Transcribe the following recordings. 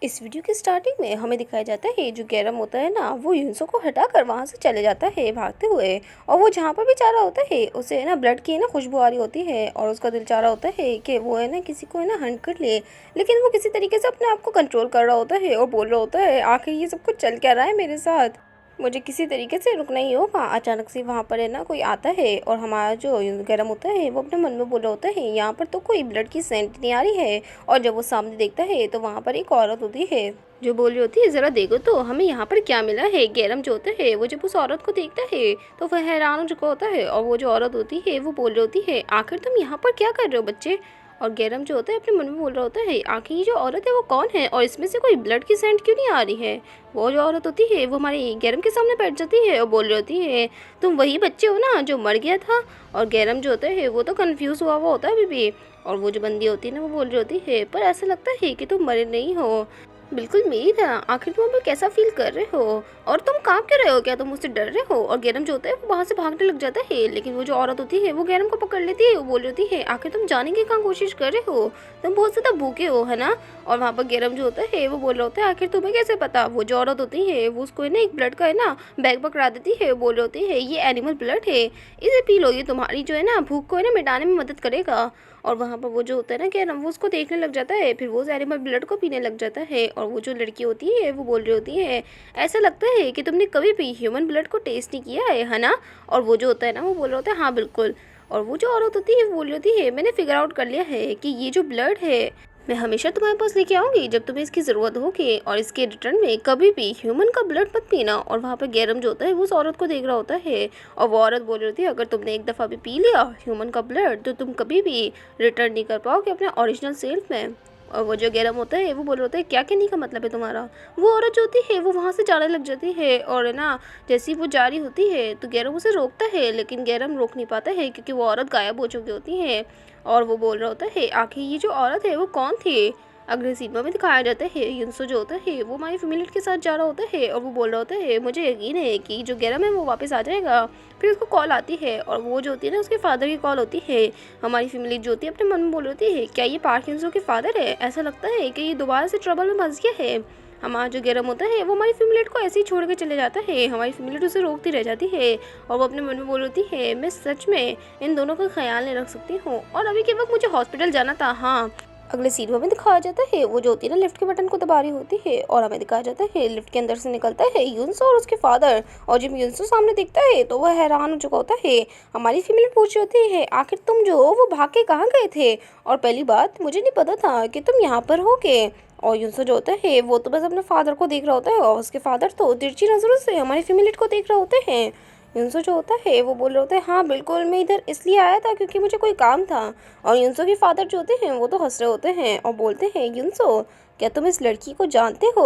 इस वीडियो की स्टार्टिंग में हमें दिखाया जाता है जो गैरम होता है ना, वो युनसो को हटाकर वहाँ से चले जाता है भागते हुए। और वो जहाँ पर भी चाह रहा होता है उसे है ना ब्लड की है ना खुशबू आ रही होती है और उसका दिल चाह रहा होता है कि वो है ना किसी को है ना हंट कर ले। लेकिन वो किसी तरीके से अपने आप को कंट्रोल कर रहा होता है और बोल रहा होता है आखिर ये सब कुछ चल क्या रहा है मेरे साथ, मुझे किसी तरीके से रुकना ही होगा। अचानक से वहाँ पर है ना कोई आता है और हमारा जो गरम होता है वो अपने मन में बोल रहा होता है यहाँ पर तो कोई ब्लड की सेंट नहीं आ रही है। और जब वो सामने देखता है तो वहाँ पर एक औरत होती है जो बोल रही होती है ज़रा देखो तो हमें यहाँ पर क्या मिला है। गैरम जो होता है वो जब उस औरत को देखता है तो वह हैरान हो चुका होता है और वो जो औरत होती है वो बोल रही होती है आखिर तुम यहाँ पर क्या कर रहे हो बच्चे। और गैरम जो होता है अपने मन में बोल रहा होता है आखिर ये जो औरत है वो कौन है और इसमें से कोई ब्लड की सेंट क्यों नहीं आ रही है। वो जो औरत होती है वो हमारे गैरम के सामने बैठ जाती है और बोल रही होती है तुम वही बच्चे हो ना जो मर गया था। और गैरम जो होता है वो तो कन्फ्यूज़ हुआ होता है अभी भी। और वो जो बंदी होती है ना वो बोल रही होती है पर ऐसा लगता है कि तुम मरे नहीं हो, बिल्कुल मेरी तरह। आखिर तुम अभी कैसा फील कर रहे हो और तुम काम कर रहे हो, क्या तुम मुझसे डर रहे हो। और गैरम जो होता है वो वहाँ से भागने लग जाता है लेकिन वो जो औरत होती है वो गैरम को पकड़ लेती है। वो बोल रही होती है आखिर तुम जाने की कहाँ कोशिश कर रहे हो, तुम बहुत ज़्यादा भूखे हो है ना। और वहाँ पर गैरम जो होता है वो बोल रहा होता है आखिर तुम्हें कैसे पता। वो जो औरत होती है वो उसको ना एक ब्लड का है ना बैग पकड़ा देती है। बोल रही होती है ये एनिमल ब्लड है, इसे पी लो, ये तुम्हारी जो है ना भूख को है ना मिटाने में मदद करेगा। और वहाँ पर वो जो होता है ना गैरम वो उसको देखने लग जाता है, फिर वो उस एनिमल ब्लड को पीने लग जाता है। और वो जो लड़की होती है वो बोल रही होती है ऐसा लगता है कि तुमने कभी भी ह्यूमन ब्लड को टेस्ट नहीं किया है ना। और वो जो होता है ना वो बोल रहा होता है हाँ बिल्कुल। और वो जो औरत होती है वो बोल रही होती है मैंने फिगर आउट कर लिया है कि ये जो ब्लड है मैं हमेशा तुम्हारे पास लेके आऊँगी जब तुम्हें इसकी ज़रूरत होगी, और इसके रिटर्न में कभी भी ह्यूमन का ब्लड मत पीना। और वहाँ पर गैरम जो होता है वो उस औरत को देख रहा होता है और वो औरत बोल रही होती है अगर तुमने एक दफ़ा भी पी लिया ह्यूमन का ब्लड तो तुम कभी भी रिटर्न नहीं कर पाओगे अपने ओरिजिनल सेल्फ में। और वो जो गैरम होता है वो बोल रहा होता है क्या कहने का मतलब है तुम्हारा। वो औरत जो होती है वो वहाँ से जाने लग जाती है और है ना जैसे ही वो जा रही होती है तो गैरम उसे रोकता है लेकिन गैरम रोक नहीं पाता है क्योंकि वो औरत गायब हो चुकी होती है। और वो बोल रहा होता है आखिर ये जो औरत है वो कौन थी। अगले सीन में दिखाया जाता है युनसो जो होता है वो हमारी फैमिली के साथ जा रहा होता है और वो बोल रहा होता है मुझे यकीन है कि जो गैरम है वो वापस आ जाएगा। फिर उसको कॉल आती है और वो जो होती है ना उसके फादर की कॉल होती है। हमारी फैमिली जो होती है अपने मन में बोल रही है क्या ये पार्क युनसो के फादर है, ऐसा लगता है कि ये दोबारा से ट्रबल में फंस गया है। हमारा जो गैरम होता है वो हमारी फैमिली को ऐसे ही छोड़ के चले जाता है, हमारी फैमिली उसे रोकती रह जाती है। और वो अपने मन में बोल रही है मैं सच में इन दोनों का ख्याल नहीं रख सकती हूँ और अभी के वक्त मुझे हॉस्पिटल जाना था। हाँ अगले सीन में हमें दिखाया जाता है वो जो होती है ना लिफ्ट के बटन को दबा रही होती है और हमें दिखाया जाता है लिफ्ट के अंदर से निकलता है युनसो और उसके फादर। और जब युनसो सामने दिखता है तो वह हैरान हो चुका होता है। हमारी फीमेल पूछ रही होती है आखिर तुम जो हो वो भाग के कहाँ गए थे, और पहली बात मुझे नहीं पता था कि तुम यहाँ पर होगे। और युनसो जो होता है वो तो बस अपने फादर को देख रहा होता है और उसके फादर तो तिरछी नजरों से हमारी फैमिली को देख रहे होते हैं। युनसो जो होता है वो बोल रहे होते हैं हाँ बिल्कुल मैं इधर इसलिए आया था क्योंकि मुझे कोई काम था। और युनसो के फादर जो होते हैं वो तो हंस रहे होते हैं और बोलते हैं युनसो क्या तुम इस लड़की को जानते हो।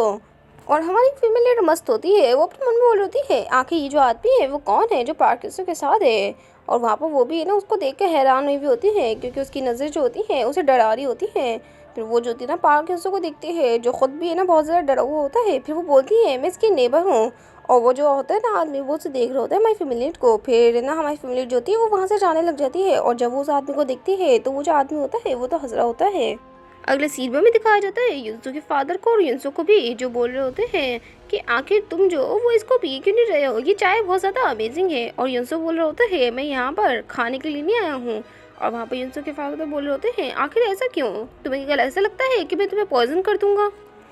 और हमारी फीमेल लीडर मस्त होती है, वो अपने मन में बोल होती है आखिर ये जो आदमी है वो कौन है जो पार्किंसो के साथ है। और वहाँ पर वो भी है ना उसको देख के हैरान हुई भी होती है क्योंकि उसकी नज़र जो होती है उसे डरा रही होती है। फिर वो जो होती है ना पार्किंसो को देखती है जो खुद भी है ना बहुत ज़्यादा डरा हुआ होता है, फिर वो बोलती है मैं इसकी नेबर हूँ। और वो जो होता है ना आदमी वो उसे देख रहा होता है हमारी फैमिली को, फिर ना हमारी फैमिली जो होती है वो वहाँ से जाने लग जाती है। और जब वो उस आदमी को देखती है तो वो जो आदमी होता है वो तो हंस रहा होता है। अगले सीन में भी दिखाया जाता है युनसो के फादर को और युनसो को भी जो बोल रहे होते हैं कि आखिर तुम जो वो इसको पी क्यों नहीं रहे हो, ये चाय बहुत ज़्यादा अमेजिंग है। और युनसो बोल रहे होते हैं मैं यहाँ पर खाने के लिए नहीं आया हूँ। और वहाँ पर युनसो के फादर बोल रहे होते हैं आखिर ऐसा क्यों, तुम्हें क्या ऐसा लगता है कि मैं तुम्हें पॉइजन कर दूंगा।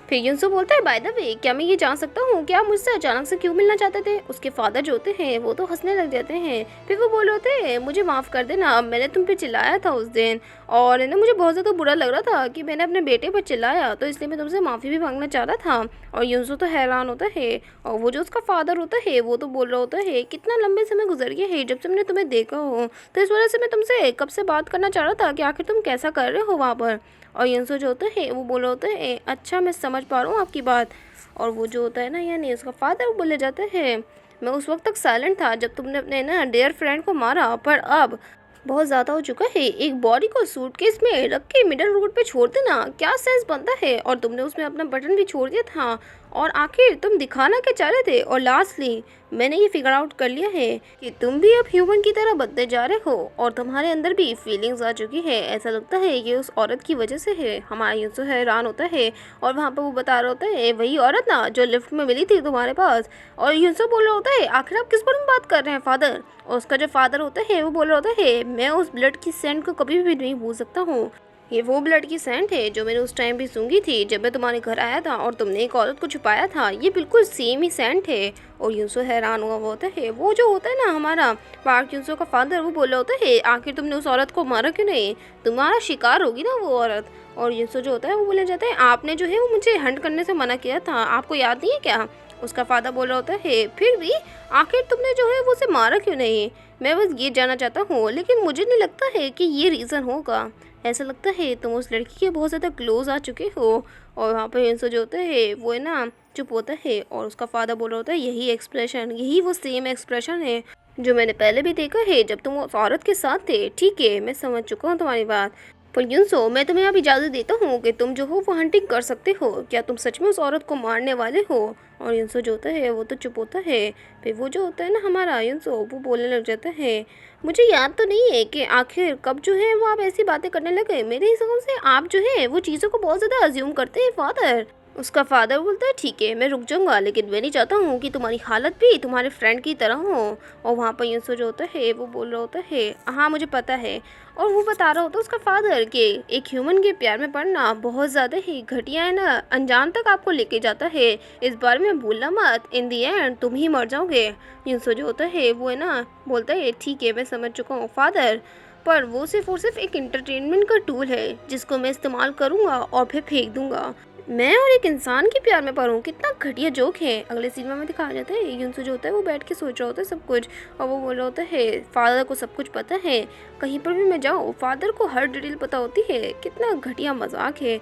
फिर युनसो बोलता है बाय द वे क्या मैं ये जान सकता हूँ कि आप मुझसे अचानक से क्यों मिलना चाहते थे। उसके फादर जो होते हैं वो तो हंसने लग जाते हैं, फिर वो बोल होते हैं मुझे माफ़ कर देना मैंने तुम पे चिल्लाया था उस दिन और ना मुझे बहुत ज़्यादा बुरा लग रहा था कि मैंने अपने बेटे पर चिल्लाया तो इसलिए मैं तुमसे माफ़ी भी मांगना चाह रहा था। और युनसो तो हैरान होता है और वो जो उसका फादर होता है वो तो बोल रहा होता है कितना लंबे समय गुजर गया है जब से मैंने तुम्हें देखा हो, तो इस वजह से मैं तुमसे कब से बात करना चाह रहा था कि आखिर तुम कैसा कर रहे हो वहाँ पर। और युनसो जो होता है वो बोल रहा होता है अच्छा मैं समझ पा रहा हूँ आपकी बात। और वो जो होता है ना यानी उसका फादर बोले जाता है मैं उस वक्त तक साइलेंट था जब तुमने अपने ना डियर फ्रेंड को मारा, पर अब बहुत ज़्यादा हो चुका है, एक बॉडी को सूटकेस में रख के मिडल रोड पे छोड़ देना क्या सेंस बनता है, और तुमने उसमें अपना बटन भी छोड़ दिया था। और आखिर तुम दिखाना क्या चाह रहे थे। और लास्टली मैंने ये फिगर आउट कर लिया है कि तुम भी अब ह्यूमन की तरह बनते जा रहे हो और तुम्हारे अंदर भी फीलिंग्स आ चुकी है। ऐसा लगता है ये उस औरत की वजह से है। हमारा यूसुफ हैरान होता है और वहाँ पर वो बता रहा होता है वही औरत ना जो लिफ्ट में मिली थी तुम्हारे पास। और यूसुफ बोल रहा होता है आखिर आप किस बारे में बात कर रहे हैं फादर। और उसका जो फादर होता है वो बोल रहा होता है मैं उस ब्लड की सेंट को कभी भी नहीं भूल सकता हूँ। ये वो ब्लड की सेंट है जो मैंने उस टाइम भी सूंघी थी जब मैं तुम्हारे घर आया था और तुमने एक औरत को छुपाया था। ये बिल्कुल सेम ही सेंट है। और यूसुफ हैरान हुआ वो होता है वो जो होता है ना हमारा पार्क यूसुफ का फादर, वो बोला होता है आखिर तुमने उस औरत को मारा क्यों नहीं, तुम्हारा शिकार होगी ना वो औरत। और यूसुफ जो होता है वो बोले जाता है आपने जो है वो मुझे हंट करने से मना किया था, आपको याद नहीं है क्या। उसका फादर बोल रहा होता है फिर भी आखिर तुमने जो है वो उसे मारा क्यों नहीं, मैं बस ये जानना चाहता हूँ। लेकिन मुझे नहीं लगता है कि ये रीज़न होगा। ऐसा लगता है तुम उस लड़की के बहुत ज़्यादा क्लोज आ चुके हो। और वहाँ पर इंसो जो होता है वो है ना चुप होता है और उसका फादर बोल रहा होता है यही एक्सप्रेशन, यही वो सेम एक्सप्रेशन है जो मैंने पहले भी देखा है जब तुम उस औरत के साथ थे। ठीक है मैं समझ चुका हूँ तुम्हारी बात, पर युनसो मैं तुम्हें अब इजाज़त देता हूँ कि तुम जो हो वो हंटिंग कर सकते हो। क्या तुम सच में उस औरत को मारने वाले हो। और युनसो जो होता है वो तो चुप होता है। फिर वो जो होता है ना हमारा युनसो वो बोलने लग जाता है मुझे याद तो नहीं है कि आखिर कब जो है वो आप ऐसी बातें करने लगे। मेरे हिसाब से आप जो है वो चीज़ों को बहुत ज़्यादा अज्यूम करते हैं फादर। उसका फादर बोलता है ठीक है मैं रुक जाऊंगा लेकिन मैं नहीं चाहता हूँ कि तुम्हारी हालत भी तुम्हारे फ्रेंड की तरह हो। और वहाँ पर यूसुफ जो होता है वो बोल रहा होता है हाँ मुझे पता है। और वो बता रहा होता है उसका फादर कि एक ह्यूमन के प्यार में पड़ना बहुत ज़्यादा ही घटिया है ना, अनजान तक आपको लेके जाता है। इस बारे में भूलना मत, इन दी एंड तुम ही मर जाओगे। यूसुफ जो होता है वो है ना बोलता है ठीक है मैं समझ चुका हूँ फादर, पर वो सिर्फ और सिर्फ एक इंटरटेनमेंट का टूल है जिसको मैं इस्तेमाल करूँगा और फिर फेंक दूंगा। मैं और एक इंसान के प्यार में पड़ूं, कितना घटिया जोक है। अगले सीन में दिखाया जाता है युनसो जो होता है वो बैठ के सोच रहा होता है सब कुछ। और वो बोल रहा होता है फादर को सब कुछ पता है, कहीं पर भी मैं जाऊँ फादर को हर डिटेल पता होती है। कितना घटिया मजाक है।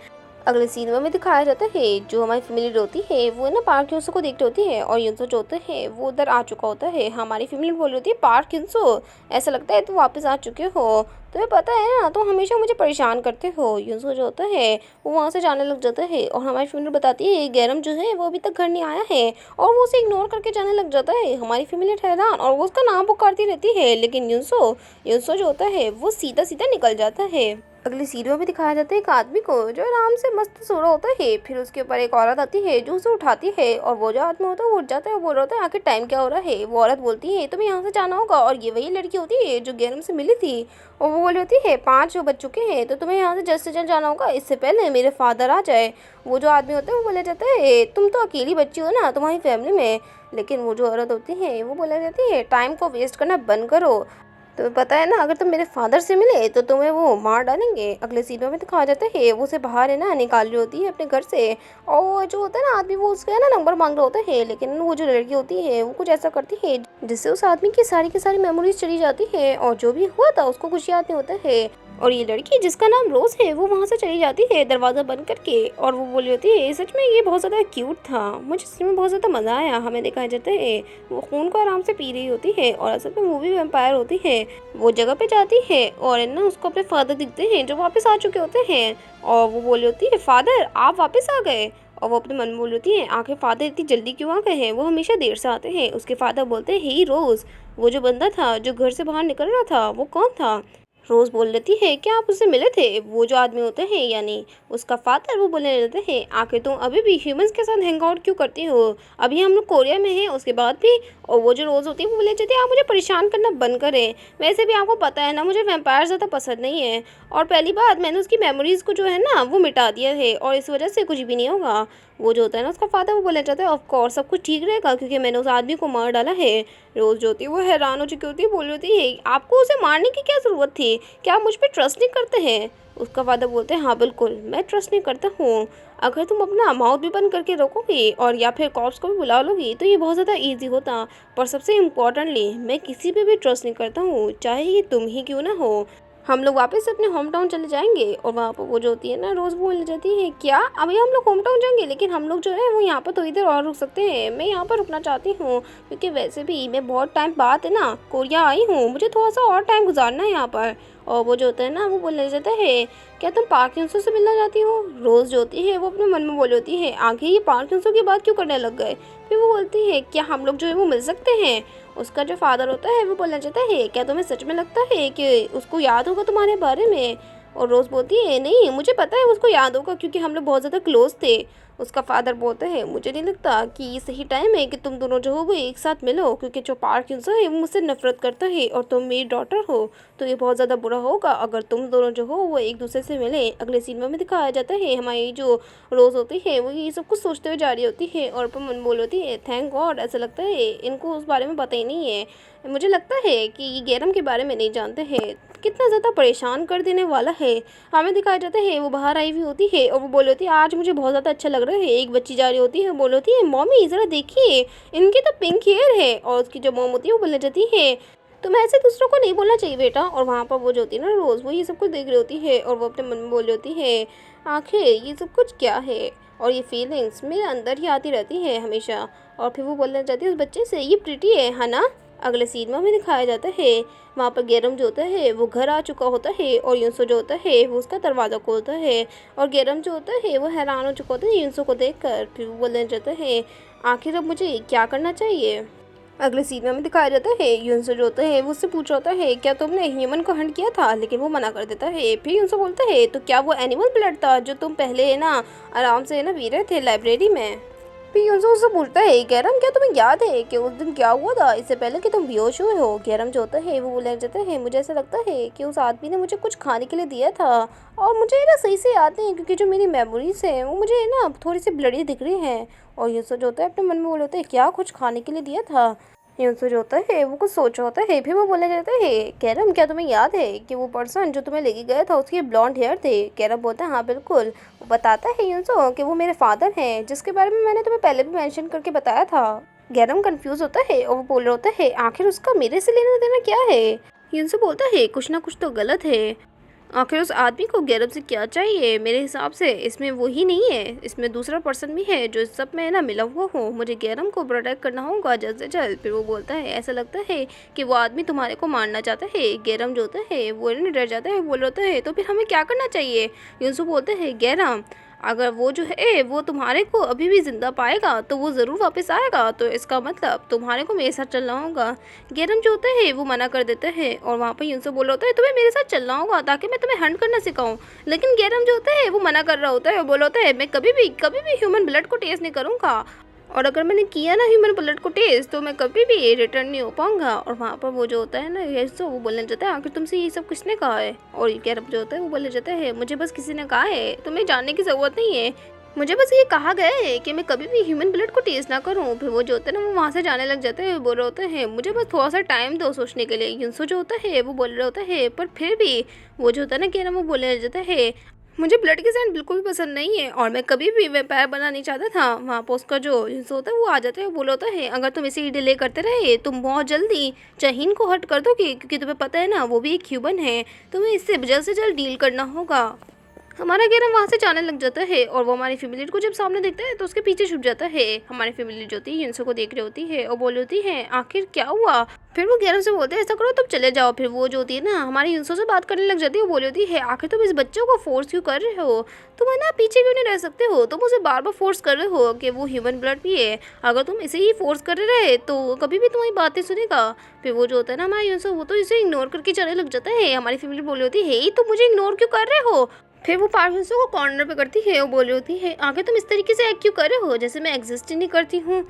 अगले सीन में दिखाया जाता है जो हमारी फैमिली होती है वो ना पार्क यूसो को देखती होती है और यूसो जो होता है वो उधर आ चुका होता है। हमारी फैमिली बोल रही होती है पार्क यूसो ऐसा लगता है तुम वापस आ चुके हो, तुम्हें पता है ना तो हमेशा मुझे परेशान करते हो। यूसो जो होता है वो वहाँ से जाने लग जाता है और हमारी फैमिली बताती है गैरम जो है वो अभी तक घर नहीं आया है और वो उसे इग्नोर करके जाने लग जाता है। हमारी फैमिली हैरान और वो उसका नाम पुकारती रहती है लेकिन यूसो यूसो जो होता है वो सीधा सीधा निकल जाता है। अगली सीरियो में दिखाया जाता है एक आदमी को जो आराम से मस्त सो रहा होता है। फिर उसके ऊपर एक औरत आती है जो उसे उठाती है और वो जो आदमी होता है वो उठ जाता है और बोल रहा होता है आखिर टाइम क्या हो रहा है। वो औरत बोलती है तुम्हें यहाँ से जाना होगा और ये वही लड़की होती है जो गैरम से मिली थी और वो बोली होती है 5 बज चुके हैं तो तुम्हें यहाँ से जल्द से जल्द जाना होगा इससे पहले मेरे फादर आ जाए। वो जो आदमी होता है वो बोला जाता है तुम तो अकेली बच्ची हो ना तुम्हारी फैमिली में। लेकिन वो जो औरत होती है वो बोला जाती है टाइम को वेस्ट करना बंद करो, तुम्हें पता है ना अगर तुम मेरे फादर से मिले तो तुम्हें वो मार डालेंगे। अगले सीनों में दिखाया जाता है वो उसे बाहर है ना निकाल रही होती है अपने घर से और वो जो होता है ना आदमी वो उसका है ना नंबर मांग रहा होता है। लेकिन वो जो लड़की होती है वो कुछ ऐसा करती है जिससे उस आदमी की सारी मेमोरीज चली जाती है और जो भी हुआ था उसको कुछ याद नहीं होता है। और ये लड़की जिसका नाम रोज है वो वहाँ से चली जाती है दरवाज़ा बंद करके और वो बोली होती है सच में ये बहुत ज़्यादा क्यूट था, मुझे सच में बहुत ज़्यादा मज़ा आया। हमें दिखाया जाता है वो खून को आराम से पी रही होती है और असल में वो भी वैम्पायर होती है। वो जगह पे जाती है और है ना उसको अपने फादर दिखते हैं जो वापस आ चुके होते हैं और वो बोली होती है फादर आप वापस आ गए। और वो अपने मन में बोली होती है आखिर फादर इतनी जल्दी क्यों आ गए हैं, वो हमेशा देर से आते हैं। उसके फादर बोलते हैं हे रोज़ वो जो बंदा था जो घर से बाहर निकल रहा था वो कौन था। रोज़ बोल लेती है क्या आप उससे मिले थे। वो जो आदमी होते हैं यानी उसका फादर वो बोलने लगते हैं आखिर तुम अभी भी ह्यूमंस के साथ हैंग आउट क्यों करती हो, अभी हम लोग कोरिया में हैं उसके बाद भी। और वो जो रोज़ होती है वो बोले जाती है आप मुझे परेशान करना बंद करें, वैसे भी आपको पता है ना मुझे वैम्पायर ज़्यादा पसंद नहीं है और पहली बात मैंने उसकी मेमोरीज़ को जो है ना वो मिटा दिया है और इस वजह से कुछ भी नहीं होगा। वो जो होता है ना उसका फादर वो बोला जाता है ऑफ कोर्स सब कुछ ठीक रहेगा क्योंकि मैंने उस आदमी को मार डाला है। रोज़ जो होती है वो हैरान हो चुकी होती है, बोल रही होती है आपको उसे मारने की क्या ज़रूरत थी, क्या आप मुझ पर ट्रस्ट नहीं करते हैं। उसका फादर बोलते हैं हाँ बिल्कुल मैं ट्रस्ट नहीं करता हूँ, अगर तुम अपना माउथ भी बंद करके रखोगी और या फिर कॉप्स को भी बुला लोगी तो ये बहुत ज़्यादा ईजी होता, पर सबसे इम्पोर्टेंटली मैं किसी पे भी ट्रस्ट नहीं करता हूँ चाहे ये तुम ही क्यों ना हो। हम लोग वापस अपने होम टाउन चले जाएंगे। और वहाँ पर वो जो होती है ना रोज़ बोल जाती है क्या अभी हम लोग होम टाउन जाएंगे, लेकिन हम लोग जो है वो यहाँ पर थोड़ी देर और रुक सकते हैं, मैं यहाँ पर रुकना चाहती हूँ क्योंकि वैसे भी मैं बहुत टाइम बाद है ना कोरिया आई हूँ, मुझे थोड़ा सा और टाइम गुजारना है यहाँ पर। और वो जो होता है ना वो बोलने लग जाता है, क्या तुम पार्क यूंसो से मिलना चाहती हो? रोज़ जो होती है वो अपने मन में बोल होती है, आगे ये पार्क यूंसो की बात क्यों करने लग गए? फिर वो बोलती है, क्या हम लोग जो है वो मिल सकते हैं? उसका जो फादर होता है वो बोलना चाहता है, क्या तुम्हें सच में लगता है कि उसको याद होगा तुम्हारे बारे में? और रोज़ बोलती है, नहीं मुझे पता है उसको याद होगा, क्योंकि हम लोग बहुत ज़्यादा क्लोज थे। उसका फादर बोलता है, मुझे नहीं लगता कि ये सही टाइम है कि तुम दोनों जो हो वो एक साथ मिलो, क्योंकि जो पार्क यूंसो है वो मुझसे नफरत करता है और तुम मेरी डॉटर हो, तो ये बहुत ज़्यादा बुरा होगा अगर तुम दोनों जो हो वो एक दूसरे से मिले। अगले सीन में दिखाया जाता है हमारी जो रोज़ होती है वो ये सब कुछ सोचते हुए जा रही होती है और पर मन बोल होती है, थैंक गॉड, ऐसा लगता है इनको उस बारे में पता ही नहीं है। मुझे लगता है कि ये गैरम के बारे में नहीं जानते हैं, कितना ज़्यादा परेशान कर देने वाला है। हमें दिखाया जाता है वो बाहर आई हुई होती है और वो बोल होती है, आज मुझे बहुत ज़्यादा अच्छा लग रहा है। एक बच्ची जा रही होती है, बोल होती है, मॉमी ज़रा देखिए इनकी तो पिंक हेयर है। और उसकी जो मॉम होती है वो बोलने जाती है, तुम्हें ऐसे दूसरों को नहीं बोलना चाहिए बेटा। और वहाँ पर वो जो होती है ना रोज़, वो ये सब कुछ देख रही होती है और वो अपने मन में बोल रही होती है, आखिर ये सब कुछ क्या है और ये फीलिंग्स मेरे अंदर ही आती रहती है हमेशा। और फिर वो बोलना चाहती है उस बच्चे से, ये प्रिटी है ना? अगले सीन में हमें दिखाया जाता है वहाँ पर गैरम जो होता है वो घर आ चुका होता है और यूंसो जो होता है वो उसका दरवाज़ा खोलता है। और गैरम जो होता है वो हैरान हो चुका होता है यूंसो को देखकर। फिर वो बोलने जाता है, आखिर अब मुझे क्या करना चाहिए? अगले सीन में हमें दिखाया जाता है यूंसो जो होता है वो उससे पूछ रहा होता है, क्या तुमने ह्यूमन को हंट किया था? लेकिन वो मना कर देता है। फिर यूंसो बोलता है, तो क्या वो एनिमल ब्लड था जो तुम पहले है ना आराम से है ना पी रहे थे लाइब्रेरी में? फिर यूंसो उससे पूछता है, गैरम क्या तुम्हें याद है कि उस दिन क्या हुआ था इससे पहले कि तुम बेहोश हुए हो? गैरम जो होता है वो बोलने जाता है, मुझे ऐसा लगता है कि उस आदमी ने मुझे कुछ खाने के लिए दिया था और मुझे ना सही से याद नहीं, क्योंकि जो मेरी मेमोरीज है वो मुझे ना थोड़ी सी ब्लडी दिख रही हैं। और यूंसो जो होता है अपने मन में बोल होता है, क्या कुछ खाने के लिए दिया था? यूंसो जो होता है वो कुछ सोच रहा होता है। फिर वो बोलने जाता है, कैरम क्या तुम्हें याद है कि वो पर्सन जो तुम्हें लेके गया था उसके ब्लॉन्ड हेयर थे? कैरम बोलता है, हाँ बिल्कुल। वो बताता है यूंसो कि वो मेरे फादर हैं, जिसके बारे में मैंने तुम्हें पहले भी मेंशन करके बताया था। गैरम कंफ्यूज होता है और वो बोल रहा होता है, आखिर उसका मेरे से लेना देना क्या है? यूंसो बोलता है, कुछ ना कुछ तो गलत है। आखिर उस आदमी को गैरम से क्या चाहिए? मेरे हिसाब से इसमें वो ही नहीं है, इसमें दूसरा पर्सन भी है जो इस सब में ना मिला हुआ हो। मुझे गैरम को प्रोटेक्ट करना होगा जल्द से जल्द। फिर वो बोलता है, ऐसा लगता है कि वो आदमी तुम्हारे को मारना चाहता है। गैरम जो होता है वो नहीं डर जाता है, बोल रहा है, तो फिर हमें क्या करना चाहिए? यूसुफ बोलते हैं, गैरम अगर वो जो है वो तुम्हारे को अभी भी ज़िंदा पाएगा तो वो ज़रूर वापस आएगा, तो इसका मतलब तुम्हारे को मेरे साथ चलना होगा। गैरम जो होता है वो मना कर देता है और वहाँ पर यूसुफ बोल रहा होता है, तुम्हें मेरे साथ चलना होगा ताकि मैं तुम्हें हंट करना सिखाऊं। लेकिन गैरम जो होता है वो मना कर रहा होता है, बोल रहा होता है, मैं कभी भी ह्यूमन ब्लड को टेस्ट नहीं करूँगा, और अगर मैंने किया ना ह्यूमन ब्लड को टेस्ट तो मैं कभी भी रिटर्न नहीं हो पाऊंगा। और वहाँ पर वो जो होता है ना ये तो वो बोलने जाता है, आखिर तुमसे ये सब किसने कहा है? और ये कैरब जो होता है वो बोलने जाता है, मुझे बस किसी ने कहा है, तुम्हें जानने की ज़रूरत नहीं है, मुझे बस ये कहा गया है कि मैं कभी भी ह्यूमन ब्लड को टेस्ट ना करूं। फिर वो जो होता है ना वो वहाँ से जाने लग जाते हैं, बोल रहे होते हैं, मुझे बस थोड़ा सा टाइम दो सोचने के लिए। यूंसो जो होता है वो बोल रहा होता है, पर फिर भी वो जो होता है ना कैरम वो बोलने लग जाता है, मुझे ब्लड की सेंट बिल्कुल भी पसंद नहीं है और मैं कभी भी वैम्पायर बनना नहीं चाहता था। वहाँ पर उसका जो यूंसो होता है वो आ जाता है, बोला होता है, अगर तुम इसे ही डिले करते रहे तुम बहुत जल्दी चहीन को हट कर दोगे, क्योंकि तुम्हें पता है ना वो भी एक ह्यूमन है, तुम्हें इससे जल्द से जल्द डील करना होगा। हमारा गैरम वहाँ से जाने लग जाता है और वो हमारी फैमिली को जब सामने देखता है तो उसके पीछे छुप जाता है। हमारी फैमिली जो होती है यूंसो को देख रही होती है और बोल होती है, आखिर क्या हुआ? फिर वो गैरम से बोलते हैं, ऐसा करो तुम चले जाओ। फिर वो जो होती है ना हमारी यूंसो से बात करने लग जाती है, वो बोली होती है, आखिर तुम इस बच्चे को फोर्स क्यों कर रहे हो? तुम है ना पीछे क्यों नहीं रह सकते हो? तुम उसे बार बार फोर्स कर रहे हो कि वो ह्यूमन ब्लड पिए। अगर तुम इसे ही फोर्स कर रहे तो कभी भी तुम्हारी बातें सुनेगा। फिर वो जो होता है ना हमारा यूंसो वो तो इसे इग्नोर करके चलने लग जाता है। हमारी फैमिली बोली होती है, तुम मुझे इग्नोर क्यों कर रहे हो? फिर वो पार्किंसो को कॉर्नर पे करती है और बोल रही होती है, आगे तुम इस तरीके से एक्ट क्यों कर रहे हो जैसे मैं एग्जिस्ट ही नहीं करती हूँ,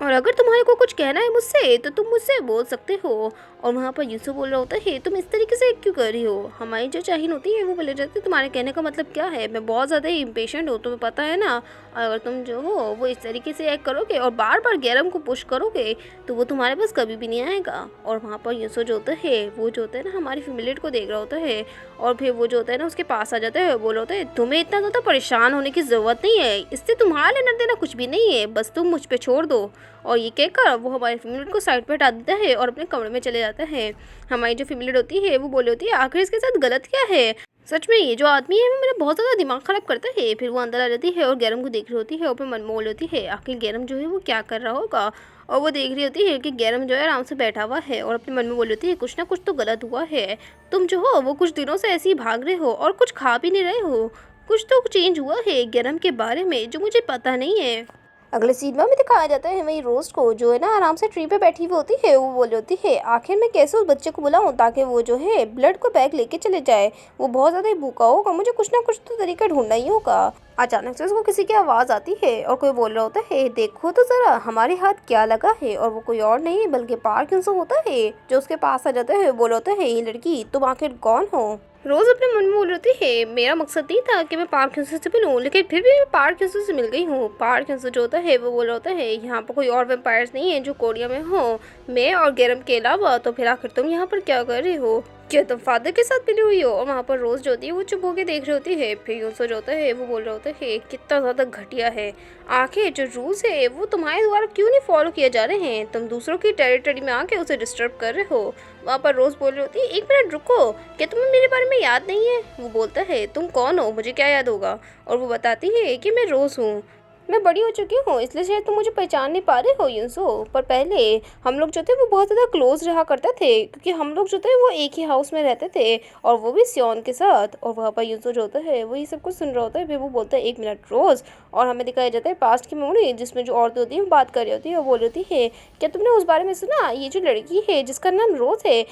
और अगर तुम्हारे को कुछ कहना है मुझसे तो तुम मुझसे बोल सकते हो। और वहाँ पर यूसुफ बोल रहा होता है, तुम इस तरीके से क्यों कर रही हो? हमारी जो चाहीन होती है वो बोले जाती है, तुम्हारे कहने का मतलब क्या है? मैं बहुत ज़्यादा इम्पेशेंट हूँ, तुम्हें पता है ना। अगर तुम जो हो वो इस तरीके से एक्ट करोगे और बार बार गैरम को पुश करोगे तो वो तुम्हारे पास कभी भी नहीं आएगा। और वहाँ पर यूसुफ जो होता है वो जो होता है ना हमारी फैमिली को देख रहा होता है और फिर वो जो होता है ना उसके पास आ जाता है, बोल होता है, तुम्हें इतना ज़्यादा परेशान होने की ज़रूरत नहीं है, इससे तुम्हारा लेना देना कुछ भी नहीं है, बस तुम मुझ पर छोड़ दो। और ये कहकर वो हमारी फैमिली को साइड पर हटा देता है और अपने कमरे में चले जाता है। हमारी जो फैमिली होती है वो बोली होती है, आखिर इसके साथ गलत क्या है? सच में ये जो आदमी है वो मेरा बहुत ज़्यादा दिमाग ख़राब करता है। फिर वो अंदर आ जाती है और गैरम को देख रही होती है और अपने मन में बोल रही होती है आखिर गैरम जो है वो क्या कर रहा होगा। और वो देख रही होती है कि गैरम जो है आराम से बैठा हुआ है और अपने मन में बोल रही होती है कुछ ना कुछ तो गलत हुआ है। तुम जो हो वो कुछ दिनों से ऐसे ही भाग रहे हो और कुछ खा भी नहीं रहे हो। कुछ तो चेंज हुआ है गैरम के बारे में जो मुझे पता नहीं है। अगले सीन में दिखाया जाता है वही रोज को जो है ना आराम से ट्री पे बैठी हुई होती है। वो बोल रही होती है आखिर मैं कैसे उस बच्चे को बुलाऊं ताकि वो जो है ब्लड को बैग लेके चले जाए। वो बहुत ज़्यादा ही भूखा होगा, मुझे कुछ ना कुछ तो तरीका ढूंढना ही होगा। अचानक से उसको किसी की आवाज़ आती है और कोई बोल रहा होता है देखो तो ज़रा हमारे हाथ क्या लगा है। और वो कोई और नहीं बल्कि पार्क यूं होता है जो उसके पास आ जाता है। बोल होता है ये लड़की तुम आखिर कौन हो। रोज अपने मन में बोल रही है मेरा मकसद नहीं था कि मैं पार्क यूंसू से मिलूं, लेकिन फिर भी मैं पार्क यूंसू से मिल गई हूँ। पार्क यूंसू जो होता है वो बोल रहा होता है यहाँ पर कोई और वेम्पायर्स नहीं है जो कोरिया में हो, मैं और गैरम के अलावा। तो फिर आखिर तुम यहाँ पर क्या कर रही हो? क्या तुम फादर के साथ मिली हुई हो? और वहाँ पर रोज जो होती है वो चुप होकर देख रही होती है। फिर यूंसू जो होता है वो बोल रहा होता है कितना ज़्यादा घटिया है। आखिर जो रूल्स है वो तुम्हारे द्वारा क्यों नहीं फॉलो किए जा रहे हैं? तुम दूसरों की टेरिटरी में आके उसे डिस्टर्ब कर रहे हो। वहाँ पर रोज बोल रही होती है एक मिनट रुको, क्या तुम्हें मेरे बारे में याद नहीं है? वो बोलता है तुम कौन हो, मुझे क्या याद होगा? और वो बताती है कि मैं रोज हूँ, मैं बड़ी हो चुकी हूँ इसलिए शायद तुम मुझे पहचान नहीं पा रहे हो यूंसो। पर पहले हम लोग जो थे वो बहुत ज़्यादा क्लोज रहा करते थे क्योंकि हम लोग जो थे वो एक ही हाउस में रहते थे और वो भी सियोन के साथ। और वहाँ पर यूंसो जो होता है वही सब कुछ सुन रहा होता है। फिर वो बोलता है एक मिनट रोज़। और हमें दिखाया जाता है पास्ट की मेमोरी जिसमें जो औरतें होती है वो बात कर रही होती है और बोल रही होती है क्या तुमने उस बारे में सुना, ये जो लड़की है जिसका नाम रोज़ है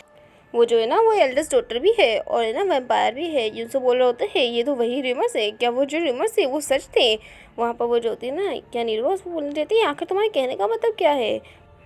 वो जो है ना वो एल्डेस्ट डॉटर भी है और है ना वैम्पायर भी है। यूंसो बोल रहे होते हैं ये तो वही रूमर्स है, क्या वो जो रूमर्स थे वो सच थे? वहाँ पर वो जो होती है ना क्या नीरोज वो बोलने देती है आखिर तुम्हारे कहने का मतलब क्या है?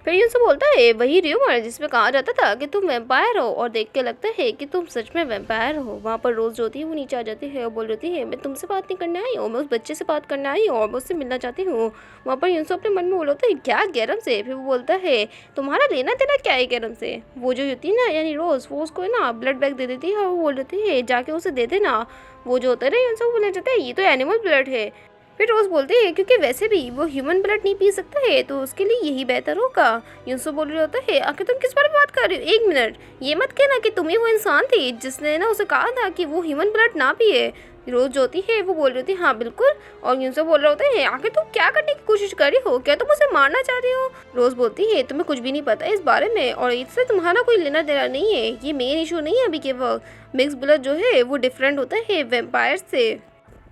फिर यूं से बोलता है वही र्यूमर जिसमें कहा जाता था कि तुम वैम्पायर हो और देख के लगता है कि तुम सच में वैम्पायर हो। वहाँ पर रोज जो होती है वो नीचे आ जाती है और बोल रही है मैं तुमसे बात नहीं करने आई हूँ, मैं उस बच्चे से बात करने आई हूँ और मैं उससे मिलना चाहती हूँ। वहाँ पर यूं अपने मन में बोल होता है क्या गैरम से? फिर वो बोलता है तुम्हारा लेना देना क्या है गैरम से? वो जो होती है ना यानी रोज वो उसको है ना ब्लड बैग दे देती है और वो बोल देती है जाके उसे दे देना। वो जो होता है ना यूं बोला जाता है ये तो एनिमल ब्लड है। फिर रोज बोलती है क्योंकि वैसे भी वो ह्यूमन ब्लड नहीं पी सकता है तो उसके लिए यही बेहतर होगा। यूसुफ बोल रहा होता है आखिर तुम किस बारे में बात कर रही हो? एक मिनट, ये मत कहना कि तुम ही वो इंसान थी जिसने ना उसे कहा था कि वो ह्यूमन ब्लड ना पिए। रोज जो होती है वो बोल रही थी हाँ बिल्कुल। और यूसुफ बोल रहा होता है आखिर तुम क्या करने की कोशिश कर रही हो, क्या तुम उसे मारना चाह रही हो? रोज बोलती है तुम्हें कुछ भी नहीं पता इस बारे में और इससे तुम्हारा कोई लेना देना नहीं है, ये मेन इशू नहीं है अभी के वक्त। मिक्स ब्लड जो है वो डिफरेंट होता है वेम्पायर से,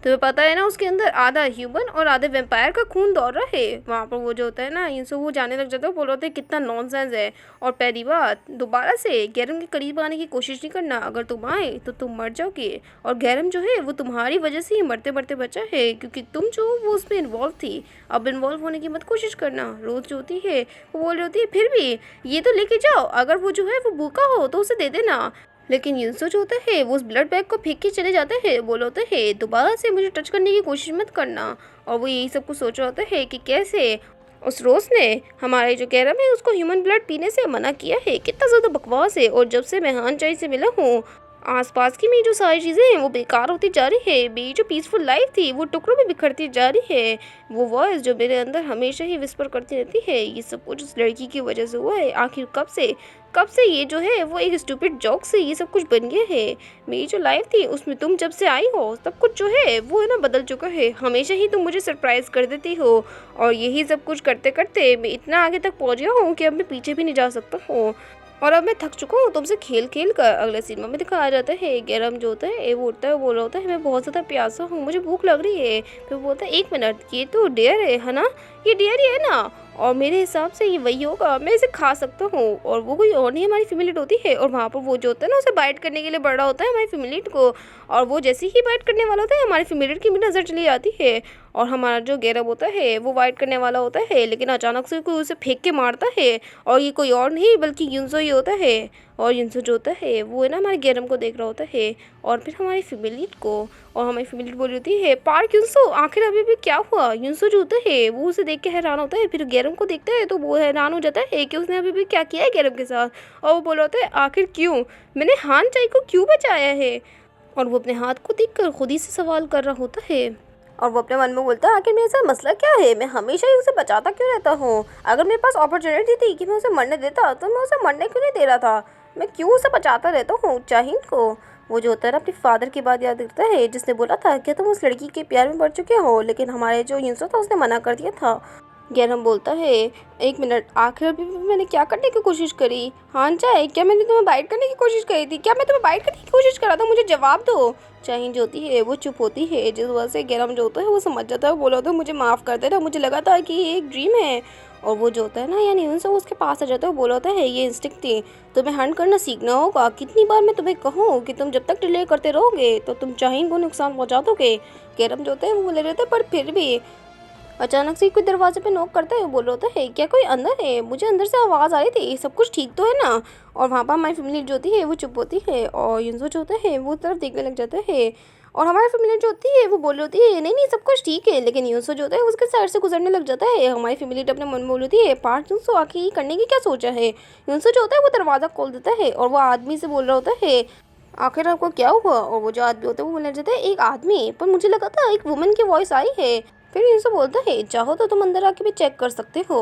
तुम्हें पता है ना उसके अंदर आधा ह्यूमन और आधे वेम्पायर का खून दौड़ रहा है। वहाँ पर वो जो होता है ना इनसे वो जाने लग जाता है, बोल रहे हैं कितना नॉनसेंस है। और पहली बात दोबारा से गैरम के करीब आने की कोशिश नहीं करना, अगर तुम आए तो तुम मर जाओगे और गैरम जो है वो तुम्हारी वजह से ही मरते मरते बचा है क्योंकि तुम जो वो उसमें इन्वॉल्व थी। अब इन्वॉल्व होने की मत कोशिश करना। रोज जो होती है वो बोल रही होती है फिर भी ये तो लेके जाओ, अगर वो जो है वो भूखा हो तो उसे दे देना। लेकिन यूसुफ जो होता है वो उस ब्लड बैग को फेंक के चले जाते हैं, बोल होता है दोबारा से मुझे टच करने की कोशिश मत करना। और वो यही सब कुछ सोच रहा होता है कि कैसे उस रोज ने हमारे जो गैरम है उसको ह्यूमन ब्लड पीने से मना किया है, कितना ज़्यादा बकवास है। और जब से मैं हानचाई से मिला हूँ आसपास की मेरी जो सारी चीज़ें हैं वो बेकार होती जा रही है, मेरी जो पीसफुल लाइफ थी वो टुकड़ों में बिखरती जा रही है। वो वॉइस जो मेरे अंदर हमेशा ही विस्पर करती रहती है ये सब कुछ उस लड़की की वजह से हुआ है। आखिर कब से ये जो है वो एक स्टूपिड जोक से ये सब कुछ बन गया है। मेरी जो लाइफ थी उसमें तुम जब से आई हो सब कुछ जो है वो है ना बदल चुका है। हमेशा ही तुम मुझे सरप्राइज़ कर देती हो और यही सब कुछ करते करते मैं इतना आगे तक पहुँच गया हूँ कि अब मैं पीछे भी नहीं जा सकता हूँ और अब मैं थक चुका हूँ तुमसे खेल खेल कर। अगले सीन में दिखाया जाता है गैरम जो होता है वो उठता है, बोल रहा होता है मैं बहुत ज़्यादा प्यासा हूँ, मुझे भूख लग रही है। फिर बोलता है एक मिनट, ये तो डेयर है ना, ये डेयर ही है ना और मेरे हिसाब से ये वही होगा, मैं इसे खा सकता हूँ। और वो कोई और नहीं हमारी फैमिली होती है। और वहाँ पर वो जो होता है ना उसे बाइट करने के लिए बढ़ रहा होता है हमारी फैमिली को और वो जैसे ही बाइट करने वाला होता है हमारी फैमिली की भी नज़र चली जाती है और हमारा जो गैरम होता है वो बाइट करने वाला होता है लेकिन अचानक से कोई उसे फेंक के मारता है और ये कोई और नहीं बल्कि यूंसो ही होता है। और यूंसो जो होता है वो है ना हमारे गैरम को देख रहा होता है और फिर हमारी फैमिली को, और हमारी फैमिली बोल रही होती है पार्क यूंसो आखिर अभी भी क्या हुआ? यूंसो जो होता है वो उसे देख के हैरान होता है, फिर गैरम को देखता है तो वो हैरान हो जाता है कि उसने अभी भी क्या किया है गैरम के साथ। और वो बोल रहा होता है आखिर क्यों, मैंने हान चाई को क्यों बचाया है? और वो अपने हाथ को देखकर खुद ही से सवाल कर रहा होता है और वो अपने मन में बोलता है आखिर मेरे साथ मसला क्या है, मैं हमेशा ही उसे बचाता क्यों रहता हूँ? अगर मेरे पास अपॉर्चुनिटी थी कि मैं उसे मरने देता तो मैं उसे मरने क्यों नहीं दे रहा था, मैं क्यों उसे बचाता रहता हूँ चाहीन को? वो जो होता है ना अपने फादर की बात याद करता है जिसने बोला था कि तुम उस लड़की के प्यार में पड़ चुके हो, लेकिन हमारे जो युनसो था उसने मना कर दिया था। गैरम बोलता है, एक मिनट, आखिर अभी भी मैंने क्या करने की कोशिश करी? हाँ चाहे, क्या मैंने तुम्हें बाइट करने की कोशिश करी थी? क्या मैं तुम्हें बाइट करने की कोशिश करा था? मुझे जवाब दो। चाइन जो होती है वो चुप होती है, जिस वजह से गैरम जो होता है वो समझ जाता है। वो बोला होता है मुझे माफ़ कर देना, मुझे लगा था कि ये एक ड्रीम है। और वो जो होता है ना यानी उनसे उसके पास आ जाता है। वो बोला होता है ये इंस्टिंक्ट थी, तुम्हें हंट करना सीखना होगा। कितनी बार मैं तुम्हें कहूँ कि तुम जब तक डिले करते रहोगे तो तुम चाइन को नुकसान पहुँचा दोगे। गैरम जो होता है वो बोले रहते हैं पर फिर भी अचानक से कोई दरवाजे पे नॉक करता है। वो बोल रहा होता है क्या कोई अंदर है? मुझे अंदर से आवाज़ आ रही थी, सब कुछ ठीक तो है ना? और वहाँ पर हमारी फैमिली जो होती है वो चुप होती है और युनसो जो होता है वो तरफ देखने लग जाता है। और हमारी फैमिली जो होती है वो बोल रही होती है नहीं नहीं सब कुछ ठीक है, लेकिन युनसो जो होता है उसके साइड से गुजरने लग जाता है। हमारी फैमिली अपने मन में बोल रही होती है पार्ट युनसो आखिर ये करने की क्या सोचा है? युनसो जो होता है वो दरवाज़ा खोल देता है और वो आदमी से बोल रहा होता है आखिर आपको क्या हुआ? और वो जो आदमी होता है वो बोलने जाता है एक आदमी, पर मुझे लगा था एक वुमन की वॉइस आई है। फिर इनसे बोलता है चाहो तो तुम अंदर आके भी चेक कर सकते हो।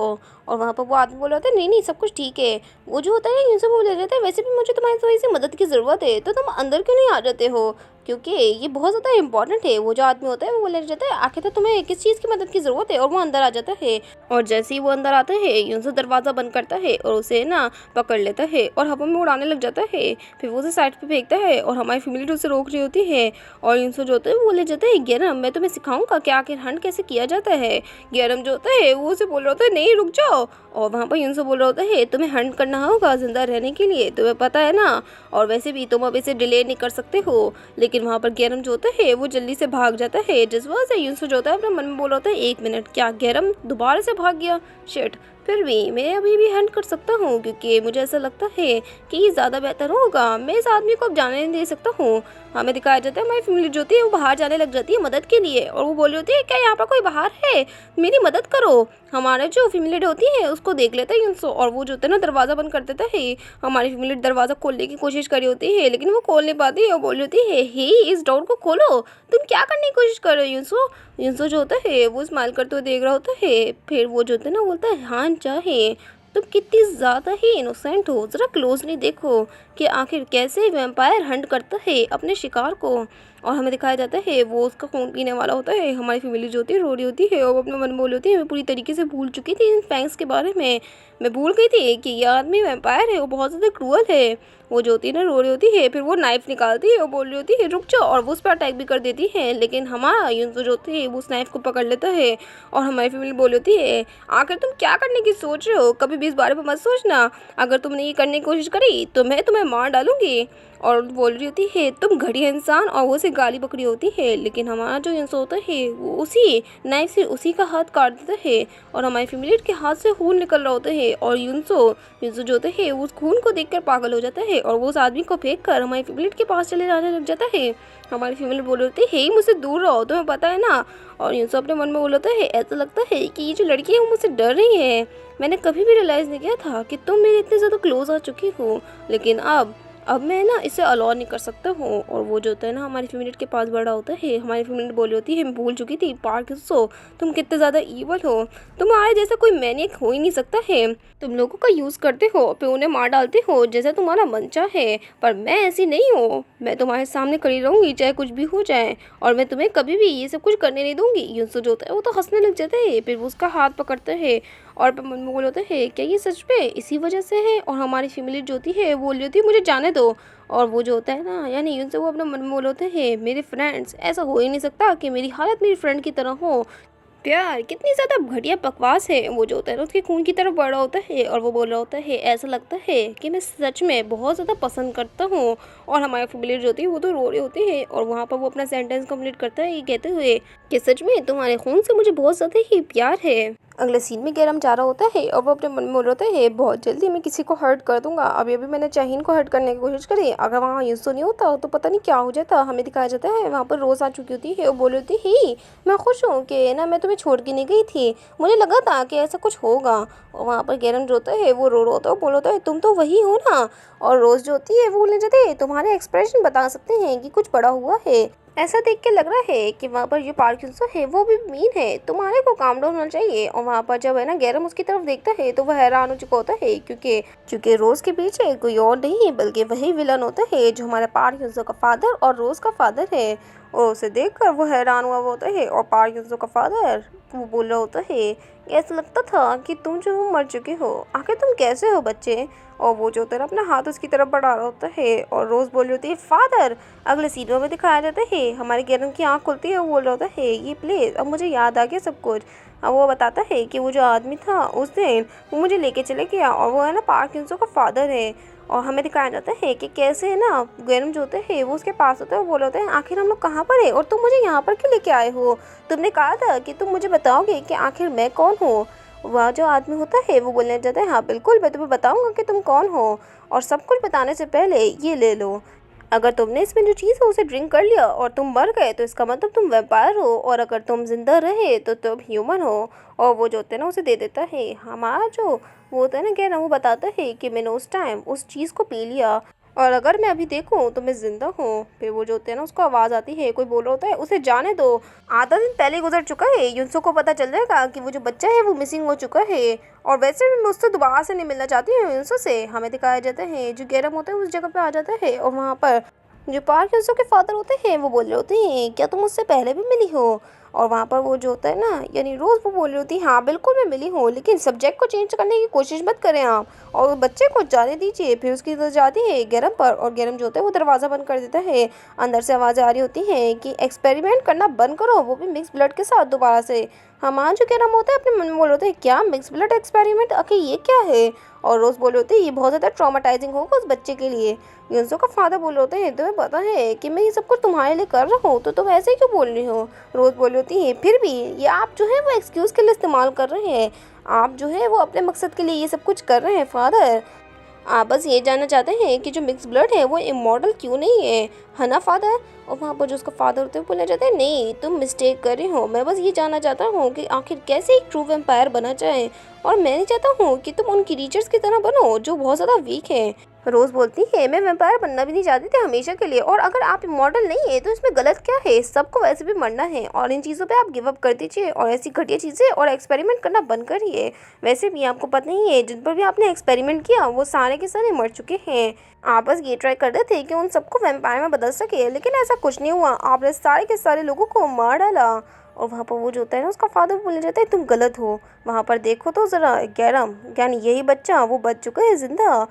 और वहाँ पर वो आदमी बोल रहा था नहीं नहीं सब कुछ ठीक है। वो जो होता है इनसे बोल रहा था वैसे भी मुझे तुम्हारी थोड़ी सी मदद की ज़रूरत है, तो तुम अंदर क्यों नहीं आ जाते हो? क्योंकि ये बहुत ज़्यादा इंपॉर्टेंट है। वो जो आदमी होता है वो बोले जाता है आखिर तो तुम्हें किस चीज़ की मदद की ज़रूरत है? और वो अंदर आ जाता है। और जैसे ही वो अंदर आता है यूनसो दरवाज़ा बंद करता है और उसे ना पकड़ लेता है और हवा में उड़ाने लग जाता है। फिर वो उसे साइड पे फेंकता है और हमारी फैमिली उसे रोक रही होती है। और यूनसो जो होता है वो बोले जाता है गैरम मैं तुम्हें सिखाऊंगा कि आखिर हंट कैसे किया जाता है। गैरम जो होता है वो उसे बोल रहा होता है नहीं रुक जाओ। और वहाँ पर यूनसो बोल रहा होता है तुम्हें हंट करना होगा जिंदा रहने के लिए, तुम्हें पता है ना, और वैसे भी तुम अब इसे डिले नहीं कर सकते हो। लेकिन वहाँ पर गैरम जो होता है वो जल्दी से भाग जाता है, जिस वजह से यूनसो जो होता है अपने मन में बोल रहा होता है एक मिनट, क्या गैरम दोबारा से भाग गया? शिट, फिर भी मैं अभी भी हंट कर सकता हूँ क्योंकि मुझे ऐसा लगता है कि ये ज़्यादा बेहतर होगा। मैं इस आदमी को अब जाने नहीं दे सकता हूँ। हमें दिखाया जाता है हमारी फैमिली जो होती है वो बाहर जाने लग जाती है मदद के लिए। और वो बोल रही होती है क्या यहाँ पर कोई बाहर है? मेरी मदद करो। हमारे जो फैमिली होती है उसको देख लेता है यूनसो और वो जो होता है ना दरवाज़ा बंद कर देता है। हमारी फैमिली दरवाज़ा खोलने की कोशिश कर रही होती है लेकिन वो खोल नहीं पाती है। वो बोल रही होती है हे इस डोर को खोलो, तुम क्या करने की कोशिश कर रहे हो यूनसो? यूनसो जो होता है वो स्माइल करते हुए देख रहा होता है। फिर वो जो होता है ना बोलता है हाँ चाहे, तुम कितनी ज़्यादा ही इनोसेंट हो, ज़रा क्लोजली देखो कि आखिर कैसे वैम्पायर हंट करता है अपने शिकार को। और हमें दिखाया जाता है वो उसका खून पीने वाला होता है। हमारी फैमिली जो होती है रो रही होती है और वो अपने मन में बोल होती है मैं पूरी तरीके से भूल चुकी थी इन फैंक्स के बारे में। मैं भूल गई थी कि ये आदमी वैम्पायर है, वो बहुत ज़्यादा क्रूअल है। वो जो होती है ना रो रही होती है, फिर वो नाइफ निकालती है और बोल रही होती है रुक जाओ, और वो उस पर अटैक भी कर देती है। लेकिन हमारा यूनसो जो होती है वो उस नाइफ को पकड़ लेता है। और हमारी फैमिली बोल होती है आखिर तुम क्या करने की सोच रहे हो? कभी भी इस बारे में मत सोचना, अगर तुमने ये करने की कोशिश करी तो मैं तुम्हें मार डालूंगी। और बोल रही होती है तुम घटिया इंसान, और वो उसे गाली बकरी होती है। लेकिन हमारा जो यूनसो होता है वो उसी नाइफ से उसी का हाथ काट देता है और हमारी फैमिली के हाथ से खून निकल रहा होता है। और यूनसो जो होता है उस खून को देखकर पागल हो जाता है और वो उस आदमी को फेंक कर हमारी फैमिली के पास चले जाने लग जाता है। हमारी फैमिली बोल रही होती है हे मुझसे दूर रहो, तुम्हें पता है ना। और यूनसो अपने मन में बोल होता है ऐसा लगता है कि ये जो लड़की है वो मुझसे डर रही है। मैंने कभी भी रियलाइज़ नहीं किया था कि तुम मेरे इतने ज़्यादा क्लोज आ चुकी हो, लेकिन अब मैं ना इसे अलाउ नहीं कर सकता हूँ। और वो जो होता है ना हमारी फैमिली के पास बड़ा होता है। हमारी फैमिली बोली होती है मैं भूल चुकी थी पार्क सो तुम कितने ज़्यादा ईवल हो, तुम्हारे जैसा कोई मैनियक हो ही नहीं सकता है। तुम लोगों का यूज़ करते हो फिर उन्हें मार डालते हो जैसा तुम्हारा मन चाहे, पर मैं ऐसी नहीं हूँ। मैं तुम्हारे सामने खड़ी रहूँगी चाहे कुछ भी हो जाए, और मैं तुम्हें कभी भी ये सब कुछ करने नहीं दूंगी। यूसुफ जो होता है वो तो हंसने लग जाता है, फिर वो उसका हाथ पकड़ता है और फिर मन में बोल होता है क्या ये सच में इसी वजह से है? और हमारी फैमिली जो होती है वो बोल रही होती है मुझे जाने दो। और वो जो होता है ना यानी यूसुफ वो अपने मन में बोल होते हैं मेरे फ्रेंड्स, ऐसा हो ही नहीं सकता कि मेरी हालत मेरी फ्रेंड की तरह हो। प्यार कितनी ज़्यादा घटिया बकवास है। वो जो होता है ना उसके खून की तरफ बढ़ रहा होता है और वो बोल रहा होता है ऐसा लगता है कि मैं सच में बहुत ज़्यादा पसंद करता हूँ। और हमारी फैमिली जो होती है वो तो रो रही होती है और वहाँ पर वो अपना सेंटेंस कंप्लीट करता है ये कहते हुए कि सच में तुम्हारे खून से मुझे बहुत ज़्यादा ही प्यार है। अगले सीन में गैरम जा रहा होता है और वो अपने मन में बोल रहा होता है बहुत जल्दी मैं किसी को हर्ट कर दूंगा। अभी अभी मैंने चाहीन को हर्ट करने की कोशिश करी, अगर वहाँ यूसो नहीं होता तो पता नहीं क्या हो जाता। हमें दिखाया जाता है वहाँ पर रोज़ आ चुकी होती है और बोल रही होती है मैं खुश हूँ कि ना मैं तुम्हें छोड़ के नहीं गई थी, मुझे लगा था कि ऐसा कुछ होगा। और वहाँ पर गैरम जो होता है वो रो रहा होता है, बोल होता है तुम तो वही हो ना। और रोज़ जो होती है वो बोलने जाते हैं तुम्हारे एक्सप्रेशन बता सकते हैं कि कुछ बड़ा हुआ है। ऐसा देख के लग रहा है कि वहाँ पर जो पार्क यूसुफ है वो भी मीन है, तुम्हारे को काम डाउन होना चाहिए। और वहाँ पर जब है ना गैरम उसकी तरफ देखता है तो वह हैरान हो चुका होता है, क्योंकि रोज के पीछे कोई और नहीं बल्कि वही विलन होता है जो हमारे पार्क यूसुफ का फादर और रोज का फादर है। और उसे देखकर वो हैरान हुआ होता है। और पार्क यूसुफ का फादर वो बोल रहा होता है, ऐसा लगता था कि तुम जो हो मर चुके हो, आखिर तुम कैसे हो बच्चे। और वो जो होता है ना अपना हाथ उसकी तरफ बढ़ा रहा होता है। और रोज बोल रही होती है फादर। अगले सीनों में दिखाया जाता है हमारे गैरम की आंख खुलती है, वो बोल रहा होता है ये प्लेस, अब मुझे याद आ गया सब कुछ। अब वो बताता है कि वो जो आदमी था उस दिन वो मुझे लेके चले गया और वो है ना पार्क यूसुफ का फादर है। और हमें दिखाया जाता है कि कैसे है ना गैरम जो होते हैं वो उसके पास होता है, वो बोल होते हैं आखिर हम लोग कहाँ पर है और तुम मुझे यहाँ पर क्यों लेके आए हो, तुमने कहा था कि तुम मुझे बताओगे कि आखिर मैं कौन हूँ। वह जो आदमी होता है वो बोलने जाता है हाँ बिल्कुल मैं तुम्हें बताऊंगा कि तुम कौन हो, और सब कुछ बताने से पहले ये ले लो, अगर तुमने इसमें जो चीज़ है उसे ड्रिंक कर लिया और तुम मर गए तो इसका मतलब तुम वैम्पायर हो, और अगर तुम जिंदा रहे तो तुम ह्यूमन हो। और वो जो होता है ना उसे दे देता है हमारा जो वो होता है ना क्या ना, वो बताता है कि मैंने उस टाइम उस चीज़ को पी लिया और अगर मैं अभी देखूं तो मैं जिंदा हूँ। फिर वो जो होते हैं ना उसको आवाज़ आती है, कोई बोल रहा होता है उसे जाने दो, आधा दिन पहले गुजर चुका है, युनसो को पता चल जाएगा कि वो जो बच्चा है वो मिसिंग हो चुका है। और वैसे भी मैं उससे दोबारा से नहीं मिलना चाहती हूँ युनसो से। हमें दिखाया जाता है जो गैरम होता है उस जगह पे आ जाता है और वहाँ पर जो पार्क यूसुफ के फादर होते हैं वो बोल रहे होते हैं क्या तुम मुझसे पहले भी मिली हो। और वहाँ पर वो जो होता है ना यानी रोज़ वो बोल रही होती है हाँ बिल्कुल मैं मिली हूँ, लेकिन सब्जेक्ट को चेंज करने की कोशिश मत करें आप और बच्चे को जाने दीजिए। फिर उसकी नजर जाती है गरम पर और गरम जो होता है वो दरवाज़ा बंद कर देता है। अंदर से आवाज़ें आ रही होती हैं कि एक्सपेरिमेंट करना बंद करो, वो भी मिक्स ब्लड के साथ दोबारा से। हमारा जो गरम होता है अपने मन में बोल रहे होते हैं क्या मिक्स ब्लड एक्सपेरिमेंट, आखिर ये क्या है। और रोज़ बोल रहे होते हैं ये बहुत ज़्यादा ट्रॉमेटाइजिंग होगा उस बच्चे के लिए। युनसो का फादर बोल रहे होते हैं तुम्हें पता है कि मैं ये सब कुछ तुम्हारे लिए कर रहा हूँ तो तुम ऐसे ही क्यों बोल रही हो। रोज़ बोल रही होती है फिर भी ये आप जो है वो एक्सक्यूज़ के लिए इस्तेमाल कर रहे हैं, आप जो है वो अपने मकसद के लिए ये सब कुछ कर रहे हैं फादर। आप बस ये जानना चाहते हैं कि जो मिक्स ब्लड है वो इमॉर्टल क्यों नहीं है ना फादर। और वहाँ पर जो उसका फादर होते हैं बोले जाते हैं नहीं तुम मिस्टेक कर रहे हो, मैं बस ये जानना चाहता हूँ कि आखिर कैसे एक ट्रू वैम्पायर बना जाए, और मैं नहीं चाहता हूँ कि तुम उन क्रीचर्स की तरह बनो जो बहुत ज़्यादा वीक है। रोज़ बोलती है मैं वैम्पायर बनना भी नहीं चाहती थी हमेशा के लिए, और अगर आप इमॉर्टल नहीं है तो इसमें गलत क्या है, सबको वैसे भी मरना है और इन चीज़ों पे आप गिव अप कर दीजिए और ऐसी घटिया चीज़ें और एक्सपेरिमेंट करना बंद करिए। वैसे भी आपको पता ही है जिन पर भी आपने एक्सपेरिमेंट किया वो सारे के सारे मर चुके हैं, आप बस ये ट्राई करते थे कि उन सबको वैम्पायर में बदल सके, लेकिन ऐसा कुछ नहीं हुआ, आपने सारे के सारे लोगों को मार डाला। और वहाँ पर वो जो होता है ना उसका फादर बोलने जाता है तुम गलत हो, वहाँ पर देखो तो ज़रा गैरम यानी यही बच्चा वो बच चुका है जिंदा।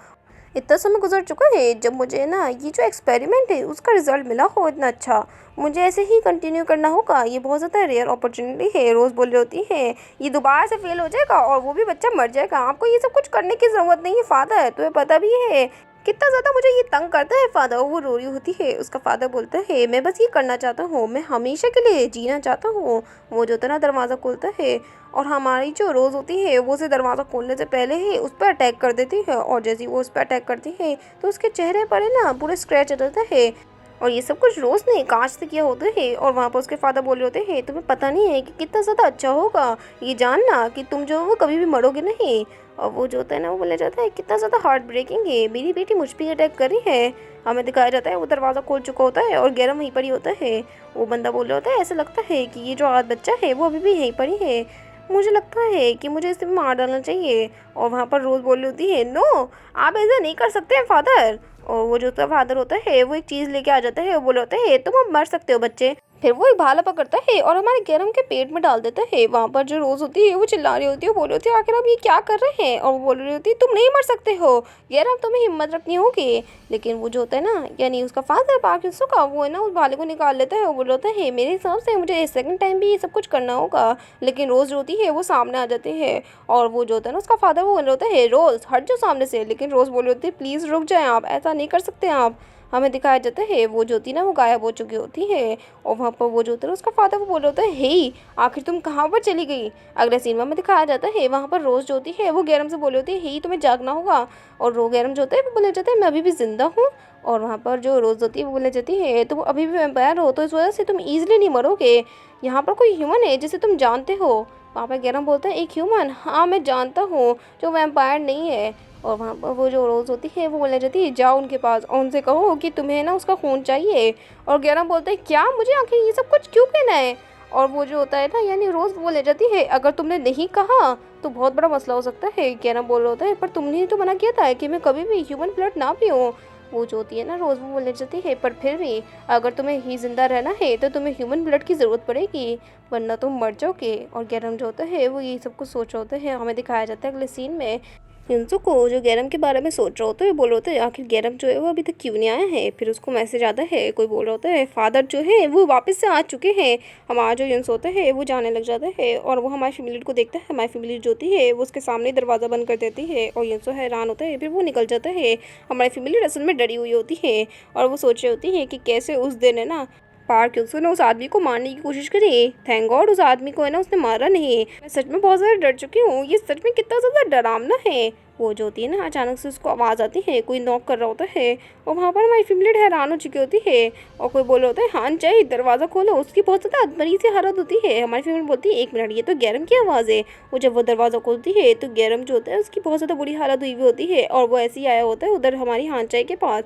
इतना समय गुजर चुका है जब मुझे ना ये जो एक्सपेरिमेंट है उसका रिजल्ट मिला हो इतना अच्छा, मुझे ऐसे ही कंटिन्यू करना होगा, ये बहुत ज़्यादा रेयर अपॉर्चुनिटी है। रोज़ बोल रही होती है ये दोबारा से फेल हो जाएगा और वो भी बच्चा मर जाएगा, आपको ये सब कुछ करने की ज़रूरत नहीं है फादर, तुम्हें पता भी है कितना ज़्यादा मुझे ये तंग करता है फादर। वो रो रही होती है, उसका फादर बोलता है मैं बस ये करना चाहता हूँ, मैं हमेशा के लिए जीना चाहता हूँ। वो जो होता है ना दरवाज़ा खोलता है और हमारी जो रोज़ होती है वो उसे दरवाज़ा खोलने से पहले ही उस पर अटैक कर देती है, और जैसे ही वो उस पर अटैक करती है तो उसके चेहरे पर है ना पूरे स्क्रैच आ जाता है। और ये सब कुछ रोज़ ने कांच से किया होता है। और वहाँ पर उसके फादर बोल रहे होते हैं तुम्हें पता नहीं है कि कितना ज़्यादा अच्छा होगा ये जानना कि तुम जो वो कभी भी मरोगे नहीं। और वो जो होता है ना वो बोला जाता है कितना ज़्यादा हार्ट ब्रेकिंग है, मेरी बेटी मुझ पर अटैक कर रही है। हमें दिखाया जाता है वो दरवाज़ा खोल चुका होता है और गैरम वहीं पर ही होता है। वो बंदा बोल रहा होता है ऐसा लगता है कि ये जो आज बच्चा है वो अभी भी यहीं पर ही है, मुझे लगता है कि मुझे इसे मार डालना चाहिए। और वहाँ पर रोज़ बोल रही होती है नो आप ऐसा नहीं कर सकते हैं फादर। और वो जो उसका फादर होता है वो एक चीज़ लेके आ जाता है, वो बोल होता है तुम अब मर सकते हो बच्चे। फिर वो एक भाला पकड़ता है और हमारे गरम के पेट में डाल देता है। वहाँ पर जो रोज़ होती है वो चिल्ला रही होती है, बोल रही होती है आखिर आप ये क्या कर रहे हैं, और वो बोल रही होती है तुम नहीं मर सकते हो गरम, तुम्हें हिम्मत रखनी होगी। लेकिन वो जो होता है ना यानी उसका फादर पाकिस्तान का वो है ना उस भाले को निकाल लेता है। वो बोल होता है मेरे हिसाब से मुझे सेकंड टाइम भी ये सब कुछ करना होगा, लेकिन रोज़ जो होती है वो सामने आ जाती है। और वो जो होता है ना उसका फादर वो बोल रहा होता है रोज़ हट जाओ सामने से, लेकिन रोज़ बोल रही होती है प्लीज़ रुक जाएं आप, ऐसा नहीं कर सकते आप। हमें दिखाया जाता है वो जो होती है ना वो गायब हो चुकी होती है। और वहाँ पर वो जो होता है उसका फादर वो बोल रहा होता है हे आखिर तुम कहाँ पर चली गई। अगले सीन में दिखाया जाता है वहाँ पर रोज़ जो होती है वो गैरम से बोले होती है हे तुम्हें जागना होगा, और रो गैरम जो होता है वो बोले जाता है मैं अभी भी जिंदा हूँ। और वहाँ पर जो रोज़ होती है वो बोले जाती है तुम अभी भी वैम्पायर हो तो इस वजह से तुम ईजिली नहीं मरोगे, यहाँ पर कोई ह्यूमन है जिसे तुम जानते हो, वहाँ पे गैरम बोलता है एक ह्यूमन, हाँ मैं जानता हूँ, जो वैम्पायर नहीं है। और वहाँ पर वो जो रोज़ होती है वो बोलने जाती है जाओ उनके पास और उनसे कहो कि तुम्हें ना उसका खून चाहिए। और गैरम बोलता है क्या, मुझे आखिर ये सब कुछ क्यों कहना है। और वो जो होता है ना यानी रोज़ वो ले जाती है अगर तुमने नहीं कहा तो बहुत बड़ा मसला हो सकता है। गैरम बोल रहा होता है पर तुमने ही तो मना किया था कि मैं कभी भी ह्यूमन ब्लड ना पीऊँ। वो जो होती है ना रोज़ वो बोलने जाती है पर फिर भी अगर तुम्हें ही ज़िंदा रहना है तो तुम्हें ह्यूमन ब्लड की ज़रूरत पड़ेगी, वरना तुम मर जाओगे। और गैरम जो होता है वो ये सब कुछ सोच रहा होता है। हमें दिखाया जाता है अगले सीन में युनसुको जो गैरम के बारे में सोच रहा होता है, बोल रहा होता है आखिर गैरम जो है वो अभी तक क्यों नहीं आया है। फिर उसको मैसेज आता है, कोई बोल रहा होता है फादर जो है वो वापस से आ चुके हैं। हमारा जो युनस होता है वो जाने लग जाता है और वो हमारी फैमिली को देखता है। हमारी फैमिली जो होती है वो उसके सामने दरवाज़ा बंद कर देती है और युनसो हैरान होता है। फिर वो निकल जाता है। हमारी फैमिली असल में डरी हुई होती है और वो सोच रही होती है कि कैसे उस दिन है ना पार्क युनसो ने उस आदमी को मारने की कोशिश करी। थैंक गॉड उस आदमी को है ना उसने मारा नहीं। मैं सच में बहुत ज़्यादा डर चुकी हूँ, ये सच में कितना ज़्यादा डरावना है। वो जो होती है ना अचानक से उसको आवाज़ आती है, कोई नॉक कर रहा होता है और वहाँ पर हमारी फैमिली हैरान हो चुकी होती है। और कोई बोल रहा होता है हाँ चाहिए दरवाज़ा खोलो, उसकी बहुत ज़्यादा अधमरी सी हालत होती है। हमारी फैमिली बोलती है एक मिनट ये तो गैरम की आवाज़ है। वो जब वो दरवाज़ा खोलती है तो गैरम जो होता है उसकी बहुत ज़्यादा बुरी हालत हुई होती है और वो ऐसे ही आया होता है उधर हमारी हानचाई के पास।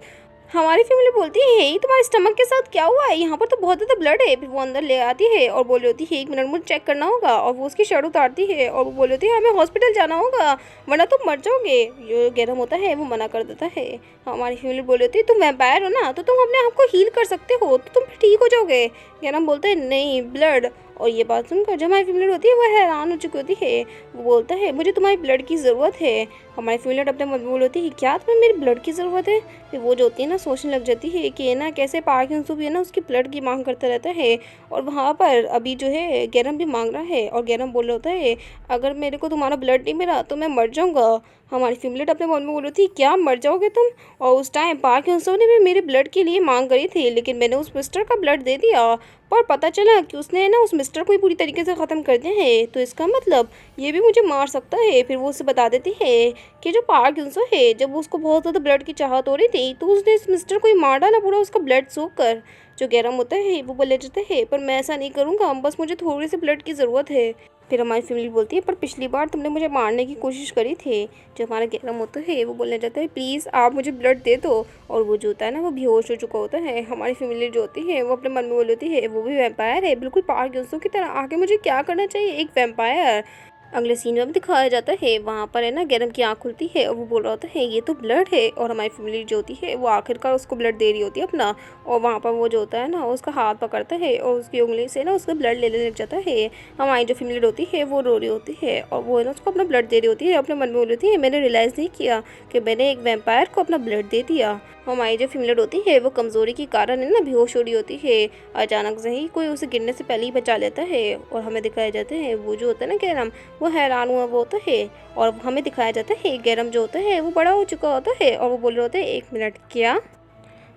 हमारी फैमिली बोलती है ये तुम्हारे स्टमक के साथ क्या हुआ है, यहाँ पर तो बहुत ज़्यादा ब्लड है। फिर वो अंदर ले आती है और बोल रही होती है एक मिनट मुझे चेक करना होगा। और वो उसकी शर्ट उतारती है और वो बोल रही होती है हमें हॉस्पिटल जाना होगा वरना तुम मर जाओगे। जो गैरम होता है वो मना कर देता है। हमारी फैमिली बोल रही होती है तुम वैम्पायर हो ना तो तुम अपने आप को हील कर सकते हो तो तुम ठीक हो जाओगे। गैरम बोलता है नहीं ब्लड। और ये बात सुनकर जो हमारी फैमिली होती है वो हैरान हो चुकी होती है। वो बोलता है मुझे तुम्हारी ब्लड की ज़रूरत है। हमारी फैमिली अपने मन में बोल होती है क्या तुम्हें मेरी ब्लड की ज़रूरत है। फिर वो जो होती है ना सोचने लग जाती है कि ना कैसे पार्क युनसो भी है ना उसकी ब्लड की मांग करता रहता है और वहाँ पर अभी जो है गैरम भी मांग रहा है। और गैरम बोल रहा होता है अगर मेरे को तुम्हारा ब्लड नहीं मिला तो मैं मर जाऊँगा। हमारी फैमिली अपने मन में बोल रही थी क्या मर जाओगे तुम। और उस टाइम पार्क युनसो ने भी मेरे ब्लड के लिए मांग करी थी लेकिन मैंने उस मिस्टर का ब्लड दे दिया पर पता चला कि उसने ना उस मिस्टर को ही पूरी तरीके से ख़त्म कर दिया है तो इसका मतलब ये भी मुझे मार सकता है। फिर वो उसे बता देती है कि जो पार्क युनसो है जब उसको बहुत ज़्यादा ब्लड की चाहत हो रही थी तो उसने इस मिस्टर को ही मार डाला पूरा उसका ब्लड सूख कर। जो गैरम होता है वो बोले जाता है पर मैं ऐसा नहीं करूँगा बस मुझे थोड़ी सी ब्लड की ज़रूरत है। फिर हमारी फैमिली बोलती है पर पिछली बार तुमने मुझे मारने की कोशिश करी थी। जो हमारा गैरम होता है वो बोलने जाता है प्लीज़ आप मुझे ब्लड दे दो। और वो जो होता है ना वो बेहोश हो चुका होता है। हमारी फैमिली जो होती है वो अपने मन में बोल होती है वो भी वैम्पायर है बिल्कुल पार्क युनसो की तरह, आगे मुझे क्या करना चाहिए एक वैम्पायर। अगले सीन में भी दिखाया जाता है वहाँ पर है ना गैरम की आँख खुलती है और वो बोल रहा होता है ये तो ब्लड है। और हमारी फैमिली जो होती है वो आखिरकार उसको ब्लड दे रही होती है अपना। और वहाँ पर वो जो होता है ना उसका हाथ पकड़ता है और उसकी उंगली से ना उसका ब्लड लेने लग जाता है। हमारी जो फैमिली होती है वो रो रही होती है और वो है ना उसको अपना ब्लड दे रही होती है। अपने मन में बोल रही होती है मैंने रियलाइज़ नहीं किया कि मैंने एक वैम्पायर को अपना ब्लड दे दिया। हमारी जो फीमेल होती है वो कमज़ोरी के कारण है ना बेहोश हो रही होती है। अचानक से ही कोई उसे गिरने से पहले ही बचा लेता है और हमें दिखाया जाता है वो जो होता है ना गैरम वो हैरान हुआ वो होता है। और हमें दिखाया जाता है गैरम जो होता है वो बड़ा हो चुका होता है और वो बोल रहे होते हैं एक मिनट क्या।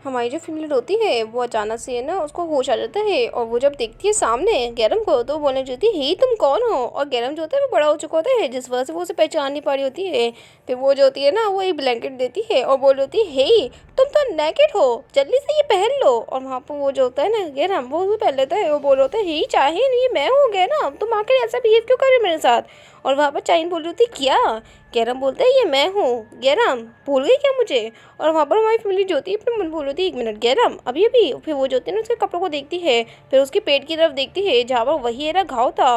हमारी जो फीमेल होती है वो अचानक से है ना उसको होश आ जाता है और वो जब देखती है सामने गैरम को तो बोलने जाती है ही तुम कौन हो। और गैरम जो होता है वो बड़ा हो चुका होता है जिस वजह से वो उसे पहचान नहीं पा रही होती है। फिर वो जो होती है ना वो एक ब्लैंकेट देती है और बोल रही होती है हे तुम तो नेकेड हो जल्दी से ये पहन लो। और वहाँ पर वो जो होता है ना गैरम वो पहन लेता है और बोल रहा होता है ही चाहे ये मैं हूँ गैरम तुम आखिर ऐसा बिहेव क्यों कर रहे हो मेरे साथ। और वहाँ पर चाइन बोल रही होती क्या। गैरम बोलता है ये मैं हूँ। गैरम भूल गई क्या मुझे। और वहाँ पर हमारी फैमिली जो होती है अपने मन बोल रही थी एक मिनट गैरम अभी अभी। फिर वो जो होती है ना उसके कपड़ों को देखती है फिर उसके पेट की तरफ देखती है जहाँ पर वही है ना घाव था।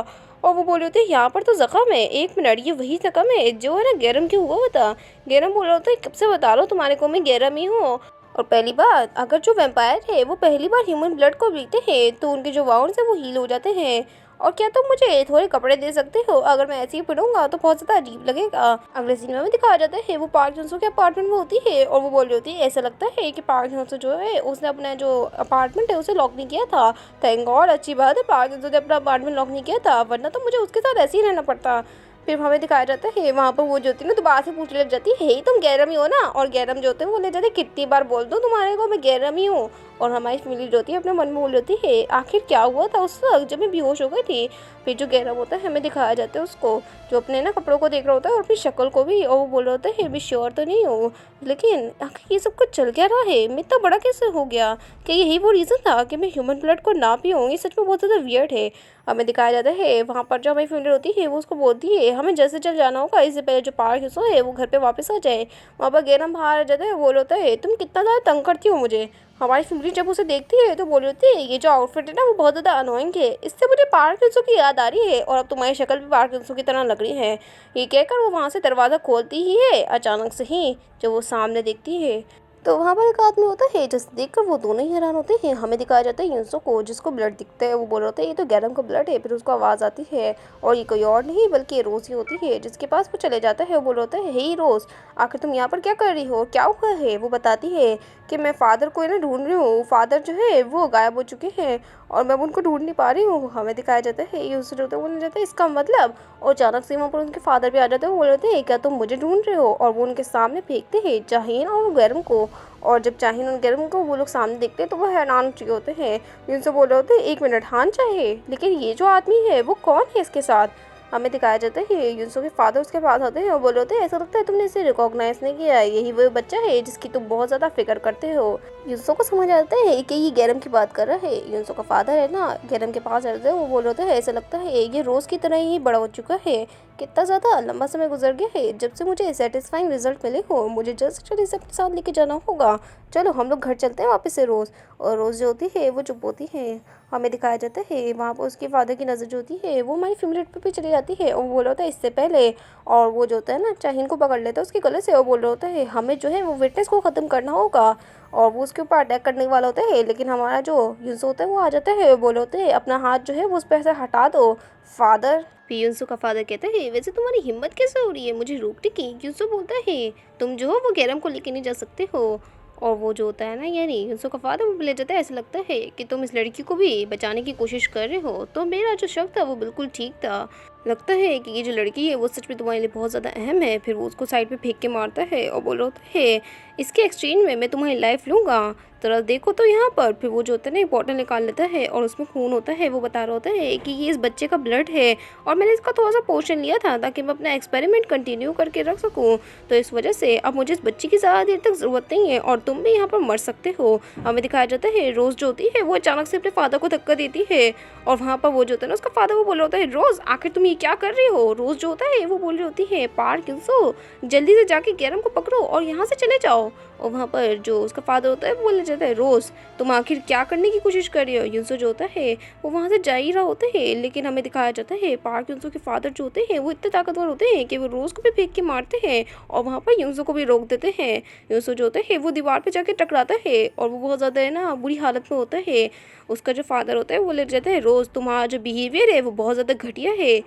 और वो बोल रहे होते हैं यहाँ पर तो जख्म है, एक मिनट ये वही जख्म है जो है ना गैरम क्यों हुआ था। गैरम बोल रहा होता है कब से बता रहा हूँ तुम्हारे को मैं गैरम ही हूँ। और पहली बात अगर जो वैम्पायर है वो पहली बार ह्यूमन ब्लड को पीते हैं तो उनके जो वाउंड्स है वो हील हो जाते हैं। और क्या तुम मुझे थोड़े कपड़े दे सकते हो, अगर मैं ऐसे ही पहनूंगा तो बहुत ज़्यादा अजीब लगेगा। अगले सीन में दिखाया जाता है वो पार्क जॉनसन के अपार्टमेंट में होती है और वो बोल रही होती है ऐसा लगता है कि पार्क जॉनसन जो है उसने अपना जो अपार्टमेंट है उसे लॉक नहीं किया था। थैंक गॉड अच्छी बात है पार्क जॉनसन ने अपना अपार्टमेंट लॉक नहीं किया था वरना तो मुझे उसके साथ ऐसे ही रहना पड़ता। फिर हमें दिखाया जाता है वहाँ पर वो जो होती है ना दोबारा से पूछने लग जाती है, हे तुम गैरम ही हो ना? और गैरम जो होते हैं वो ले जाते हैं, कितनी बार बोल दूँ तुम्हारे को मैं गैरम ही हूँ। और हमारी फैमिली जो होती है अपने मन में बोल रही होती है आखिर क्या हुआ था उस वक्त जब मैं बेहोश हो गई थी। फिर जो गैरम होता है हमें दिखाया जाता है उसको जो अपने ना कपड़ों को देख रहा होता है और अपनी शक्ल को भी, और वो बोल रहा होता है मैं श्योर तो नहीं हूँ लेकिन आखिर ये सब कुछ चल क्या रहा है, मैं इतना बड़ा कैसे हो गया? क्या यही वो रीज़न था कि मैं ह्यूमन ब्लड को ना पीऊँ? ये सच में बहुत ज़्यादा वियर्ड है। हमें दिखाया जाता है वहाँ पर जो हमारी फीमेल होती है वो उसको बोलती है हमें जल्द से जाना होगा, इससे पहले जो पार्क हिस्सा है वो घर पे वापस आ जाए। वहाँ पर गैरम बाहर आ जाता है, बोल होता है तुम कितना ज़्यादा तंग करती हो मुझे। हमारी फैमिली जब उसे देखती है तो बोल रही होती है ये जो आउटफिट है ना वो बहुत ज़्यादा अनोइंग है, इससे मुझे पार्क हिस्सों की याद आ रही है और अब तुम्हारी शक्ल भी पार्क हिस्सों की तरह लग रही है। ये कहकर वो वहाँ से दरवाज़ा खोलती ही है अचानक से ही जब वो सामने देखती है तो वहाँ पर एक आदमी होता है जिसे देखकर वो दोनों ही हैरान होते हैं। हमें दिखाया जाता है यूसुफ को जिसको ब्लड दिखता है, वो बोल रहा होता है ये तो गैरम का ब्लड है। फिर उसको आवाज़ आती है और ये कोई और नहीं बल्कि रोज़ ही होती है जिसके पास वो चले जाता है। वो बोल रहा होता है हे रोज़ आखिर तुम यहाँ पर क्या कर रही हो, क्या हुआ है? वो बताती है कि मैं फ़ादर को ना ढूंढ रही हूँ, फ़ादर जो है वो गायब हो चुके हैं और मैं उनको ढूंढ नहीं पा रही हूँ। हमें दिखाया जाता है यूसुफ होता है बोलने जाता है इसका मतलब, और अचानक से वहाँ पर उनके फादर भी आ जाते हैं। वो बोल रहे हैं क्या तुम मुझे ढूंढ रहे हो? और वो उनके सामने फेंकते हैं जाहीन और गैरम को। और जब चाहीन और गैरम को वो लोग सामने देखते हैं तो वो हैरान हो चुके होते हैं। उनसे बोल रहे होते हैं एक मिनट हाँ चाहे, लेकिन ये जो आदमी है वो कौन है इसके साथ? हमें दिखाया जाता है यूसुफ के फादर उसके पास आते हैं और बोल रहे होते हैं ऐसा लगता है तुमने इसे रिकॉग्नाइज नहीं किया, यही वो बच्चा है जिसकी तुम बहुत ज़्यादा फिक्र करते हो। यूसुफ को समझ आता है कि ये गैरम की बात कर रहा है। यूसुफ का फादर है ना गैरम के पास रहते हैं, वो बोल रहे हैं ऐसा लगता है ये रोज़ की तरह ही बड़ा हो चुका है, कितना ज़्यादा लंबा समय गुजर गया है जब से मुझे सेटिस्फाइंग रिजल्ट मिले हो, मुझे जल्द से जल्द इसे अपने साथ लेके जाना होगा। चलो हम लोग घर चलते हैं वापस से रोज़। और रोज़ जो होती है वो चुप होती है। हमें दिखाया जाता है वहाँ पर उसके फादर की नज़र जो होती है वो हमारी फैमिली पे भी चली जाती है और वो बोल रहा होता है इससे पहले, और वो जो होता है ना चाहीन को पकड़ लेता है उसके गले से और बोल रहा होता है हमें जो है वो विटनेस को ख़त्म करना होगा, और वो उसके ऊपर अटैक करने वाला होता है। लेकिन हमारा जो यूसुफ होता है वो आ जाता है, बोल होते हैं अपना हाथ जो है वो उस पर से हटा दो फादर। फिर यूसुफ का फादर कहता है वैसे तुम्हारी हिम्मत कैसे हो रही है मुझे रोकने की? यूसुफ बोलता है तुम जो हो वो गैरम को लेके नहीं जा सकते हो। और वो जो होता है ना यानी यूसुफ का फादर वो ले जाता है, ऐसा लगता है कि तुम इस लड़की को भी बचाने की कोशिश कर रहे हो, तो मेरा जो शक था वो बिल्कुल ठीक था, लगता है कि ये जो लड़की है वो सच में तुम्हारे लिए बहुत ज़्यादा अहम है। फिर वो उसको साइड पे फेंक के मारता है और बोल रहा होता है इसके एक्सचेंज में मैं तुम्हारी लाइफ लूँगा, जरा देखो तो यहाँ पर। फिर वो जो होता है ना एक बॉटल निकाल लेता है और उसमें खून होता है। वो बता रहा होता है कि ये इस बच्चे का ब्लड है और मैंने इसका थोड़ा सा पोर्शन लिया था ताकि मैं अपना एक्सपेरिमेंट कंटिन्यू करके रख सकूँ, तो इस वजह से अब मुझे इस बच्चे की ज़्यादा देर तक ज़रूरत नहीं है और तुम भी यहाँ पर मर सकते हो। हमें दिखाया जाता है रोज़ जो होती है वो अचानक से अपने फादर को धक्का देती है और वहाँ पर वो जो होता है ना उसका फादर वो बोल रहा होता है रोज़ आखिर तुम ये क्या कर रही हो? रोज़ जो होता है वो बोल रही होती है पार्क जल्दी से जाके गैरम को पकड़ो और यहाँ से चले जाओ। और वहाँ पर जो उसका फादर होता है वो बोलने जाता है रोज़ तुम आखिर क्या करने की कोशिश कर रही हो? यूसुफ जो होता है वो वहाँ से जा ही रहा होता है, लेकिन हमें दिखाया जाता है पार्क यूसुफ के फादर जो होते हैं वो इतने ताकतवर होते हैं कि वो रोज़ को भी फेंक के मारते हैं और वहाँ पर यूसुफ को भी रोक देते हैं। यूसुफ जो होता है वो दीवार पर जाके टकराता है और वो बहुत ज़्यादा है ना बुरी हालत में होता है। उसका जो फादर होता है वो ले जाता है रोज़ तुम्हारा जो बिहेवियर है वो बहुत ज़्यादा घटिया है,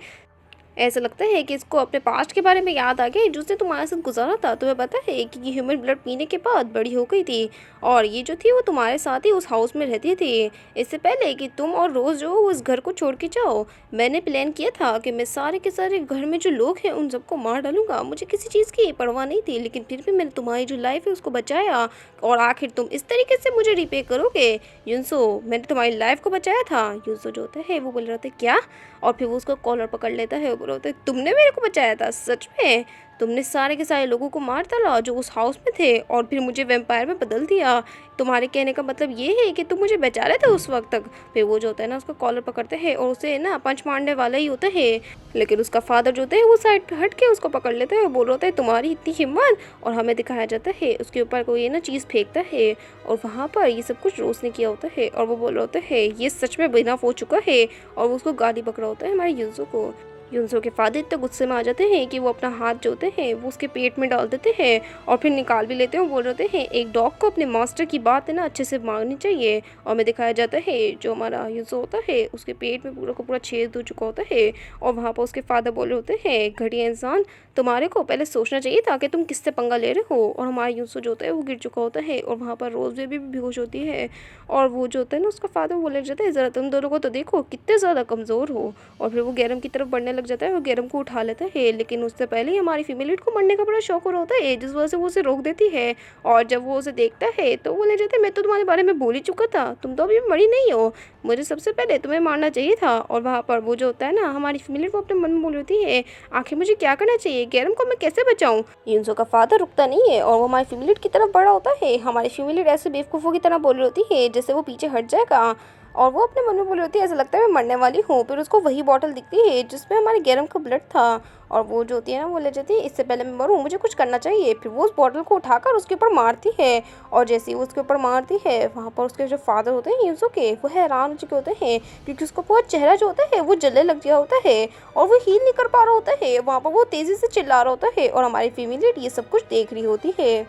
ऐसा लगता है कि इसको अपने पास्ट के बारे में याद आ गया जिसने तुम्हारे साथ गुजारा था। तुम्हें पता है कि ये ह्यूमन ब्लड पीने के बाद बड़ी हो गई थी और ये जो थी वो तुम्हारे साथ ही उस हाउस में रहती थी। इससे पहले कि तुम और रोज़ जो उस घर को छोड़ के जाओ मैंने प्लान किया था कि मैं सारे के सारे घर में जो लोग हैं उन सबको मार डालूंगा, मुझे किसी चीज़ की परवाह नहीं थी, लेकिन फिर भी मैंने तुम्हारी जो लाइफ है उसको बचाया और आखिर तुम इस तरीके से मुझे रिपे करोगे? यूसुफ मैंने तुम्हारी लाइफ को बचाया था। यूसुफ जो होता है वो बोल रहा था क्या, और फिर वो उसका कॉलर पकड़ लेता है, बोल रहा है तुमने मेरे को बचाया था? सच में? तुमने सारे के सारे लोगों को मार डाला जो उस हाउस में थे और फिर मुझे वैम्पायर में बदल दिया? तुम्हारे कहने का मतलब ये है कि तुम मुझे बचा रहे थे उस वक्त तक? फिर वो जो होता है ना उसका कॉलर पकड़ते हैं और उसे ना पंच मारने वाला ही होता है, लेकिन उसका फादर जो होता है वो साइड पे हट के उसको पकड़ लेता है और बोल रहा होता है तुम्हारी इतनी हिम्मत, और हमें दिखाया जाता है उसके ऊपर कोई ना चीज़ फेंकता है और वहाँ पर ये सब कुछ रोज़ ने किया होता है और वो बोल रहा होता है ये सच में बेनफ हो चुका है और वो उसको गाली बक रहा होता है हमारे यूसुफ को। यूसुफ के फादर इतने गुस्से में आ जाते हैं कि वो अपना हाथ जो होते हैं वो उसके पेट में डाल देते हैं और फिर निकाल भी लेते हैं और बोल रहे होते हैं एक डॉग को अपने मास्टर की बात है ना अच्छे से माननी चाहिए। और हमें दिखाया जाता है जो हमारा यूसुफ होता है उसके पेट में पूरा का पूरा छेद हो चुका होता है और वहाँ पर उसके फादर बोल रहे होते हैं घटिया इंसान, तुम्हारे को पहले सोचना चाहिए था कि तुम किससे पंगा ले रहे हो। और हमारा यूसुफ जो होता है वो गिर चुका होता है और वहाँ पर रोज़ भी बेहोश होती है और वो जो होता है ना उसका फादर बोलने जाता है ज़रा तुम दोनों को तो देखो कितने ज़्यादा कमज़ोर हो, और फिर वो गैरम की तरफ बढ़ने लग जाता है और गैरम को उठा लेता है, लेकिन उससे पहले ही हमारी फीमेल लीड को मरने का बड़ा शौक हो रहा होता है, जिस वजह से वो उसे रोक देती है। और जब वो उसे देखता है तो वो ले जाता है, मैं तो तुम्हारे बारे में बोल ही चुका था, तुम तो अभी भी मरी नहीं हो, मुझे सबसे पहले तुम्हें मारना चाहिए था। और वहाँ पर वो जो होता है ना, हमारी फीमेल लीड वो अपने मन में बोल रही होती है, आखिर मुझे क्या करना चाहिए, गैरम को मैं कैसे बचाऊं। युनसो का फादर रुकता नहीं है और वो हमारी फीमेल लीड की तरफ बड़ा होता है। हमारी फीमेल लीड ऐसे बेवकूफ़ों की तरह बोल रही होती है जैसे वो पीछे हट जाएगा, और वो अपने मन में बोल रही होती है ऐसा लगता है मैं मरने वाली हूँ। फिर उसको वही बॉटल दिखती है जिसमें हमारे गैरम का ब्लड था, और वो जो होती है ना वो ले जाती है, इससे पहले मैं मरूँ मुझे कुछ करना चाहिए। फिर वो उस बॉटल को उठाकर उसके ऊपर मारती है, और जैसे ही वो उसके ऊपर मारती है वहाँ पर उसके जो फादर होते हैं युनसो के, वो हैरान हो चुके होते हैं क्योंकि उसका पूरा चेहरा जो होता है वो जलने लग गया होता है और वो हील नहीं कर पा रहा होता है। वहाँ पर वो तेज़ी से चिल्ला रहा होता है और हमारी फीमेल ये सब कुछ देख रही होती है।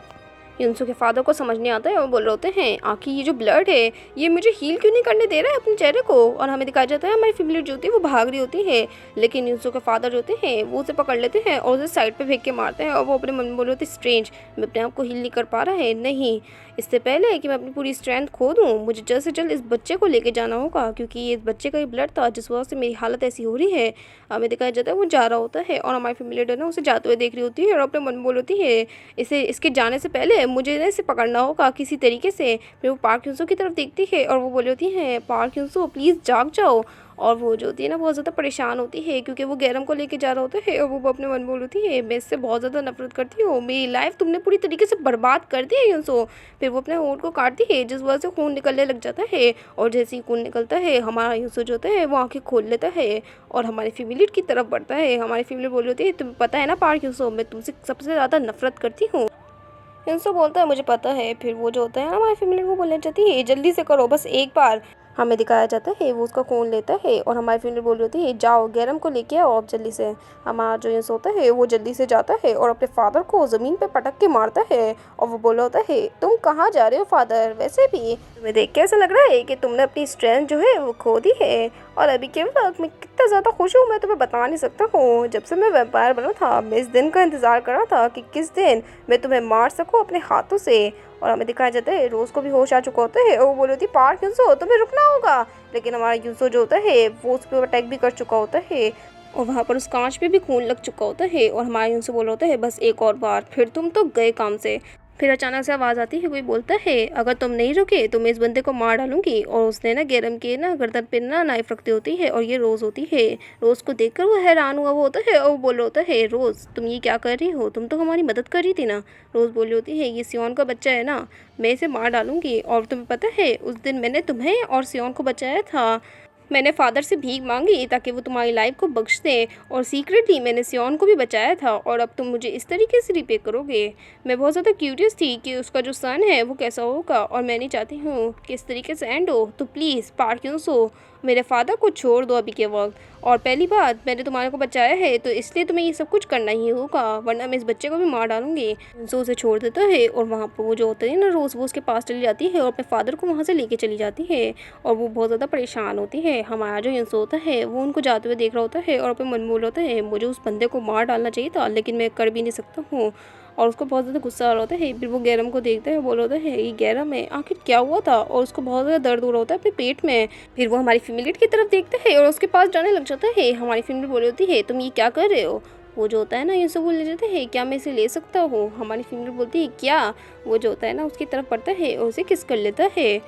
युनसो के फादर को समझ नहीं आता है, वो बोल रहे होते हैं आखिर ये जो ब्लड है ये मुझे हील क्यों नहीं करने दे रहा है अपने चेहरे को। और हमें दिखाया जाता है हमारी फीमेल जो होती है वो भाग रही होती है, लेकिन युनसो के फादर जो होते हैं वो उसे पकड़ लेते हैं और उसे साइड पे फेंक के मारते हैं। और वो अपने मन में बोल रहे होते स्ट्रेंज, मैं अपने आप को हील नहीं कर पा रहा है, नहीं, इससे पहले कि मैं अपनी पूरी स्ट्रेंथ खो दूँ मुझे जल्द से जल्द इस बच्चे को लेके जाना होगा, क्योंकि ये इस बच्चे का ही ब्लड था जिस वजह से मेरी हालत ऐसी हो रही है। हमें दिखाया जाता है वो जा रहा होता है और हमारी फीमेल लीडर ना उसे जाते हुए देख रही होती है और अपने मन में बोल होती है इसे इसके जाने से पहले मुझे ना इसे पकड़ना होगा किसी तरीके से। फिर वो पार्क युनसो की तरफ देखती है और वो बोली होती है पार्क युनसो प्लीज़ जाग जाओ। और वो जो होती है ना बहुत ज़्यादा परेशान होती है क्योंकि वो गैरम को लेके जा रहा होता है और वो अपने मन में बोल होती है मैं इससे बहुत ज़्यादा नफरत करती हूँ, मेरी लाइफ तुमने पूरी तरीके से बर्बाद कर दी है युनसो। फिर वो अपने होंठ को काटती है जिस वजह से खून निकलने लग जाता है, और जैसे ही खून निकलता है हमारा युनसो जो होता है वो आँखें खोल लेता है और हमारी फीमेल की तरफ बढ़ता है। हमारी फीमेल बोल रही होती है तुम्हें पता है ना पार्क युनसो मैं तुमसे सबसे ज़्यादा नफरत करती हूँ। युनसो बोलता है मुझे पता है। फिर वो जो होता है हमारी फीमेल वो बोलने जाती है जल्दी से करो बस एक बार। हमें दिखाया जाता है वो उसका खून लेता है और हमारी फीमेल बोल रही होती है जाओ गैरम को लेके आओ आप जल्दी से। हमारा जो युनसो होता है वो जल्दी से जाता है और अपने फादर को ज़मीन पे पटक के मारता है और वो बोल रहा होता है तुम कहाँ जा रहे हो फादर, वैसे भी तुम्हें देख के ऐसा लग रहा है कि तुमने अपनी स्ट्रेंथ जो है वो खो दी है, और अभी के वक्त मैं कितना ज़्यादा खुश हूँ मैं तुम्हें बता नहीं सकता हूँ। जब से मैं वैम्पायर बना था मैं इस दिन का इंतज़ार कर रहा था कि किस दिन मैं तुम्हें मार सकूँ अपने हाथों से। और हमें दिखाया जाता है रोज़ को भी होश आ चुका होता है और वो बोली होती है पार्क युनसो तुम्हें रुकना होगा, लेकिन हमारा युनसो जो होता है वो उस पर अटैक भी कर चुका होता है और वहाँ पर उस कांच पे भी खून लग चुका होता है और हमारा युनसो बोल रहा होता है बस एक और बार फिर तुम तो गए काम से। फिर अचानक से आवाज़ आती है, कोई बोलता है अगर तुम नहीं रुके तो मैं इस बंदे को मार डालूंगी। और उसने ना गैरम के ना गर्दन पे ना नाइफ रखती होती है और ये रोज़ होती है। रोज़ को देखकर वो हैरान हुआ वो होता है और वो बोल रहा होता है रोज़ तुम ये क्या कर रही हो, तुम तो हमारी मदद कर रही थी ना। रोज़ बोल रही होती है ये सियोन का बच्चा है ना, मैं इसे मार डालूंगी। और तुम्हें पता है उस दिन मैंने तुम्हें और सियोन को बचाया था, मैंने फादर से भीख मांगी ताकि वो तुम्हारी लाइफ को बख्श दें, और सीक्रेटली मैंने सियोन को भी बचाया था, और अब तुम मुझे इस तरीके से रिपे करोगे। मैं बहुत ज़्यादा क्यूरियस थी कि उसका जो सन है वो कैसा होगा और मैं नहीं चाहती हूँ कि इस तरीके से एंड हो, तो प्लीज़ पार्क युनसो मेरे फादर को छोड़ दो अभी के वक्त। और पहली बात मैंने तुम्हारे को बचाया है तो इसलिए तुम्हें ये सब कुछ करना ही होगा, वरना मैं इस बच्चे को भी मार डालूंगी। युनसो उसे छोड़ देता है और वहाँ पर वो जो होता है ना रोज़ वो उसके पास चली जाती है और अपने फादर को वहाँ से लेके चली जाती है और वो बहुत ज़्यादा परेशान होती है। हमारा जो युनसो होता है वो उनको जाते हुए देख रहा होता है और अपने मन में बोल होता है मुझे उस बंदे को मार डालना चाहिए था लेकिन मैं कर भी नहीं सकता हूँ, और उसको बहुत ज़्यादा गुस्सा आ रहा होता है। फिर वो गैरम को देखता है, बोल होता है ये गैरम है आखिर क्या हुआ था, और उसको बहुत ज़्यादा दर्द हो रहा होता है अपने पेट में। फिर वो हमारी फीमेल की तरफ देखता है और उसके पास जाने लग जाता है। हमारी फीमेल बोल होती है तुम ये क्या कर रहे हो। वो जो होता है ना ये सब बोल जाते हैं क्या मैं इसे ले सकता हूँ। हमारी फीमेल बोलती है क्या। वो जो होता है ना उसकी तरफ पड़ता है और उसे किस कर लेता है,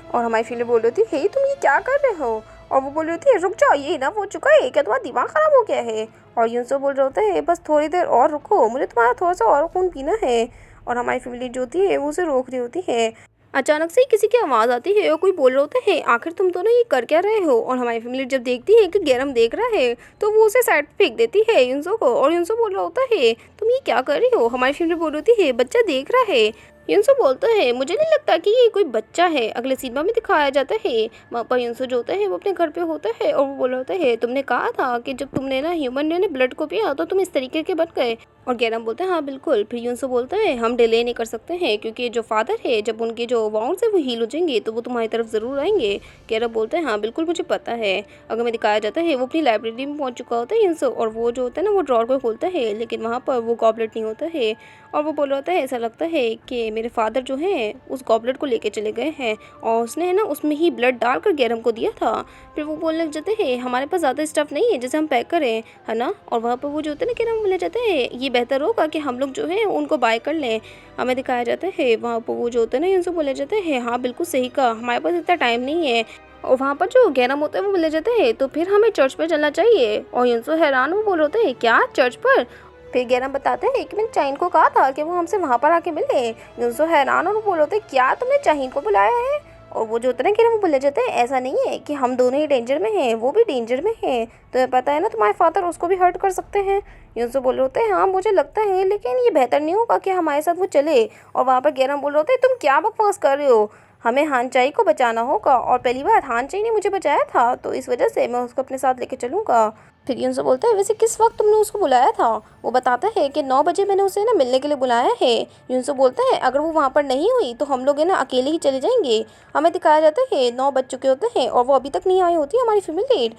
और हमारी फीमेल बोल रही होती है तुम ये क्या कर रहे हो। और वो बोल रही होती है रुक जाओ ये इनफ हो चुका है, क्या तुम्हारा दिमाग ख़राब हो गया है। और युनसो बोल रहा होता है बस थोड़ी देर और रुको मुझे तुम्हारा थोड़ा सा और खून पीना है। और हमारी फैमिली जो होती है वो उसे रोक रही होती है। अचानक से ही किसी की आवाज़ आती है और कोई बोल रहा होता है आखिर तुम दोनों ये कर क्या रहे हो। और हमारी फैमिली जब देखती है कि गैरम देख रहा है तो वो उसे साइड पे फेंक देती है युनसो को, और युनसो बोल रहा होता है तुम ये क्या कर रही हो। हमारी फैमिली बोल रही होती है बच्चा देख रहा है। युनसो बोलता है मुझे नहीं लगता कि ये कोई बच्चा है। अगले सिनेमा में दिखाया जाता है वहाँ पर युनसो जो होता है वो अपने घर पे होता है और वो बोल रहा होता है तुमने कहा था कि जब तुमने ना ह्यूमन ने ब्लड को पिया तो तुम इस तरीके के बन गए। और गैरम बोलते हैं हाँ बिल्कुल। फिर यूनसो बोलता है हम डिले नहीं कर सकते हैं क्योंकि जो फादर है जब उनके जो वाउंड्स है वो हील हो जाएंगे तो वो तुम्हारी तरफ ज़रूर आएंगे। गैरम बोलते हैं हाँ बिल्कुल मुझे पता है। अगर मैं दिखाया जाता है वो अपनी लाइब्रेरी में पहुंच चुका होता है यूनसो, और वो जो होता है ना वो ड्रॉर को खोलता है लेकिन वहाँ पर वो गॉबलेट नहीं होता है। और वो बोल रहा होता है ऐसा लगता है कि मेरे फादर जो हैं उस गॉबलेट को लेके चले गए हैं और उसने है ना उसमें ही ब्लड डालकर गैरम को दिया था। फिर वो बोलने लग जाते हैं हमारे पास ज़्यादा स्टफ़ नहीं है जैसे हम पैक करें, है ना। और वहाँ पर वो जो होता है ना गैरम बोले जाते हैं ये बेहतर होगा कि हम लोग जो है उनको बाय कर लें। हमें दिखाया जाता है वहाँ पर वो जो होता है ना उनसे बोले जाते हैं हाँ बिल्कुल सही कहा, हमारे पास इतना टाइम नहीं है। और वहाँ पर जो गैरम होता है वो बोले जाते हैं तो फिर हमें चर्च पर चलना चाहिए। और यूनसो हैरान वो बोल रहे हैं क्या चर्च पर। फिर गैरम बताते हैं कि मैंने चाइन को कहा था कि वो हमसे वहाँ पर आके मिले। यूनसो हैरान और वो बोल रहे हैं क्या तुमने चाइन को बुलाया है। और वो जो होता है ना गैरम बोले जाते हैं ऐसा नहीं है कि हम दोनों ही डेंजर में हैं, वो भी डेंजर में है। तुम्हें पता है ना तुम्हारे फादर उसको भी हर्ट कर सकते हैं। यूनसो बोल रहे होते हैं हाँ मुझे लगता है लेकिन ये बेहतर नहीं होगा कि हमारे साथ वो चले। और वहाँ पर गैरम बोल रहे होते हैं तुम क्या बकवास कर रहे हो, हमें हानचाई को बचाना होगा और पहली बार हानचाई ने मुझे बचाया था तो इस वजह से मैं उसको अपने साथ लेके चलूँगा। फिर यूनसो बोलता है वैसे किस वक्त तुमने उसको बुलाया था। वो बताता है कि 9 बजे मैंने उसे ना मिलने के लिए बुलाया है। यूनसो बोलता है अगर वो वहाँ पर नहीं हुई तो हम लोग है ना अकेले ही चले जाएंगे। हमें दिखाया जाता है 9 बज चुके होते हैं और वो अभी तक नहीं आई होती हमारी फीमेल लीड।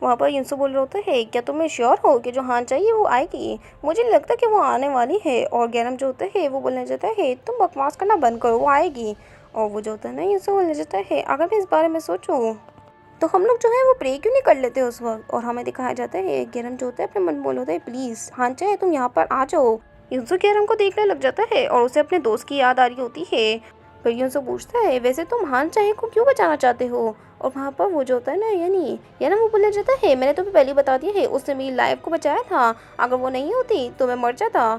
वहाँ पर यूनसो बोल रहा होता है क्या तुम्हें श्योर हो कि जो हाँ चाहिए वो आएगी, मुझे नहीं लगता कि वो आने वाली है। और गैरम जो होता है वो बोलने जाता है तुम बकवास करना बंद करो वो आएगी। और वो जो होता है ना यूनसो बोलने जाता है अगर मैं इस बारे में सोचूं तो हम लोग जो है वो प्रे क्यों नहीं कर लेते उस वक्त। और हमें दिखाया जाता है गैरम जो होता है अपने मन में बोल होता है प्लीज़ हाँ चाहे तुम यहाँ पर आ जाओ। यूनसो गैरम को देखने लग जाता है और उसे अपने दोस्त की याद आ रही होती है। फिर यूनसो पूछता है वैसे तुम हान चाहे को क्यों बचाना चाहते हो। और वहाँ पर वो जो होता है ना यानी वो बोला जाता है मैंने तुम्हें पहले बता दिया है उसने मेरी लाइफ को बचाया था, अगर वो नहीं होती तो मैं मर जाता।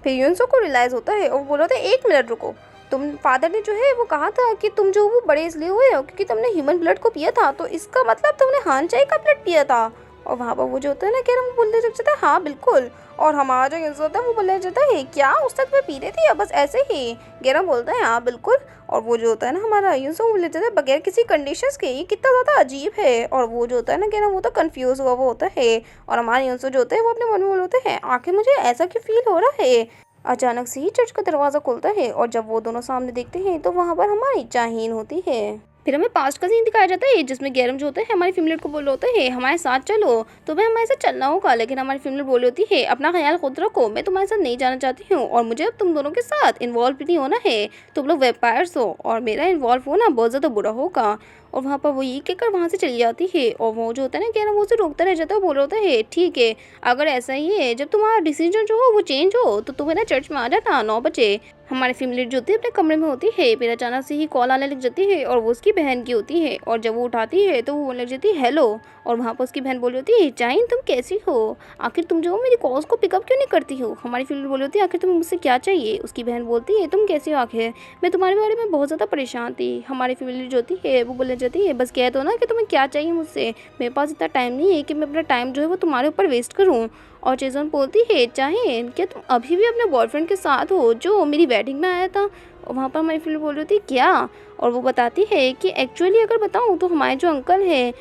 फिर यूनसो को रियलाइज़ होता है और वो बोल रहा था 1 मिनट रुको, तुम फादर ने जो है वो कहा था कि तुम जो वो बड़े इसलिए हुए हो क्योंकि तुमने ह्यूमन ब्लड को पिया था, तो इसका मतलब तुमने हानचाई का ब्लड पिया था। और वहाँ पर वो जो होता है ना गैरम वो बोलने लग जाता है हाँ बिल्कुल। और हमारा जो यूज़र होता है वो बोलने जाता है क्या उस तक मैं पी रही थी या बस ऐसे ही। गैरम बोलता है हाँ बिल्कुल। और वो जो होता है ना हमारा यूज़र वो बोले जाता है बगैर किसी कंडीशंस के, ये कितना ज़्यादा अजीब है। और वो जो होता है ना गैरम वो तो कन्फ्यूज़ हुआ वो होता है। और हमारे यूज़र जो होते हैं वो अपने मन में बोल होते हैं आखिर मुझे ऐसा क्यों फील हो रहा है। अचानक से ही चर्च का दरवाज़ा खुलता है और जब वो दोनों सामने देखते हैं तो वहाँ पर हमारी जाहीन होती है। फिर हमें पास्ट का सीन दिखाया जाता है जिसमें गैरम जो होता है हमारी फीमेल को बोल रहा होता है हमारे साथ चलो, तुम्हें हमारे साथ चलना होगा। लेकिन हमारी फीमेल बोल रही होती है अपना ख्याल खुद रखो, मैं तुम्हारे साथ नहीं जाना चाहती हूँ और मुझे अब तुम दोनों के साथ इन्वॉल्व भी नहीं होना है। तुम लोग वेम्पायर्स हो और मेरा इन्वॉल्व होना बहुत ज़्यादा बुरा होगा। और वहाँ पर वो ये कहकर वहाँ से चली जाती है। और वो जो होता है ना गैरम वो उसे रोकता रह जाता है, बोल रहा होता है ठीक है अगर ऐसा ही है जब तुम्हारा डिसीजन जो हो वो चेंज हो तो तुम्हें ना चर्च में आ जाना 9 बजे। हमारी फीमेल जो होती है अपने कमरे में होती है, फिर अचानक से ही कॉल आने लग जाती है और वो उसकी बहन की होती है। और जब वो उठाती है तो वो बोलने लग जाती है हेलो। और वहाँ पर उसकी बहन बोली होती है जाइन तुम कैसी हो, आखिर तुम जो मेरी कॉल्स को पिकअप क्यों नहीं करती हो। हमारी फीमेल बोली होती है आखिर तुम्हें मुझसे क्या चाहिए। उसकी बहन बोलती है तुम कैसी हो, आखिर मैं तुम्हारे बारे में बहुत ज़्यादा परेशान थी। हमारी फीमेल जो होती है वो बोलने जाती है बस कह दो ना कि तुम्हें क्या चाहिए मुझसे, मेरे पास इतना टाइम नहीं है कि मैं अपना टाइम जो है वो तुम्हारे ऊपर वेस्ट करूँ। और चेज़न बोलती है चाहे क्या तुम अभी भी अपने बॉयफ्रेंड के साथ हो जो मेरी वेडिंग में आया था। और वहाँ पर हमारी फ्रेंड बोल रही थी क्या। और वो बताती है कि एक्चुअली अगर बताऊँ तो हमारे जो अंकल हैं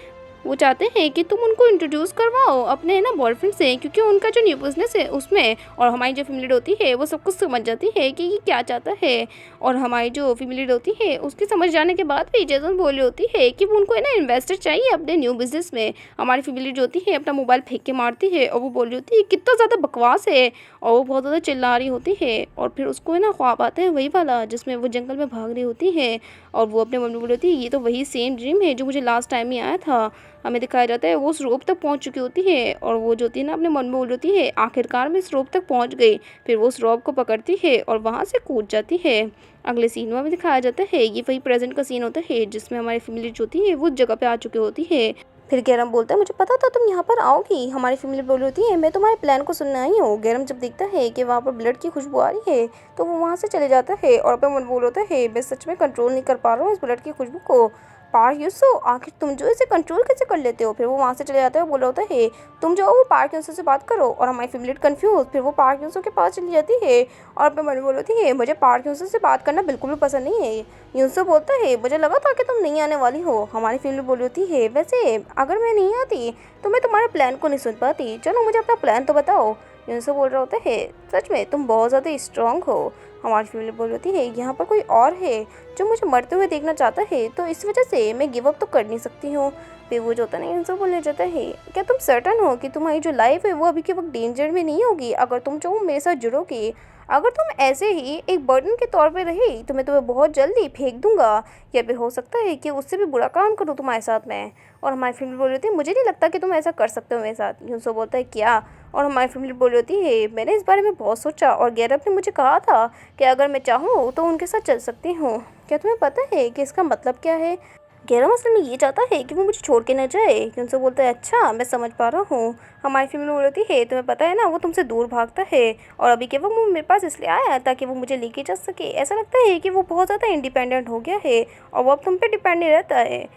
वो चाहते हैं कि तुम उनको इंट्रोड्यूस करवाओ अपने ना बॉयफ्रेंड से, क्योंकि उनका जो न्यू बिजनेस है उसमें। और हमारी जो फीमेल लीड होती है वो सब कुछ समझ जाती है कि ये क्या चाहता है। और हमारी जो फीमेल लीड होती है उसके समझ जाने के बाद भी जेसन बोल रही होती है कि वो उनको है ना इन्वेस्टर चाहिए अपने न्यू बिजनेस में। हमारी फीमेल लीड जो होती है अपना मोबाइल फेंक के मारती है और वो बोल रही होती है कितना ज़्यादा बकवास है। और वो बहुत ज़्यादा चिल्ला रही होती है। और फिर उसको है ना ख्वाब आता है वही वाला जिसमें वो जंगल में भाग रही होती है। और वो अपने मन में बोल रही होती है ये तो वही सेम ड्रीम है जो मुझे लास्ट टाइम ही आया था। हमें दिखाया जाता है वो उस रोप तक पहुंच चुकी होती है। और वो जो होती है ना अपने मन में बोल होती है आखिरकार मैं इस रोप तक पहुंच गई। फिर वो उस रोप को पकड़ती है और वहाँ से कूद जाती है। अगले सीन में दिखाया जाता है ये वही प्रेजेंट का सीन होता है जिसमें हमारी फैमिली जो होती है वो जगह पे आ चुकी होती है। फिर गैरम बोलता है मुझे पता था तुम यहाँ पर आओगी। हमारी फैमिली बोल रही होती है मैं तुम्हारे प्लान को सुनने आई हूँ। गैरम जब देखता है कि वहाँ पर ब्लड की खुशबू आ रही है तो वो वहाँ से चले जाता है। और अपने मन बोल होता है मैं सच में कंट्रोल नहीं कर पा रहा हूँ इस ब्लड की खुशबू को। पार्क यूसो आखिर तुम जो इसे कंट्रोल कैसे कर लेते हो। फिर वो वहाँ से चले जाता है, बोला होता है तुम जो वो पार्क यूसो से बात करो। और हमारी फैमिली कंफ्यूज फिर वो पार्क यूसो के पास चली जाती है और अपने मन में बोल होती है मुझे पार्क यूसो से बात करना बिल्कुल भी पसंद नहीं है। यूसो बोलता है मुझे लगा था कि तुम नहीं आने वाली हो। हमारी फैमिली बोली होती है वैसे अगर मैं नहीं आती तो मैं तुम्हारे प्लान को नहीं सुन पाती, चलो मुझे अपना प्लान तो बताओ। यूनसो बोल रहा होता है सच में तुम बहुत ज़्यादा स्ट्रांग हो। हमारी फैमिली बोल रही होती है यहाँ पर कोई और है जो मुझे मरते हुए देखना चाहता है, तो इस वजह से मैं गिव अप तो कर नहीं सकती हूँ। फिर वो जो होता है ना यूनसो बोलने जाता है क्या तुम सर्टन हो कि तुम्हारी जो लाइफ है वो अभी के वक्त डेंजर में नहीं होगी अगर तुम चाहो मेरे साथ जुड़ोगी। अगर तुम ऐसे ही एक बर्डन के तौर पे रही तो मैं तुम्हें बहुत जल्दी फेंक दूंगा, या फिर हो सकता है कि उससे भी बुरा काम करूँ तुम्हारे साथ में। और हमारी फैमिली बोल रही होती है मुझे नहीं लगता कि तुम ऐसा कर सकते हो मेरे साथ। यूनसो बोलता है क्या? और हमारी फैमिली बोल रही होती है मैंने इस बारे में बहुत सोचा और गैरब ने मुझे कहा था कि अगर मैं चाहूँ तो उनके साथ चल सकती हूँ। क्या तुम्हें पता है कि इसका मतलब क्या है? गैरम असल में ये चाहता है कि वो मुझे छोड़ के न जाए। यूनसो बोलता है अच्छा मैं समझ पा रहा हूँ। हमारी फैमिली बोल रही है तुम्हें पता है ना वो तुमसे दूर भागता है और अभी के वक्त वो मेरे पास इसलिए आया ताकि वो मुझे लेके जा सके। ऐसा लगता है कि वो बहुत ज़्यादा इंडिपेंडेंट हो गया है और वो अब तुम पे डिपेंड नहीं रहता है।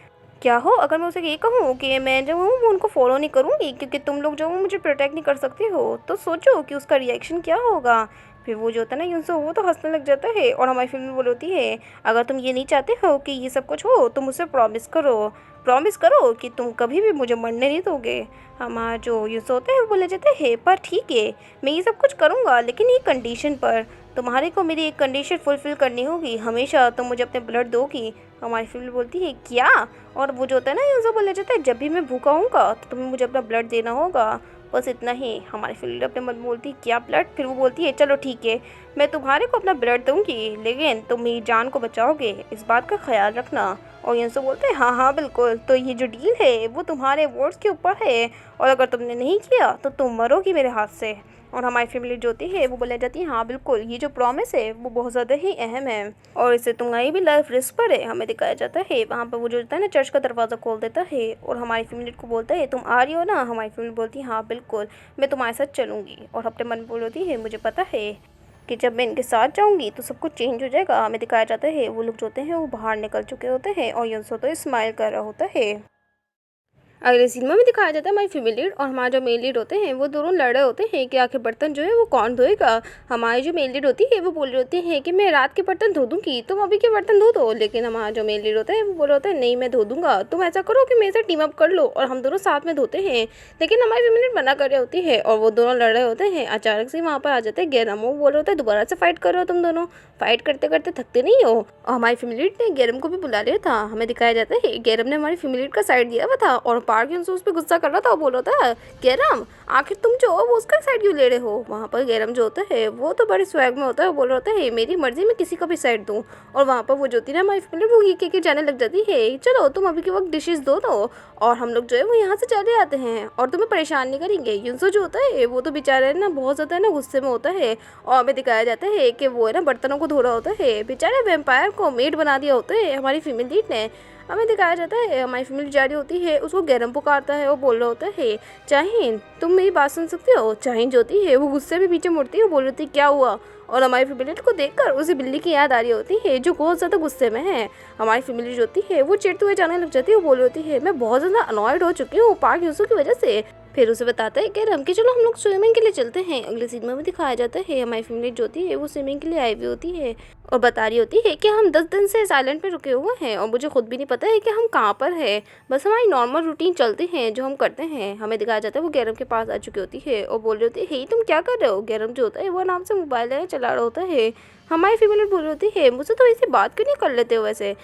क्या हो अगर मैं उसे ये कहूँ कि मैं जो हूँ वो उनको फॉलो नहीं करूँगी क्योंकि तुम लोग जो हो मुझे प्रोटेक्ट नहीं कर सकते हो, तो सोचो कि उसका रिएक्शन क्या होगा। फिर वो जो होता है ना यूनसो वो तो हंसने लग जाता है और हमारी फिल्म बोल होती है अगर तुम ये नहीं चाहते हो कि ये सब कुछ हो तो मुझसे प्रॉमिस करो कि तुम कभी भी मुझे मरने नहीं दोगे। हमारा जो यूनसो होता है वो बोले जाते हैं पर ठीक है मैं ये सब कुछ करूँगा लेकिन ये कंडीशन पर। तुम्हारे को मेरी एक कंडीशन फुलफिल करनी होगी, हमेशा तुम मुझे अपने ब्लड दोगी। हमारी फैमिली बोलती है क्या? और वो जो होता है ना यूनसो बोला जाता है जब भी मैं भूखा होऊंगा तो तुम्हें मुझे अपना ब्लड देना होगा, बस इतना ही। हमारी फैमिली अपने मन में बोलती है क्या ब्लड? फिर वो बोलती है चलो ठीक है मैं तुम्हारे को अपना ब्लड दूंगी लेकिन तुम मेरी जान को बचाओगे, इस बात का ख्याल रखना। और यूनसो बोलते हैं हाँ हाँ बिल्कुल, तो ये जो डील है वो तुम्हारे वर्ड्स के ऊपर है और अगर तुमने नहीं किया तो तुम मरोगी मेरे हाथ से। और हमारी फैमिली जो होती है वो बोले जाती है हाँ बिल्कुल ये जो प्रॉमिस है वो बहुत ज़्यादा ही अहम है और इससे तुम्हारी भी लाइफ रिस्क पर है। हमें दिखाया जाता है वहाँ पर वो जो होता है ना चर्च का दरवाज़ा खोल देता है और हमारी फैमिली को बोलता है तुम आ रही हो ना? हमारी फैमिली बोलती है हाँ बिल्कुल मैं तुम्हारे साथ चलूँगी। और अपने मन में बोल होती है मुझे पता है कि जब मैं इनके साथ जाऊंगी तो सब कुछ चेंज हो जाएगा। हमें दिखाया जाता है वो लोग जो होते हैं वो बाहर निकल चुके होते हैं और यूनसो तो स्माइल कर रहा होता है। अगले सीन में दिखाया जाता है हमारी फीमेल लीड और हमारे जो मेल लीड होते हैं वो दोनों लड़ रहे होते हैं कि आखिर बर्तन जो है वो कौन धोएगा। हमारी जो मेल लीड होती है वो बोल रही होती है कि मैं रात के बर्तन धो दूंगी, तुम अभी के बर्तन धो दो। लेकिन हमारा जो मेल लीड होता है वो बोल रहा होता है नहीं मैं धो दूंगा, तुम ऐसा करो कि मेरे से टीम अप कर लो और हम दोनों साथ में धोते हैं। लेकिन हमारी फीमेल लीड मना कर रही होती है और वो दोनों लड़ रहे होते हैं। अचानक से वहाँ पर आ जाते हैं गैरम, वो बोल रहे होता है दोबारा से फाइट कर रहे हो तुम दोनों, फाइट करते करते थकते नहीं हो। और हमारी फीमेल लीड ने गैरम को भी बुला लिया था। हमें दिखाया जाता है गैरम ने हमारी फीमेल लीड का साइड दिया हुआ था और पार्क उस पर गुस्सा कर रहा था। वो बोल रहा था गैरम आखिर तुम जो हो वो उसका साइड क्यों ले रहे हो। वहाँ पर गैरम जो होता है वो तो बड़े स्वैग में होता है, वो बोल रहा होता है मेरी मर्जी में किसी का भी साइड दूँ। और वहाँ पर वो जो होती है ना हमारी फैमिली वो ये के जाने लग जाती है चलो तुम अभी के वक्त डिशेस दो दो और हम लोग जो है वो यहाँ से चले आते हैं और तुम्हें परेशान नहीं करेंगे। यूनसो जो होता है वो तो बेचारा ना बहुत ज़्यादा ना गुस्से में होता है और हमें दिखाया जाता है कि वो है ना बर्तनों को धो रहा होता है। बेचारे वेम्पायर को मेड बना दिया होता है हमारी फीमेल लीड ने। हमें दिखाया जाता है हमारी फैमिली जा रही होती है, उसको गैरम पुकारता है और बोल रहा होता है चाहीन तुम मेरी बात सुन सकते हो। चाहीन जो होती है वो गुस्से में पीछे मुड़ती है, बोल रही होती है क्या हुआ। और हमारी फैमिली को देखकर उसे बिल्ली की याद आ रही होती है जो बहुत ज़्यादा गुस्से में है। हमारी फैमिली जो होती है वो चिढ़ते हुए जाने लग जाती है, वो बोल रही होती है मैं बहुत ज़्यादा अनॉयड हो चुकी हूँ पार्क यूसू की वजह से। फिर उसे बताता है कि रम के चलो हम लोग स्विमिंग के लिए चलते हैं। अगले सीन में भी दिखाया जाता है हमारी फैमिली जो होती है वो स्विमिंग के लिए आई हुई होती है और बता रही होती है कि हम 10 दिन से साइलेंट पे रुके हुए हैं और मुझे खुद भी नहीं पता है कि हम कहाँ पर है, बस हमारी नॉर्मल रूटीन चलते हैं जो हम करते हैं। हमें दिखाया जाता है वो गैरम के पास आ चुकी होती है और बोल रही होती है हे तुम क्या कर रहे हो। गैरम जो होता है वो आराम से मोबाइल चला रहा होता है। हमारी फैमिली बोल रही होती है मुझसे तो ऐसी बात क्यों नहीं कर लेते हो वैसे।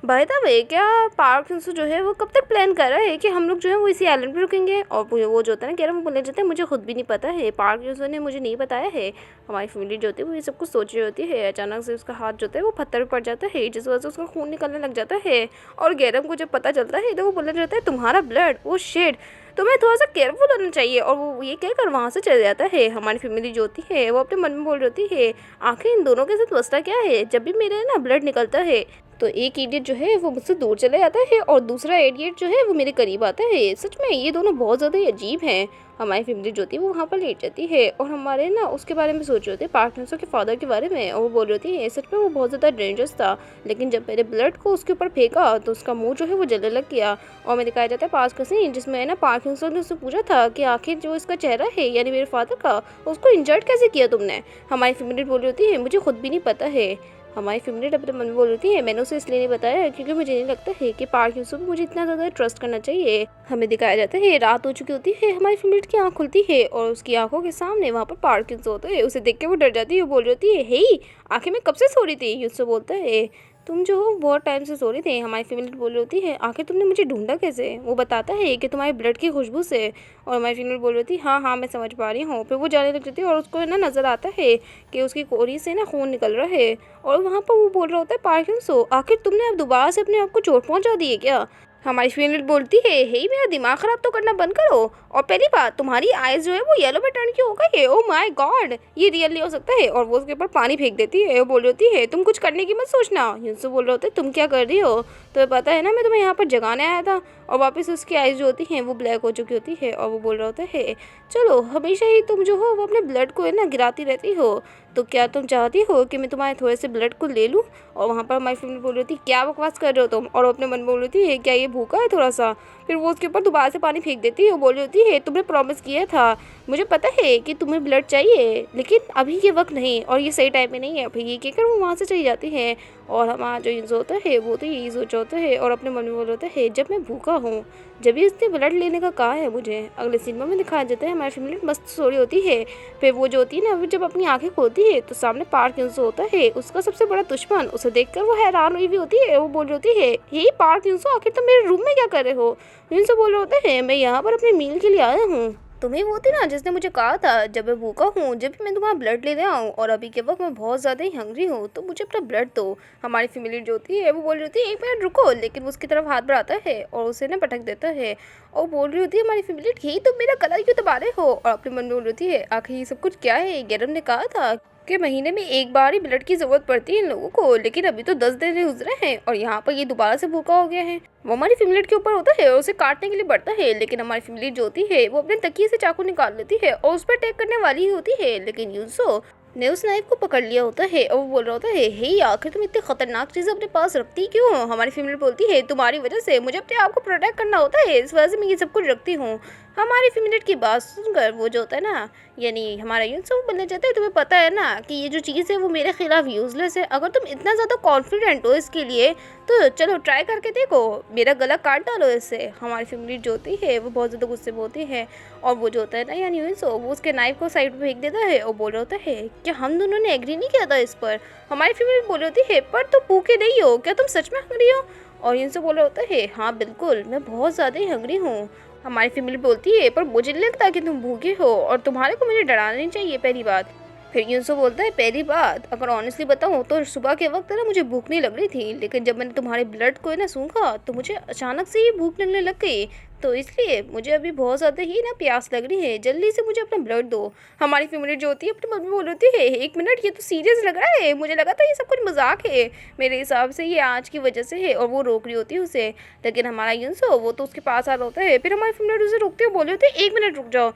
बाय द वे क्या पार्क यूसू जो है वो कब तक प्लान कर रहा है कि हम लोग जो है वो इसी आइलैंड पे रुकेंगे। और वो जो होता है ना गैरम बोलने जाते हैं मुझे खुद भी नहीं पता है, पार्क यूसू ने मुझे नहीं बताया है। हमारी फैमिली जो होती है वो ये सब कुछ सोच रही होती है। अचानक से उसका हाथ जो होता है वो पत्थर पर पड़ जाता है जिस वजह से उसका खून निकलने लग जाता है और गैरम को जब पता चलता है तो वो बोलने जाता है तुम्हारा ब्लड, वो शेड तुम्हें थोड़ा सा केयरफुल होना चाहिए। और वो ये कहकर वहाँ से चले जाता है। हमारी फैमिली जो होती है वो अपने मन में बोल रही होती है आखिर इन दोनों के साथ मसला क्या है, जब भी मेरे ना ब्लड निकलता है तो एक इडियट जो है वो मुझसे दूर चले जाता है और दूसरा इडियट जो है वो मेरे करीब आता है। सच में ये दोनों बहुत ज़्यादा ही अजीब हैं। हमारी फैमिली जो होती है वो वहाँ पर लेट जाती है और हमारे ना उसके बारे में सोच रहे होते हैं पार्टनर्सों के फादर के बारे में और वो बोल रही होती है सच में वो बहुत ज़्यादा डेंजरस था, लेकिन जब मेरे ब्लड को उसके ऊपर फेंका तो उसका मुंह जो है वो जलने लग गया। और मैं दिखाया जाता है पास का सीन जिसमें ना पार्टनर्सों ने उससे पूछा था कि आखिर जो इसका चेहरा है यानी मेरे फादर का उसको इंजर्ड कैसे किया तुमने। हमारी फैमिली बोल रही होती है मुझे खुद भी नहीं पता है, हमारी फैमिली अपने मन में बोल रही है मैंने उसे इसलिए नहीं बताया क्योंकि मुझे नहीं लगता है कि पार्क यूसो पे मुझे इतना ज़्यादा ट्रस्ट करना चाहिए। हमें दिखाया जाता है रात हो चुकी होती है, हमारी फैमिली की आँख खुलती है और उसकी आंखों के सामने वहाँ पर पार्क यूसो होता है। उसे देख के वो डर जाती है, वो बोल रही होती है हे आखिर मैं कब से सो रही थी। यूसो बोलता है तुम जो हो बहुत टाइम से सो रही थी। हमारी फैमिली बोल रही होती है आखिर तुमने मुझे ढूंढा कैसे। वो बताता है कि तुम्हारे ब्लड की खुशबू से। और हमारी फैमिली बोल रही होती है हाँ हाँ मैं समझ पा रही हूँ। फिर वो जाने लग जाती है और उसको ना नज़र आता है कि उसकी कोरी से ना खून निकल रहा है। और वहाँ पर वो बोल रहा होता है पार्किंसो आखिर तुमने अब दोबारा से अपने आप को चोट पहुँचा दी है क्या। हमारी फीमेल बोलती है हे मेरा दिमाग ख़राब तो करना बंद करो। और पहली बात तुम्हारी आइज़ जो है वो येलो में टर्न क्यों हो गई है। ओ माय गॉड ये रियली हो सकता है। और वो उसके ऊपर पानी फेंक देती है। वो बोल रही होती है तुम कुछ करने की मत सोचना। यूसुफ बोल रहे होते तुम क्या कर रही हो, तुम्हें पता है ना मैं तुम्हें यहाँ पर जगाने आया था। और वापस उसकी आइज़ जो होती हैं वो ब्लैक हो चुकी होती है। और वो बोल रहा होता है चलो हमेशा ही तुम जो हो वो अपने ब्लड को है ना गिराती रहती हो, तो क्या तुम चाहती हो कि मैं तुम्हारे थोड़े से ब्लड को ले लूँ। और वहाँ पर हमारी फैमिली बोल रही थी क्या बकवास कर रहे हो तुम। और अपने मन में बोल रही थी क्या ये भूखा है थोड़ा सा। फिर वो उसके ऊपर दोबारा से पानी फेंक देती है। वो बोल रही होती है तुमने प्रॉमिस किया था, मुझे पता है कि तुम्हें ब्लड चाहिए लेकिन अभी ये वक्त नहीं और ये सही टाइम में नहीं है। फिर ये कहकर वो वहाँ से चली जाती है। और हमारा जो यूज़ होता है वो तो यही सोचा होता है और अपने मन में बोल होता है जब मैं भूखा हूँ जब भी उसने ब्लड लेने का कहा है मुझे। अगले सिनेमा में दिखाया जाता है हमारी फैमिली मस्त सो रही होती है। फिर वो जो होती है ना वो जब अपनी आंखें खोलती है तो सामने पार्क यूसो होता है, उसका सबसे बड़ा दुश्मन। उसे देखकर वो हैरान हुई भी होती है। वो बोल रही होती है हे पार्क यूसो आखिर तुम मेरे रूम में क्या कर रहे हो। यूसो बोल रहे होते हैं मैं यहाँ पर अपने मील के लिए आया हूँ। तुम्हें वो थी ना जिसने मुझे कहा था जब मैं भूखा हूँ जब भी मैं तुम्हारा ब्लड लेने आऊँ और अभी के वक्त मैं बहुत ज़्यादा ही हंग्री हूँ तो मुझे अपना ब्लड दो। हमारी फैमिली जो होती है वो बोल रही होती है एक मिनट रुको, लेकिन वो उसकी तरफ हाथ बढ़ाता है और उसे ना पटक देता है। और बोल रही होती है हमारी फैमिली यही तुम मेरा गला क्यों दबा रहे हो। और अपने मन में बोल रही होती है आखिर ये सब कुछ क्या है। गैरम ने कहा था कि महीने में एक बार ही ब्लड की ज़रूरत पड़ती है इन लोगों को, लेकिन अभी तो 10 दिन गुजरे हैं और यहाँ पर ये दोबारा से भूखा हो गया है। वो हमारी फैमिली के ऊपर होता है और उसे काटने के लिए बढ़ता है, लेकिन हमारी फैमिली जो होती है वो अपने तकिए से चाकू निकाल लेती है और उस पर अटैक करने वाली ही होती है, लेकिन यूसो ने उस नाइफ को पकड़ लिया होता है। और वो बोल रहा होता है हे आखिर तुम इतनी खतरनाक चीज़ें अपने पास रखती क्यों हो। हमारी फैमिली बोलती है तुम्हारी वजह से मुझे अपने आप को प्रोटेक्ट करना होता है, इस वजह से मैं ये सब कुछ रखती हूँ। हमारी फैमिली की बात सुनकर वो जो होता है ना यानी हमारा यूसुफ वो बोलने जाता है तुम्हें पता है ना कि ये जो चीज़ है वो मेरे खिलाफ यूजलेस है। अगर तुम इतना ज़्यादा कॉन्फिडेंट हो इसके लिए तो चलो ट्राई करके देखो, मेरा गला काट डालो इससे। हमारी फैमिली जो होती है वो बहुत ज़्यादा गुस्से में होती है और वो जो होता है ना यानी यूसुफ वो उसके नाइफ को साइड में फेंक देता है और बोल रहा होता है कि हम दोनों ने एग्री नहीं किया था इस पर। हमारी फैमिली बोल रही होती है पर तुम भूखे नहीं हो क्या, तुम सच में हंगरी हो। और यूसुफ बोल रहा होता है हाँ बिल्कुल मैं बहुत ज़्यादा ही हंगरी हूँ। हमारी फैमिली बोलती है पर मुझे नहीं लगता कि तुम भूखे हो और तुम्हारे को मुझे डराना नहीं चाहिए पहली बात। फिर यूसुफ बोलता है पहली बात अगर ऑनेस्टली बताऊँ तो सुबह के वक्त ना मुझे भूख नहीं लग रही थी, लेकिन जब मैंने तुम्हारे ब्लड को ना सूंघा तो मुझे अचानक से ही भूख लगने लग गई, तो इसलिए मुझे अभी बहुत ज़्यादा ही ना प्यास लग रही है, जल्दी से मुझे अपना ब्लड दो। हमारी फैमिली जो होती है अपनी मम्मी बोल रही है एक मिनट ये तो सीरियस लग रहा है, मुझे लगा था ये सब कुछ मजाक है, मेरे हिसाब से ये आज की वजह से है। और वो रोक रही होती है उसे, लेकिन हमारा यूसुफ वो तो उसके पास आ रहा होता है। फिर हमारी फैमिली उसे रोकते हुए बोल रही होती है एक मिनट रुक जाओ।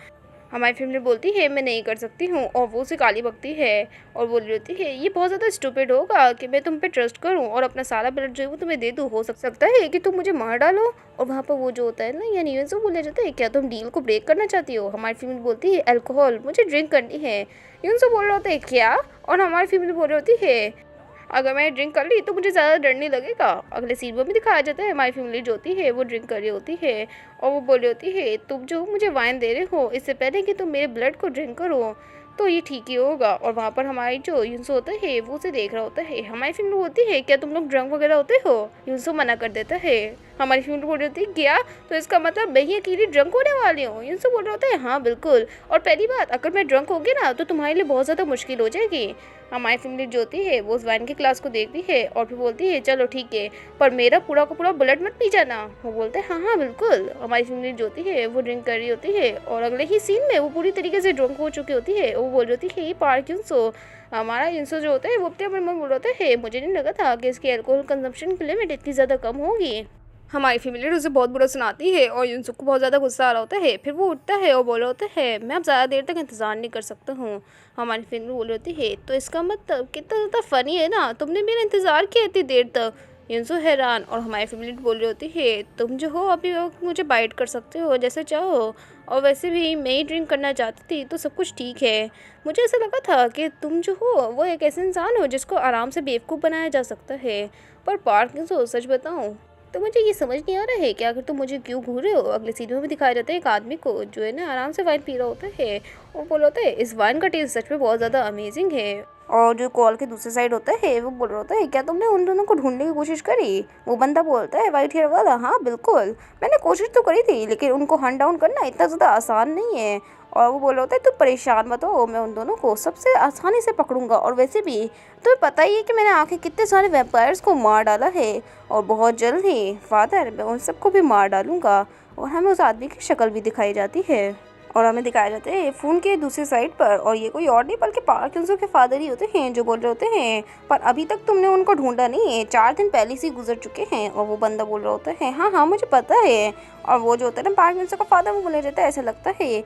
हमारी फैमिली बोलती है मैं नहीं कर सकती हूँ और वो उसे गाली बकती है और बोल रही होती है ये बहुत ज़्यादा स्टूपिड होगा कि मैं तुम पे ट्रस्ट करूँ और अपना सारा ब्लड जो है वो तुम्हें दे दूँ, हो सकता है कि तुम मुझे मार डालो। और वहाँ पर वो जो होता है ना यानी यूसुफ बोला जाता है क्या तुम डील को ब्रेक करना चाहती हो। हमारी फैमिली बोलती है अल्कोहल मुझे ड्रिंक करनी है। यूसुफ बोल रहा होता है क्या, और हमारी फैमिली बोल रही होती है अगर मैं ड्रिंक कर ली तो मुझे ज़्यादा डर नहीं लगेगा। अगले सीन में भी दिखाया जाता है हमारी फैमिली जो होती है वो ड्रिंक कर रही होती है और वो बोल रही होती है तुम जो मुझे वाइन दे रहे हो इससे पहले कि तुम मेरे ब्लड को ड्रिंक करो तो ये ठीक ही होगा। और वहाँ पर हमारी जो यूसुफ होता है वो उसे देख रहा होता है। हमारी फैमिली होती है क्या तुम लोग ड्रंक वगैरह होते हो। यूसुफ मना कर देता है। हमारी फैमिली बोल रही होती है क्या, तो इसका मतलब मैं ही अकेली ड्रंक होने वाली हूँ। यूसुफ बोल रहा होता है हाँ बिल्कुल, और पहली बात अगर मैं ड्रंक होगी ना तो तुम्हारे लिए बहुत ज़्यादा मुश्किल हो जाएगी। हमारी फैमिली जो होती है वो उस वाइन की क्लास को देखती है और फिर बोलती है चलो ठीक है पर मेरा पूरा का पूरा ब्लड मत पी जाना। वो बोलते हैं हाँ हाँ बिल्कुल। हमारी फैमिली जो होती है वो ड्रिंक कर रही होती है और अगले ही सीन में वो पूरी तरीके से ड्रंक हो चुकी होती है। वो बोल रही होती है ये पार्क यूसुफ हमारा यूसुफ जो होता है वो अपने मन में बोल रहा है मुझे नहीं लगा था कि इसकी अल्कोहल कंजम्पशन की लिमिट इतनी ज़्यादा कम होगी। हमारी फैमिली उसे बहुत बुरा सुनाती है और यूसुफ को बहुत ज़्यादा गुस्सा आ रहा होता है। फिर वो उठता है और बोल रहा होता है मैं अब ज़्यादा देर तक इंतज़ार नहीं कर सकता हूँ। हमारी फैमिली बोल रही होती है तो इसका मतलब कितना ज़्यादा फ़नी है ना, तुमने मेरा इंतज़ार किया इतनी देर तक। युनसो हैरान और हमारी फैमिली बोल रही होती है तुम जो हो अभी मुझे बाइट कर सकते हो जैसे चाहो, और वैसे भी मैं ही ड्रिंक करना चाहती थी तो सब कुछ ठीक है। मुझे ऐसा लगा था कि तुम जो हो वो एक ऐसे इंसान हो जिसको आराम से बेवकूफ़ बनाया जा सकता है, पर पार्किंसन सच बताऊँ तो मुझे ये समझ नहीं आ रहा है कि आखिर तुम मुझे क्यों घूर रहे हो। अगले सीन में भी दिखाया जाता है एक आदमी को जो है ना आराम से वाइन पी रहा होता है, और बोल होता है इस वाइन का टेस्ट सच में बहुत ज़्यादा अमेजिंग है। और जो कॉल के दूसरे साइड होता है वो बोल रहा होता है क्या तुमने उन दोनों को ढूंढने की कोशिश करी। वो बंदा बोलता है वाइट हेयर वाला, हाँ बिल्कुल मैंने कोशिश तो करी थी लेकिन उनको हंट डाउन करना इतना ज़्यादा आसान नहीं है। और वो बोल रहा होता है तुम परेशान मत हो, मैं उन दोनों को सबसे आसानी से पकड़ूंगा, और वैसे भी तुम्हें पता ही है कि मैंने आखिर कितने सारे वैम्पायर्स को मार डाला है, और बहुत जल्द ही फादर मैं उन सबको भी मार डालूंगा। और हमें उस आदमी की शक्ल भी दिखाई जाती है, और हमें दिखाया जाता है फ़ोन के दूसरी साइड पर, और ये कोई और नहीं बल्कि पार्क युनसो के फादर ही होते हैं जो बोल रहे होते हैं पर अभी तक तुमने उनको ढूंढा नहीं है, 4 दिन पहले से गुजर चुके हैं। और वो बंदा बोल रहा होता है हाँ हाँ मुझे पता है। और वो जो होता है ना पार्क युनसो का फादर, वो बोला जाता है ऐसा लगता है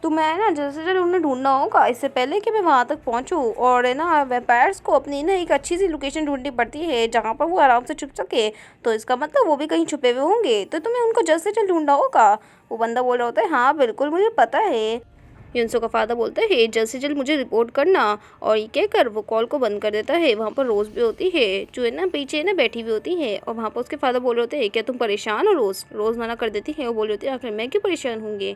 तो मैं ना जल्द से जल्द उन्हें ढूंढना होगा इससे पहले कि मैं वहाँ तक पहुँचूँ, और है ना वैम्पायर्स को अपनी ना एक अच्छी सी लोकेशन ढूंढनी पड़ती है जहाँ पर वो आराम से छुप सके, तो इसका मतलब वो भी कहीं छुपे हुए होंगे, तो तुम्हें उनको जल्द से जल्द ढूंढना होगा। वो बंदा बोल रहा होता है हाँ बिल्कुल मुझे पता है। युनसो का फादर बोलता है जल्द से जल्द मुझे रिपोर्ट करना, और ये कहकर वो कॉल को बंद कर देता है। वहाँ पर रोज़ भी होती है जो है ना पीछे ना बैठी हुई होती है, और वहाँ पर उसके फादर बोल रहे होते हैं क्या तुम परेशान हो। रोज़ रोज़ मना कर देती है, वो बोल रही होती है आखिर मैं क्यों परेशान होंगी।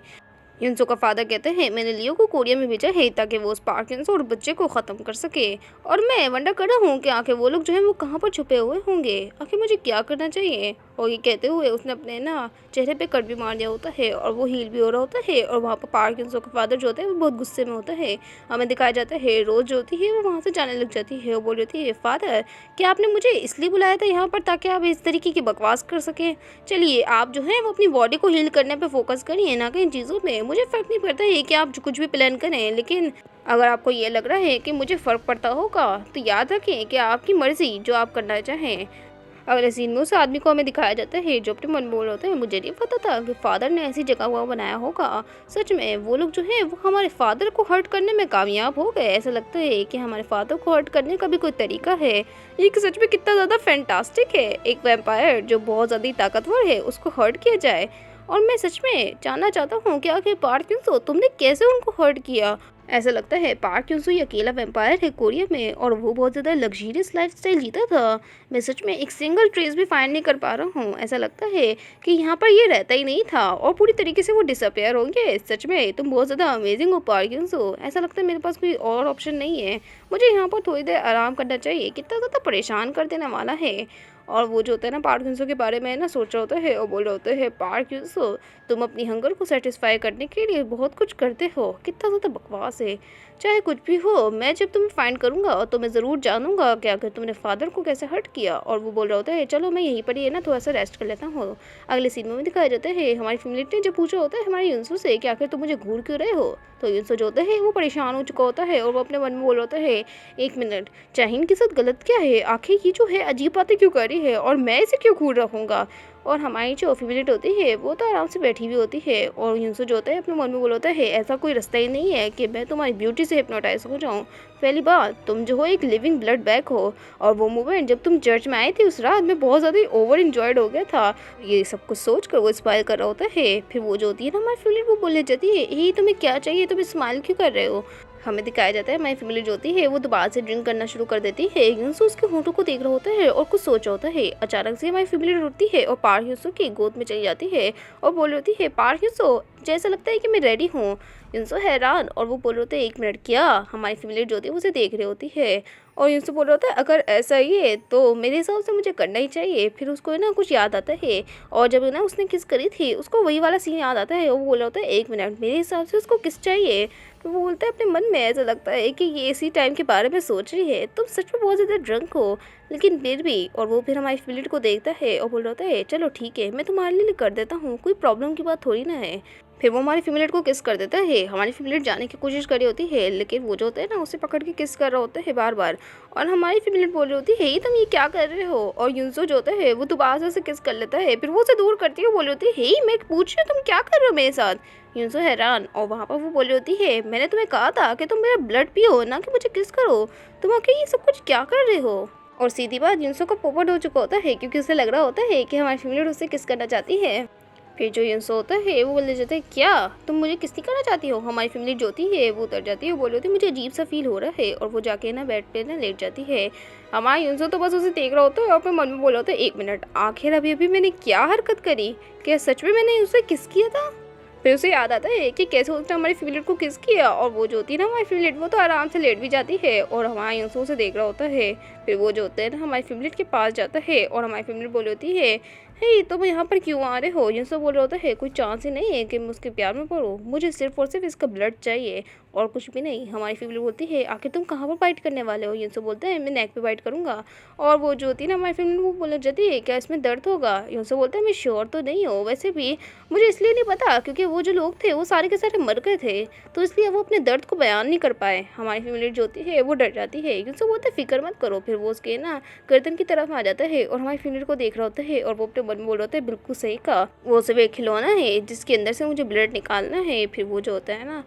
युनसो का फादर कहते हैं मैंने लियो को कोरिया में भेजा है ताकि वो उस पार्किंसन और बच्चे को ख़त्म कर सके, और मैं वंडर कर रहा हूँ कि आखिर वो लोग जो है वो कहाँ पर छुपे हुए होंगे, आखिर मुझे क्या करना चाहिए। और ये कहते हुए उसने अपने ना चेहरे पे कट भी मार दिया होता है, और वो हील भी हो रहा होता है, और वहाँ पर पार्किंसन का फादर जो होता है वो बहुत गुस्से में होता है। हमें दिखाया जाता है रोज़ जो होती है वो वहाँ से जाने लग जाती है, वो बोल रही है फादर क्या आपने मुझे इसलिए बुलाया था यहाँ पर ताकि आप इस तरीके की बकवास कर सकें। चलिए आप जो है वो अपनी बॉडी को हील करने पे फोकस करिए ना कि इन चीज़ों में, मुझे फ़र्क नहीं पड़ता है कि आप कुछ भी प्लान करें, लेकिन अगर आपको ये लग रहा है कि मुझे फ़र्क पड़ता होगा तो याद रखें कि आपकी मर्ज़ी जो आप करना चाहें। अगले सीन में उस आदमी को हमें दिखाया जाता है जो अपने मन में बोल रहे होते हैं मुझे नहीं पता था कि फादर ने ऐसी जगह हुआ बनाया होगा। सच में वो लोग जो है वो हमारे फादर को हर्ट करने में कामयाब हो गए। ऐसा लगता है कि हमारे फादर को हर्ट करने का भी कोई तरीका है। ये कि सच में कितना ज़्यादा फैंटास्टिक है, एक वैम्पायर जो बहुत ज़्यादा ताकतवर है उसको हर्ट किया जाए। और मैं सच में जानना चाहता हूँ कि आखिर पार्किंसन तुमने कैसे उनको हर्ट किया। ऐसा लगता है पार्किंसन ही अकेला वैम्पायर है कोरिया में, और वो बहुत ज़्यादा लग्जरियस लाइफस्टाइल जीता था। मैं सच में एक सिंगल ट्रेस भी फाइंड नहीं कर पा रहा हूँ। ऐसा लगता है कि यहाँ पर ये रहता ही नहीं था और पूरी तरीके से वो डिसअपेयर हो गए। सच में तुम बहुत ज़्यादा अमेजिंग हो पार्किंसन। ऐसा लगता है मेरे पास कोई और ऑप्शन नहीं है, मुझे यहाँ पर थोड़ी देर आराम करना चाहिए, कितना ज़्यादा परेशान कर देने वाला है। और वो जो होता है ना पार्किंसन के बारे में ना सोच रहा होता है, और बोल रहे होते हैं पार्किंसन तुम अपनी हंगर को सेटिस्फाई करने के लिए बहुत कुछ करते हो, कितना ज़्यादा बकवास है। चाहे कुछ भी हो, मैं जब तुम्हें फाइंड करूँगा तो मैं ज़रूर जानूंगा कि आखिर तुमने फादर को कैसे हर्ट किया। और वो बोल रहा होता है चलो मैं यहीं पर ही है ना थोड़ा सा रेस्ट कर लेता हूँ। अगले सीन में दिखाया जाता है हमारी फैमिली ने जब पूछा होता है हमारे युनसो से कि आखिर तुम मुझे घूर क्यों रहे हो, तो युनसो जो होता है वो परेशान हो चुका होता है, और वो अपने मन में बोल रहा होता है एक मिनट चाहीन के साथ गलत क्या है, आखिर ये जो है अजीब बातें क्यों कर रही है और मैं इसे क्यों घूर रखूँगा। और हमारी जो फैमिली होती है वो तो आराम से बैठी हुई होती है, और युनसो जो होता है अपने मन में बोल होता है ऐसा कोई रास्ता ही नहीं है कि मैं तुम्हारी ब्यूटी से हिप्नोटाइज हो जाऊँ। पहली बात तुम जो हो एक लिविंग ब्लड बैग हो, और वो मोमेंट जब तुम चर्च में आए थे उस रात में बहुत ज़्यादा ओवर इंजॉयड हो गया था। ये सब कुछ सोच कर वो स्माइल कर रहा होता है। फिर वो जो होती है ना हमारी फैमिली वो बोलने जाती है यही तुम्हें क्या चाहिए, तुम स्माइल क्यों कर रहे हो। हमें दिखाया जाता है हमारी फैमिली जो होती है वो दोबारा से ड्रिंक करना शुरू कर देती है। युनसो उसके होठों को देख रहा होता है और कुछ सोच रहा होता है। अचानक से हमारी फैमिली रुकती है और पार्क युनसो की गोद में चली जाती है और बोल रही होती है पार्क युनसो जैसा लगता है कि मैं रेडी हूँ। युनसो हैरान और वो बोल रहे होते हैं एक मिनट क्या। हमारी फैमिली जो होती है उसे देख रही होती है और युनसो बोल रहा होता है अगर ऐसा ही है तो मेरे हिसाब से मुझे करना ही चाहिए। फिर उसको है ना कुछ याद आता है और जब ना उसने किस करी थी उसको वही वाला सीन याद आता है और वो बोल रहा होता है एक मिनट मेरे हिसाब से उसको किस चाहिए। तो वो बोलता है अपने मन में ऐसा लगता है कि ये इसी टाइम के बारे में सोच रही है, तुम सच में बहुत ज़्यादा ड्रंक हो लेकिन फिर भी। और वो फिर हमारी फैमिली को देखता है और बोल रहा होता है चलो ठीक है मैं तुम्हारे लिए कर देता हूँ, कोई प्रॉब्लम की बात थोड़ी ना है। फिर वो हमारी फैमिली को किस कर देता है। हमारी फैमिली जाने की कोशिश कर रही होती है लेकिन वो जो होता है ना उसे पकड़ के किस कर रहा होता है बार बार। और हमारी फैमिली बोल रही होती है हे तुम ये क्या कर रहे हो। और युनसो जो होता है वो दोबारा से उसे किस कर लेता है। फिर वो उसे दूर करती है, बोल रही होती है हे मैं पूछ रही हूँ तुम क्या कर रहे हो मेरे साथ। युनसो हैरान और वहाँ पर वो बोल रही होती है मैंने तुम्हें कहा था कि तुम मेरा ब्लड पियो ना कि मुझे किस करो, तुम आखिर ये सब कुछ क्या कर रहे हो। और सीधी बात युनसो को पोपट हो चुका होता है क्योंकि उसे लग रहा होता है कि हमारी फैमिली उससे किस करना चाहती है। फिर जो युनसो होता है वो बोल जाता है क्या तुम मुझे किस नहीं करना चाहती हो। हमारी फैमिली जो होती है वो उतर जाती है, वो बोल रही होती है मुझे अजीब सा फील हो रहा है, और वो जाके ना बेड पे ना लेट जाती है। हमारा युनसो तो बस उसे देख रहा होता है और अपने मन में बोल रहा होता है 1 मिनट, आखिर अभी अभी मैंने क्या हरकत करी, क्या सच में मैंने उसे किस किया था। फिर उसे याद आता है कि कैसे उसने हमारी फेवरेट को किस किया, और वो जो होती है ना हमारी फेवरेट वो तो आराम से लेट भी जाती है और हमारा यूसुफ उसे देख रहा होता है। फिर वो जो होता है ना हमारी फेवरेट के पास जाता है और हमारी फेवरेट बोली होती है हे तुम यहाँ पर क्यों आ रहे हो। यूसुफ बोल रहा होता है कोई चांस ही नहीं है कि मैं उसके प्यार में पड़ूँ, मुझे सिर्फ और सिर्फ इसका ब्लड चाहिए और कुछ भी नहीं। हमारी फेवरेट बोलती है आखिर तुम कहाँ पर फाइट करने वाले हो। यूसुफ बोलता है मैं नेक पे फाइट करूँगा, और वो जो होती है ना हमारी फेवरेट वो बोलने जाती है क्या इसमें दर्द होगा। यूसुफ बोलता है मैं श्योर तो नहीं हूँ, वैसे भी मुझे इसलिए नहीं पता क्योंकि वो जो लोग थे वो सारे के सारे मर गए थे, तो इसलिए वो अपने दर्द को बयान नहीं कर पाए। हमारी फैमिली जो होती है वो डर जाती है क्योंकि वो बोलते फिक्र मत करो। फिर वो उसके ना गर्दन की तरफ आ जाता है और हमारी फैमिली को देख रहा होता है और वो अपने मन में बोल रहा होता है बिल्कुल सही कहा, वो सिर्फ एक खिलौना है जिसके अंदर से मुझे ब्लड निकालना है। फिर वो जो होता है ना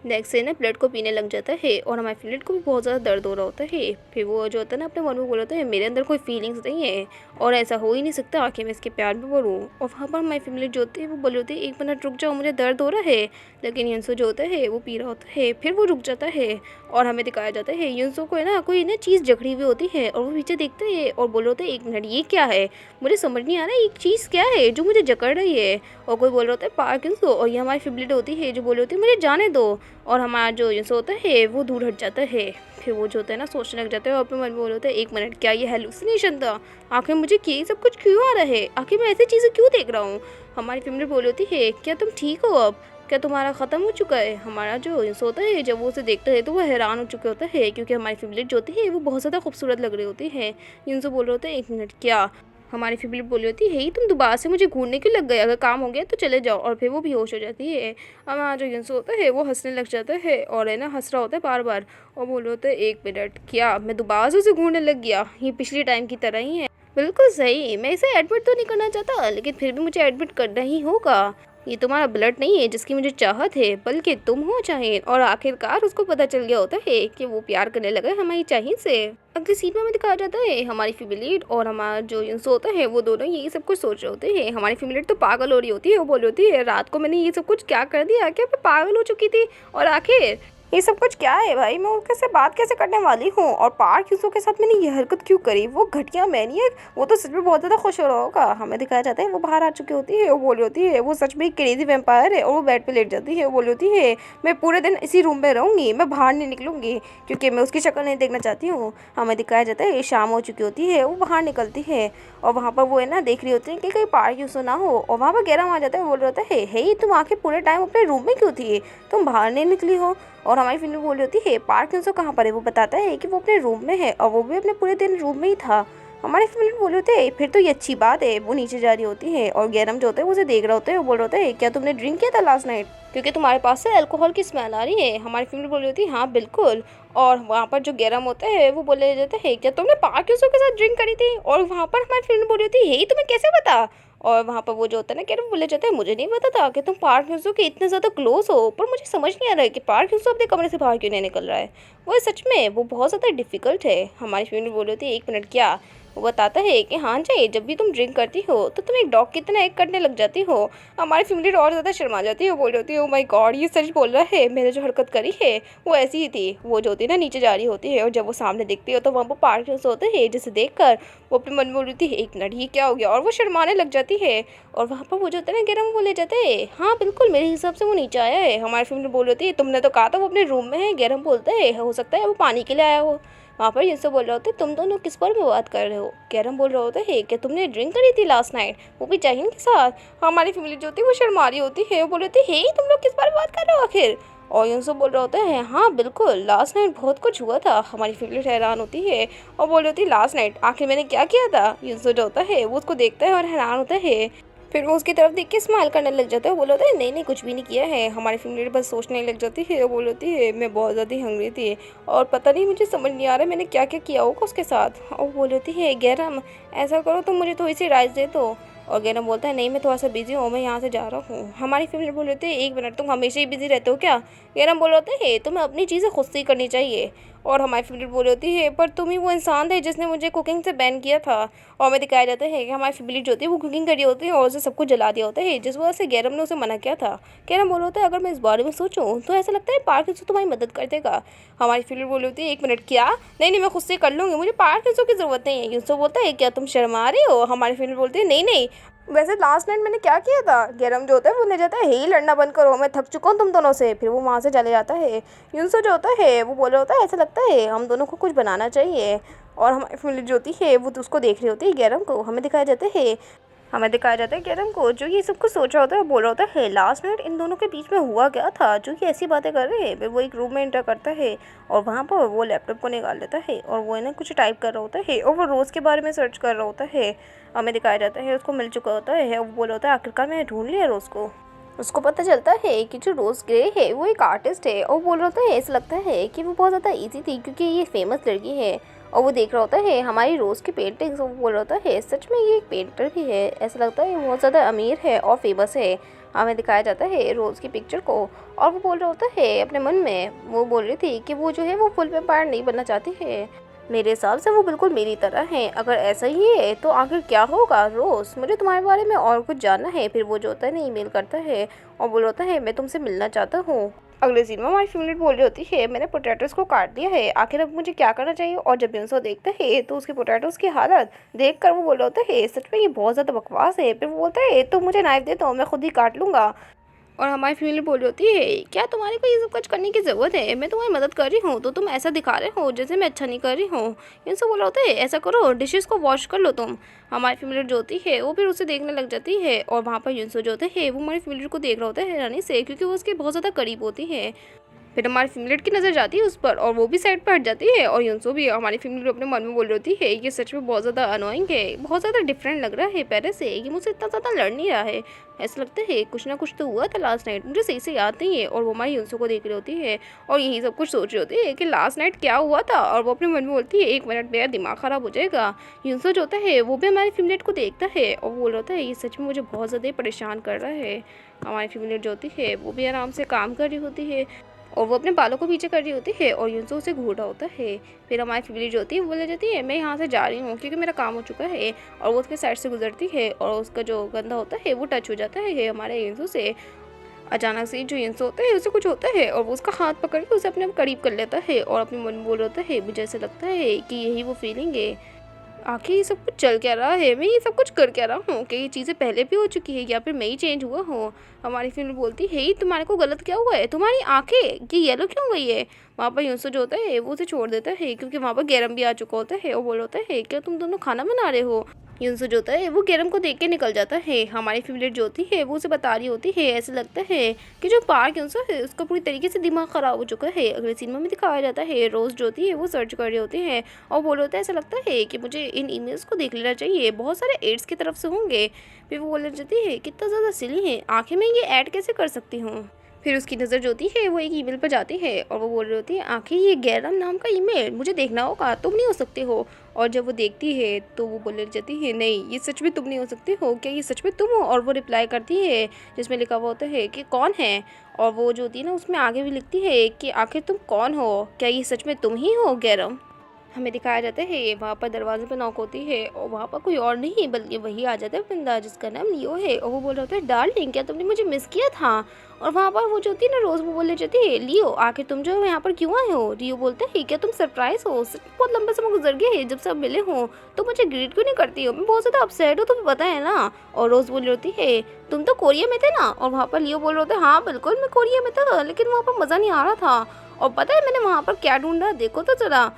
नेक्स्ट से ना ब्लड को पीने लग जाता है और हमारी फेवरेट को भी बहुत ज़्यादा दर्द हो रहा होता है। फिर वो जो होता है ना अपने मन में बोल रहा है मेरे अंदर कोई फीलिंग्स नहीं है और ऐसा हो ही नहीं सकता आखिर मैं इसके प्यार में पड़ूँ। और वहाँ पर हमारी फैमिली जो होती है वो बोल होती है 1 मिनट रुक जाओ मुझे दर्द हो रहा है, लेकिन युनसो जो होता है वो पी रहा होता है। फिर वो रुक जाता है और हमें दिखाया जाता है युनसो को है ना कोई ना चीज़ जकड़ी हुई होती है और वो पीछे देखता है और बोल रहे होते हैं 1 मिनट ये क्या है, मुझे समझ नहीं आ रहा एक चीज़ क्या है जो मुझे जकड़ रही है। और कोई बोल रहा होता है पार्किंसो, और ये हमारी फेवरेट होती है जो बोल रही होती है मुझे जाने दो, और हमारा जो युनसो होता है वो दूर हट जाता है। फिर वो जो होता है ना सोचने लग जाता है और अपने मन में बोल होता है 1 मिनट क्या ये हेलुसिनेशन था, आखिर मुझे ये सब कुछ क्यों आ रहा है, आखिर मैं ऐसी चीज़ें क्यों देख रहा हूँ। हमारी फैमिली बोली होती है क्या तुम ठीक हो अब, क्या तुम्हारा ख़त्म हो चुका है। हमारा जो युनसो होता है जब वो उसे देखता है तो वो हैरान हो चुका होता है क्योंकि हमारी फेवरेट जो होती है वो बहुत ज़्यादा खूबसूरत लग रही होती है। युनसो बोल रहे होते हैं 1 मिनट क्या, हमारी फेवरेट बोली होती है तुम दोबारा से मुझे घूरने क्यों लग गए, अगर काम हो गया तो चले जाओ। और फिर वो बेहोश हो जाती है। हमारा जो युनसो होता है वो हंसने लग जाता है और है ना हंस रहा होता है बार बार और बोल होता है 1 मिनट क्या मैं दोबारा से उसे घूरने लग गया, ये पिछले टाइम की तरह ही है। बिल्कुल सही, मैं इसे एडमिट तो नहीं करना चाहता लेकिन फिर भी मुझे एडमिट करना ही होगा। ये तुम्हारा ब्लड नहीं है जिसकी मुझे चाहत है बल्कि तुम हो चाहिए। और आखिरकार उसको पता चल गया होता है कि वो प्यार करने लगा है हमारी चाहिए से। अगली सीन में हमें दिखाया जाता है हमारी फीमेल और हमारा जो युनसो होता है वो दोनों यही सब कुछ सोच रहे होते हैं। हमारी फीमेल तो पागल हो रही होती है, वो बोल रही होती है रात को मैंने ये सब कुछ क्या कर दिया, क्या मैं पागल हो चुकी थी, और आखिर ये सब कुछ क्या है भाई, मैं उसके से बात कैसे करने वाली हूँ, और पार्क यूसो के साथ मैंने ये हरकत क्यों करी, वो घटिया मैनियक, वो तो सच में बहुत ज़्यादा खुश हो रहा होगा। हमें दिखाया जाता है वो बाहर आ चुकी होती है, वो बोल रही होती है वो सच में एक क्रेजी वैम्पायर है, और वो बेड पे लेट जाती है। वो बोल होती है मैं पूरे दिन इसी रूम में रहूँगी, मैं बाहर नहीं निकलूँगी क्योंकि मैं उसकी शक्ल नहीं देखना चाहती हूँ। हमें दिखाया जाता है शाम हो चुकी होती है, वो बाहर निकलती है और वहाँ पर वो है ना देख रही होती है कि कहीं पार्क यूसो ना हो, और वहाँ पर गैरम आ जाता है। बोल रहा होता है हे तुम आखिर पूरे टाइम अपने रूम में क्यों थी, तुम बाहर नहीं निकली हो। और हमारी फिल्म बोल रही होती है पार्क यूसो कहाँ पर है, वो बताता है कि वो अपने रूम में है और वो भी अपने पूरे दिन रूम में ही था। हमारी फिल्म बोल रहे होते हैं फिर तो ये अच्छी बात है। वो नीचे जा रही होती है और गैरम जो होता है वो उसे देख रहा होता है। वो बोल रहा होता है क्या तुमने ड्रिंक किया था लास्ट नाइट, क्योंकि तुम्हारे पास से अल्कोहल की स्मेल आ रही है। हमारी फिल्म बोल रही होती है हाँ बिल्कुल। और वहाँ पर जो गैरम होता है वो बोले जाता है क्या तुमने पार्क यूसो के साथ ड्रिंक करी थी, और वहाँ पर हमारी फिल्म बोल रही होती है यही तुम्हें कैसे पता। और वहाँ पर वो जो होता है ना गैरम बोले जाता है मुझे नहीं पता था कि तुम पार्क यूसो के इतने ज़्यादा क्लोज हो, पर मुझे समझ नहीं आ रहा है कि पार्क यूसो अपने कमरे से बाहर क्यों नहीं निकल रहा है। वो सच में वो बहुत ज़्यादा डिफिकल्ट है। हमारी फिल्म बोल रही होती है 1 मिनट क्या, वो बताता है कि हाँ चाहिए जब भी तुम ड्रिंक करती हो तो तुम एक डॉग की तरह एक करने लग जाती हो। हमारी फैमिली और ज़्यादा शर्मा जाती है, वो बोल रही होती है ओ माय गॉड ये सच बोल रहा है, मैंने जो हरकत करी है वो ऐसी ही थी। वो जो होती है ना नीचे जा रही होती है और जब वो सामने देखती है तो वहाँ पर पार्क जैसे होते हैं जिसे देखकर वो अपने मन में बोल रही थी 1 मिनट ये क्या हो गया, और वो शर्माने लग जाती है। और वहाँ पर वो जो होता है ना गैरम बोले जाते हैं हाँ बिल्कुल मेरे हिसाब से वो नीचे आया है। हमारी फैमिली बोल रही थी तुमने तो कहा था वो अपने रूम में है। गैरम बोलता है हो सकता है वो पानी के लिए आया हो। वहाँ पर युनसो बोल रहे होते तुम दोनों किस बारे में बात कर रहे हो। गैरम बोल रहा होता है कि तुमने ड्रिंक करी थी लास्ट नाइट, वो भी चाहिए के साथ। हमारी फैमिली जो होती है वो शर्मा रही होती है, वो बोल रही थी हे तुम लोग किस बारे में बात कर रहे हो आखिर। और युनसो बोल रहा होता है हाँ बिल्कुल लास्ट नाइट बहुत कुछ हुआ था। हमारी फैमिली हैरान होती है और बोल रही होती है लास्ट नाइट आखिर मैंने क्या किया था। युनसो जो होता है वो उसको देखता है और हैरान होता है, फिर वो उसकी तरफ देख के स्माइल करने लग जाता है। वो बोलता है नहीं नहीं कुछ भी नहीं किया है। हमारी फैमिली बस सोचने लग जाती है। वो बोल होती है मैं बहुत ज़्यादा हंग्री थी और पता नहीं मुझे समझ नहीं आ रहा मैंने क्या क्या किया होगा उसके साथ। और बोल होती है गैरम ऐसा करो तुम मुझे थोड़ी सी राइस दे दो। और गैरम बोलता है नहीं मैं थोड़ा सा बिजी हूँ, मैं यहाँ से जा रहा हूँ। हमारी फैमिली बोल रही थी 1 मिनट तुम हमेशा ही बिजी रहते हो क्या। गैरम बोल रहे है तुम्हें अपनी चीज़ें खुद से ही करनी चाहिए। और हमारी फेवरेट बोल होती है पर तुम ही वो इंसान थे जिसने मुझे कुकिंग से बैन किया था। और हमें दिखाया जाता है कि हमारी फेवरेट जो होती है वो कुकिंग कर रही होती है और उसे सब कुछ जला दिया होता है, जिस वजह से गैरम ने उसे मना किया था। गैरम बोल होता है अगर मैं इस बारे में सोचूं तो ऐसा लगता है पार्क से तुम्हारी मदद कर देगा। हमारी फेवरेट बोल होती है 1 मिनट क्या, नहीं नहीं मैं खुद से कर लूँगी, मुझे पार्क की ज़रूरत नहीं है। यूसुफ बोलता है क्या तुम शर्मा रही हो। हमारी फेवरेट बोलती है नहीं नहीं, वैसे लास्ट नाइट मैंने क्या किया था। गैरम जो होता है वो ले जाता है हे लड़ना बंद करो, मैं थक चुका हूँ तुम दोनों से। फिर वो वहाँ से चले जाता है। यूसुफ जो होता है वो बोल रहा होता है ऐसा लगता है हम दोनों को कुछ बनाना चाहिए। और हमारी फैमिली जो होती है वो तो उसको देख रही होती है गैरम को। हमें दिखाया जाता है गैरम को जो ये सब कुछ सोच रहा होता है, बोल रहा होता है लास्ट नाइट इन दोनों के बीच में हुआ क्या था जो कि ऐसी बातें कर रहे हैं। फिर वो एक रूम में एंटर करता है और वहाँ पर वो लैपटॉप को निकाल लेता है और वो ना कुछ टाइप कर रहा होता है और वो रोज़ के बारे में सर्च कर रहा होता है। हमें दिखाया जाता है उसको मिल चुका होता है और वो बोल होता है आखिरकार मैंने ढूंढ लिया रोज़ को। उसको पता चलता है कि जो रोज़ ग्रे है वो एक आर्टिस्ट है और बोल रहा होता है ऐसा लगता है कि वो बहुत ज़्यादा इजी थी क्योंकि ये फेमस लड़की है। और वो देख रहा होता है हमारी रोज़ की पेंटिंग्स, वो बोल रहा होता है सच में ये एक पेंटर भी है, ऐसा लगता है बहुत ज़्यादा अमीर है और फेमस है। हमें दिखाया जाता है रोज़ की पिक्चर को और वो बोल रहा होता है अपने मन में, वो बोल रही थी कि वो जो है वो फुल वेम्पायर नहीं बनना चाहती है। मेरे हिसाब से वो बिल्कुल मेरी तरह है, अगर ऐसा ही है तो आखिर क्या होगा रोज़, मुझे तुम्हारे बारे में और कुछ जानना है। फिर वो जो होता है ना ईमेल करता है और बोल होता है मैं तुमसे मिलना चाहता हूँ। अगले सीन में हमारी फेवरेट बोल रही होती है मैंने पोटैटोस को काट दिया है, आखिर अब मुझे क्या करना चाहिए। और जब यूसुफ देखता है तो उसके पोटैटोस की हालत देखकर वो बोल रहा होता है सच में ये बहुत ज़्यादा बकवास है। फिर वो बोलता है तो मुझे नाइफ दे दो मैं खुद ही काट लूँगा। और हमारी फैमिली बोल रही होती है क्या तुम्हारे को ये सब कुछ करने की ज़रूरत है, मैं तुम्हारी मदद कर रही हूँ तो तुम ऐसा दिखा रहे हो जैसे मैं अच्छा नहीं कर रही हूँ। इनसे बोला होता है ऐसा करो डिशेस को वॉश कर लो तुम। हमारी फैमिली जो होती है वो फिर उसे देखने लग जाती है और वहाँ पर यूसुफ जो होते हैं वो हमारी फैमिली को देख रहा होता है हैरानी से क्योंकि वो उसके बहुत ज़्यादा करीब होती है। फिर हमारी फैमिली की नज़र जाती है उस पर और वो भी साइड पर हट जाती है और यूसुफ भी हमारी फैमिली अपने मन में बोल रही होती है ये सच में बहुत ज़्यादा अनोइंग है, बहुत ज़्यादा डिफरेंट लग रहा है पहले से, ये मुझसे इतना ज़्यादा लड़ नहीं रहा है, ऐसा लगता है कुछ ना कुछ तो हुआ था लास्ट नाइट, मुझे सही से याद नहीं है। और वो हमारी यूसुफ को देख रही होती है और यही सब कुछ सोच रही होती है कि लास्ट नाइट क्या हुआ था। और वो अपने मन में बोलती है 1 मिनट मेरा दिमाग ख़राब हो जाएगा। यूसुफ जो होता है वो भी हमारी फैमिली को देखता है और बोल रहा होता है ये सच में मुझे बहुत ज़्यादा परेशान कर रहा है। हमारी फैमिली जो होती है वो भी आराम से काम कर रही होती है और वो अपने बालों को पीछे कर रही होती है और यूसुफ उसे घूर रहा होता है। फिर हमारी फैमिली जो होती है वो बोले जाती है मैं यहाँ से जा रही हूँ क्योंकि मेरा काम हो चुका है। और वो उसके साइड से गुजरती है और उसका जो गंदा होता है वो टच हो जाता है हमारे यूसुफ से। अचानक से जो यूसुफ होता है उसे कुछ होता है और वो उसका हाथ पकड़ के उसे अपने करीब कर लेता है और अपने मन में बोल रहा होता है मुझे ऐसा लगता है कि यही वो फीलिंग है। आखिर ये सब कुछ चल क्या रहा है, मैं ये सब कुछ कर क्या रहा हूँ, कि ये चीज़ें पहले भी हो चुकी है या फिर मैं ही चेंज हुआ हूँ। हमारी फिल्म बोलती है तुम्हारे को गलत क्या हुआ है, तुम्हारी आंखें ये येलो क्यों गई है। वहाँ पर यूसुफ जो होता है वो उसे छोड़ देता है क्योंकि वहाँ पर गैरम भी आ चुका होता है और बोल होता है क्या तुम दोनों खाना बना रहे हो। यूसुफ जो होता है वो गैरम को देख के निकल जाता है। हमारी फेवरेट जो होती है वो उसे बता रही होती है ऐसा लगता है कि जो पार्क यूसुफ है उसका पूरी तरीके से दिमाग ख़राब हो चुका है। अगले सीन में दिखाया जाता है रोज़ जो होती है वो सर्च कर रही होती है और बोल होता है ऐसा लगता है कि मुझे इन ईमेल्स को देख लेना चाहिए, बहुत सारे एड्स की तरफ से होंगे। फिर वो बोलने जाती है कितना ज़्यादा सिली है, आखिर मैं ये ऐड कैसे कर सकती हूँ। फिर उसकी नज़र जो होती है वो एक ईमेल पर जाती है और वो बोल रही होती है आखिर ये गैरम नाम का ईमेल मुझे देखना होगा, तुम नहीं हो सकते हो। और जब वो देखती है तो वो बोलने जाती है नहीं ये सच में तुम नहीं हो सकते हो, क्या ये सच में तुम हो। और वो रिप्लाई करती है जिसमें लिखा हुआ होता है कि कौन है। और वो जो होती है ना उसमें आगे भी लिखती है कि आखिर तुम कौन हो, क्या ये सच में तुम ही हो गैरम। हमें दिखाया जाता है वहाँ पर दरवाजे पर नॉक होती है और वहाँ पर कोई और नहीं बल्कि वही आ जाता है बंदा जिसका नाम लियो है। और वो बोल रहा होता है डार्लिंग क्या तुमने मुझे मिस किया था। और वहाँ पर वो जो होती है ना रोज़ वो बोलने जाती है लियो आखिर तुम जो है यहाँ पर क्यों आए हो। लियो बोलता है क्या तुम सरप्राइज हो, बहुत लंबा समय गुजर गया है जब सब मिले हो, तो मुझे ग्रीट क्यों नहीं करती हो, मैं बहुत ज़्यादा अपसेट हूँ तुम्हें पता है ना। और रोज़ बोल रही होती है तुम तो कोरिया में थे ना। और वहाँ पर लियो बोल रहा होता है हाँ बिल्कुल मैं कोरिया में था लेकिन वहाँ पर मज़ा नहीं आ रहा था। और पता है मैंने वहाँ पर क्या ढूंढा देखो तो चला।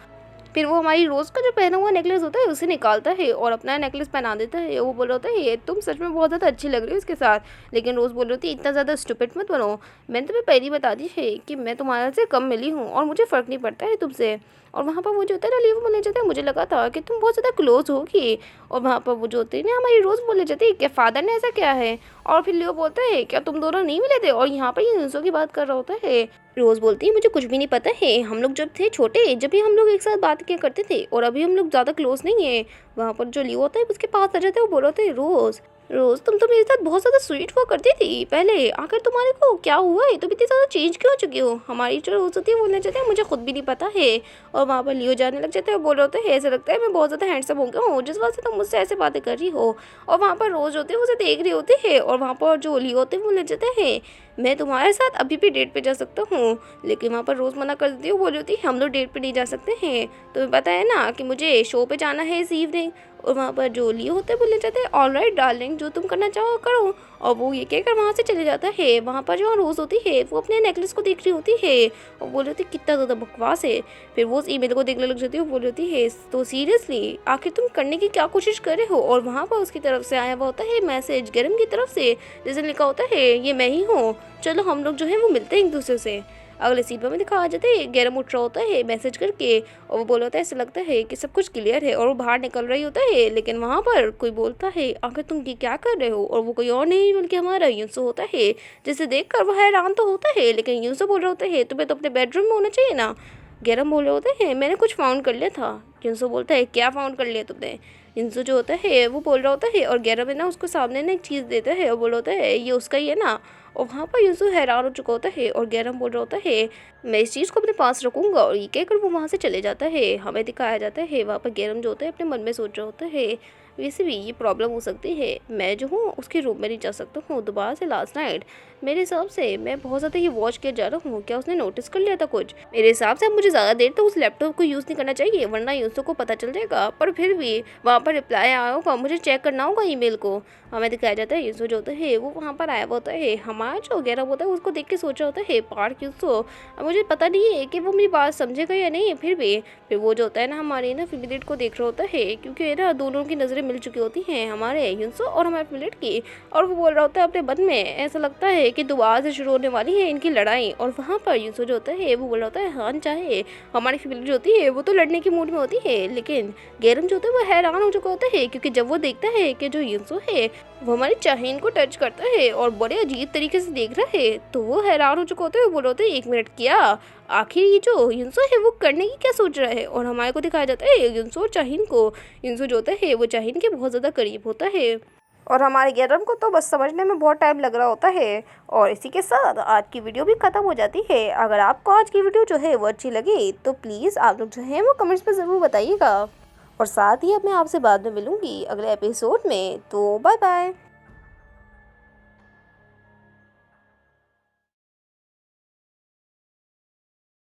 फिर वो हमारी रोज़ का जो पहना हुआ नेकलेस होता है उसे निकालता है और अपना नेकलेस पहना देता है। वो बोल रहा होता है ये तुम सच में बहुत ज़्यादा अच्छी लग रही हो इसके साथ। लेकिन रोज़ बोल रही होती है इतना ज़्यादा स्टूपिड मत बनो, मैंने तुम्हें पहले ही बता दी है कि मैं तुम्हारे से कम मिली हूँ और मुझे फ़र्क नहीं पड़ता है तुमसे। और वहाँ पर वो जो होता है ना लियो बोलने जाता है मुझे लगा था कि तुम बहुत ज़्यादा क्लोज होगी। और वहाँ पर वो जो होते हैं ना हमारी रोज़ बोलने जाती है क्या फादर ने ऐसा क्या है। और फिर लियो बोलता है क्या तुम दोनों नहीं मिले थे। और यहाँ पर ये यूसुफ की बात कर रहा होता है। रोज़ बोलती है मुझे कुछ भी नहीं पता है, हम लोग जब थे छोटे जब भी हम लोग एक साथ बात किया करते थे और अभी हम लोग ज़्यादा क्लोज नहीं है। वहाँ पर जो लियो होता है उसके पास आ जाता है वो बोल रहा होता है रोज़ रोज़ तुम तो मेरे साथ बहुत ज़्यादा स्वीट हुआ करती थी पहले, आखिर तुम्हारे को क्या हुआ है? तुम इतनी ज़्यादा चेंज क्यों हो चुकी हो? हमारी जो रोज़ होती है बोलने जाते हैं मुझे खुद भी नहीं पता है, और वहाँ पर लियो जाने लग जाते हैं, बोल रहे होते हैं ऐसा लगता है मैं बहुत ज़्यादा हैंडसम हो गया हूँ जिस वजह से तुम मुझसे ऐसे बातें कर रही हो। और वहाँ पर रोज़ होते हैं उसे देख रही होती है, और वहाँ पर जो लियो होते हैं बोलने जाते हैं मैं तुम्हारे साथ अभी भी डेट पे जा सकता हूँ, लेकिन वहाँ पर रोज़ मना कर देती हूँ, बोल रही होती है हम लोग डेट पे नहीं जा सकते हैं, तुम्हें पता है ना कि मुझे शो पे जाना है इस इवनिंग। और वहाँ पर जो लियो होते हैं बोले जाते हैं ऑल राइट डार्लिंग, जो तुम करना चाहो करो। और वो ये कहकर वहाँ से चले जाता है। वहाँ पर जो रोज़ होती है वो अपने नेकलेस को देख रही होती है और बोल रही होती है कितना ज़्यादा बकवास है। फिर वो उस ईमेल को देखने लग जाती है और बोल रही होती है तो सीरियसली आखिर तुम करने की क्या कोशिश कर रहे हो। और वहाँ पर उसकी तरफ से आया हुआ होता है मैसेज गरम की तरफ से, जिसमें लिखा होता है ये मैं ही हूँ, चलो हम लोग जो है वो मिलते हैं एक दूसरे से। अगले सीन में दिखाया जाता है गैरम उठ रहा होता है मैसेज करके, और वो बोला होता है ऐसा लगता है कि सब कुछ क्लियर है, और वो बाहर निकल रही होता है, लेकिन वहाँ पर कोई बोलता है आखिर तुम ये क्या कर रहे हो, और वो कोई और नहीं बल्कि हमारा यूसुफ होता है, जिसे देखकर वो हैरान तो होता है, लेकिन यूसुफ बोल रहा होता है तुम्हें तो अपने बेडरूम में होना चाहिए ना। गैरम बोल रहे होते हैं मैंने कुछ फाउंड कर लिया था। यूसुफ बोलता है क्या फाउंड कर लिया तुमने। यूसुफ जो होता है वो बोल रहा होता है, और गैरम है ना उसको सामने ना एक चीज़ देता है और बोल रहा होता है ये उसका ही है ना। और वहाँ पर यूसुफ हैरान हो चुका होता है, और गैरम बोल रहा होता है मैं इस चीज़ को अपने पास रखूँगा, और ये कहकर वो वहाँ से चले जाता है। हमें दिखाया जाता है वहाँ पर गैरम जो होता है अपने मन में सोच रहा होता है वैसे भी ये प्रॉब्लम हो सकती है, मैं जो हूँ उसके रूम में नहीं जा सकता हूँ दोबारा से लास्ट नाइट। मेरे हिसाब से मैं बहुत ज़्यादा ये वॉच किया जा रहा हूँ, क्या उसने नोटिस कर लिया था कुछ। मेरे हिसाब से अब मुझे ज़्यादा देर तक उस लैपटॉप को यूज़ नहीं करना चाहिए वरना यूसुफ को पता चल जाएगा, पर फिर भी वहाँ पर रिप्लाई आया होगा मुझे चेक करना होगा ईमेल को। हमें दिखाया जाता है यूसुफ जो होता है वो वहाँ पर आया हुआ होता है, हमारा जो गैरम होता है उसको देख के सोच रहा होता है पार्क यूसुफ। अब मुझे पता नहीं है कि वो मेरी बात समझेगा या नहीं, फिर वो जो होता है ना हमारे ना फिमिलेट को देख रहा होता है, क्योंकि ना दोनों की नज़रें मिल चुकी होती हैं हमारे यूसुफ और हमारे फिमिलेट की। और वो बोल रहा होता है अपने मन में ऐसा लगता है कि दोबारा से शुरू होने वाली है इनकी लड़ाई। और वहाँ पर यूसुफ जो होता है वो बोल रहा होता है हाँ चाहे हमारी फिमिलेट जो होती है वो तो लड़ने की मूड में होती है, लेकिन गैरम जो होता है वो हैरान हो चुका होता है, क्योंकि जब वो देखता है कि जो यूसुफ है वो हमारी चाहीन को टच करता है और बड़े अजीब तरीके से देख रहा है, तो वो हैरान हो चुका होता है। वो बोल रहा होता है एक मिनट क्या आखिर ये जो युनसो है वो करने की क्या सोच रहा है। और हमारे को दिखाया जाता है युनसो और चाहीन को, युनसो जो होता है वो चाहीन के बहुत ज़्यादा करीब होता है, और हमारे गैरम को तो बस समझने में बहुत टाइम लग रहा होता है। और इसी के साथ आज की वीडियो भी ख़त्म हो जाती है। अगर आपको आज की वीडियो जो है वो अच्छी लगी तो प्लीज़ आप लोग जो है वो कमेंट्स में ज़रूर बताइएगा, और साथ ही अब मैं आपसे बाद में मिलूँगी अगले एपिसोड में, तो बाय बाय।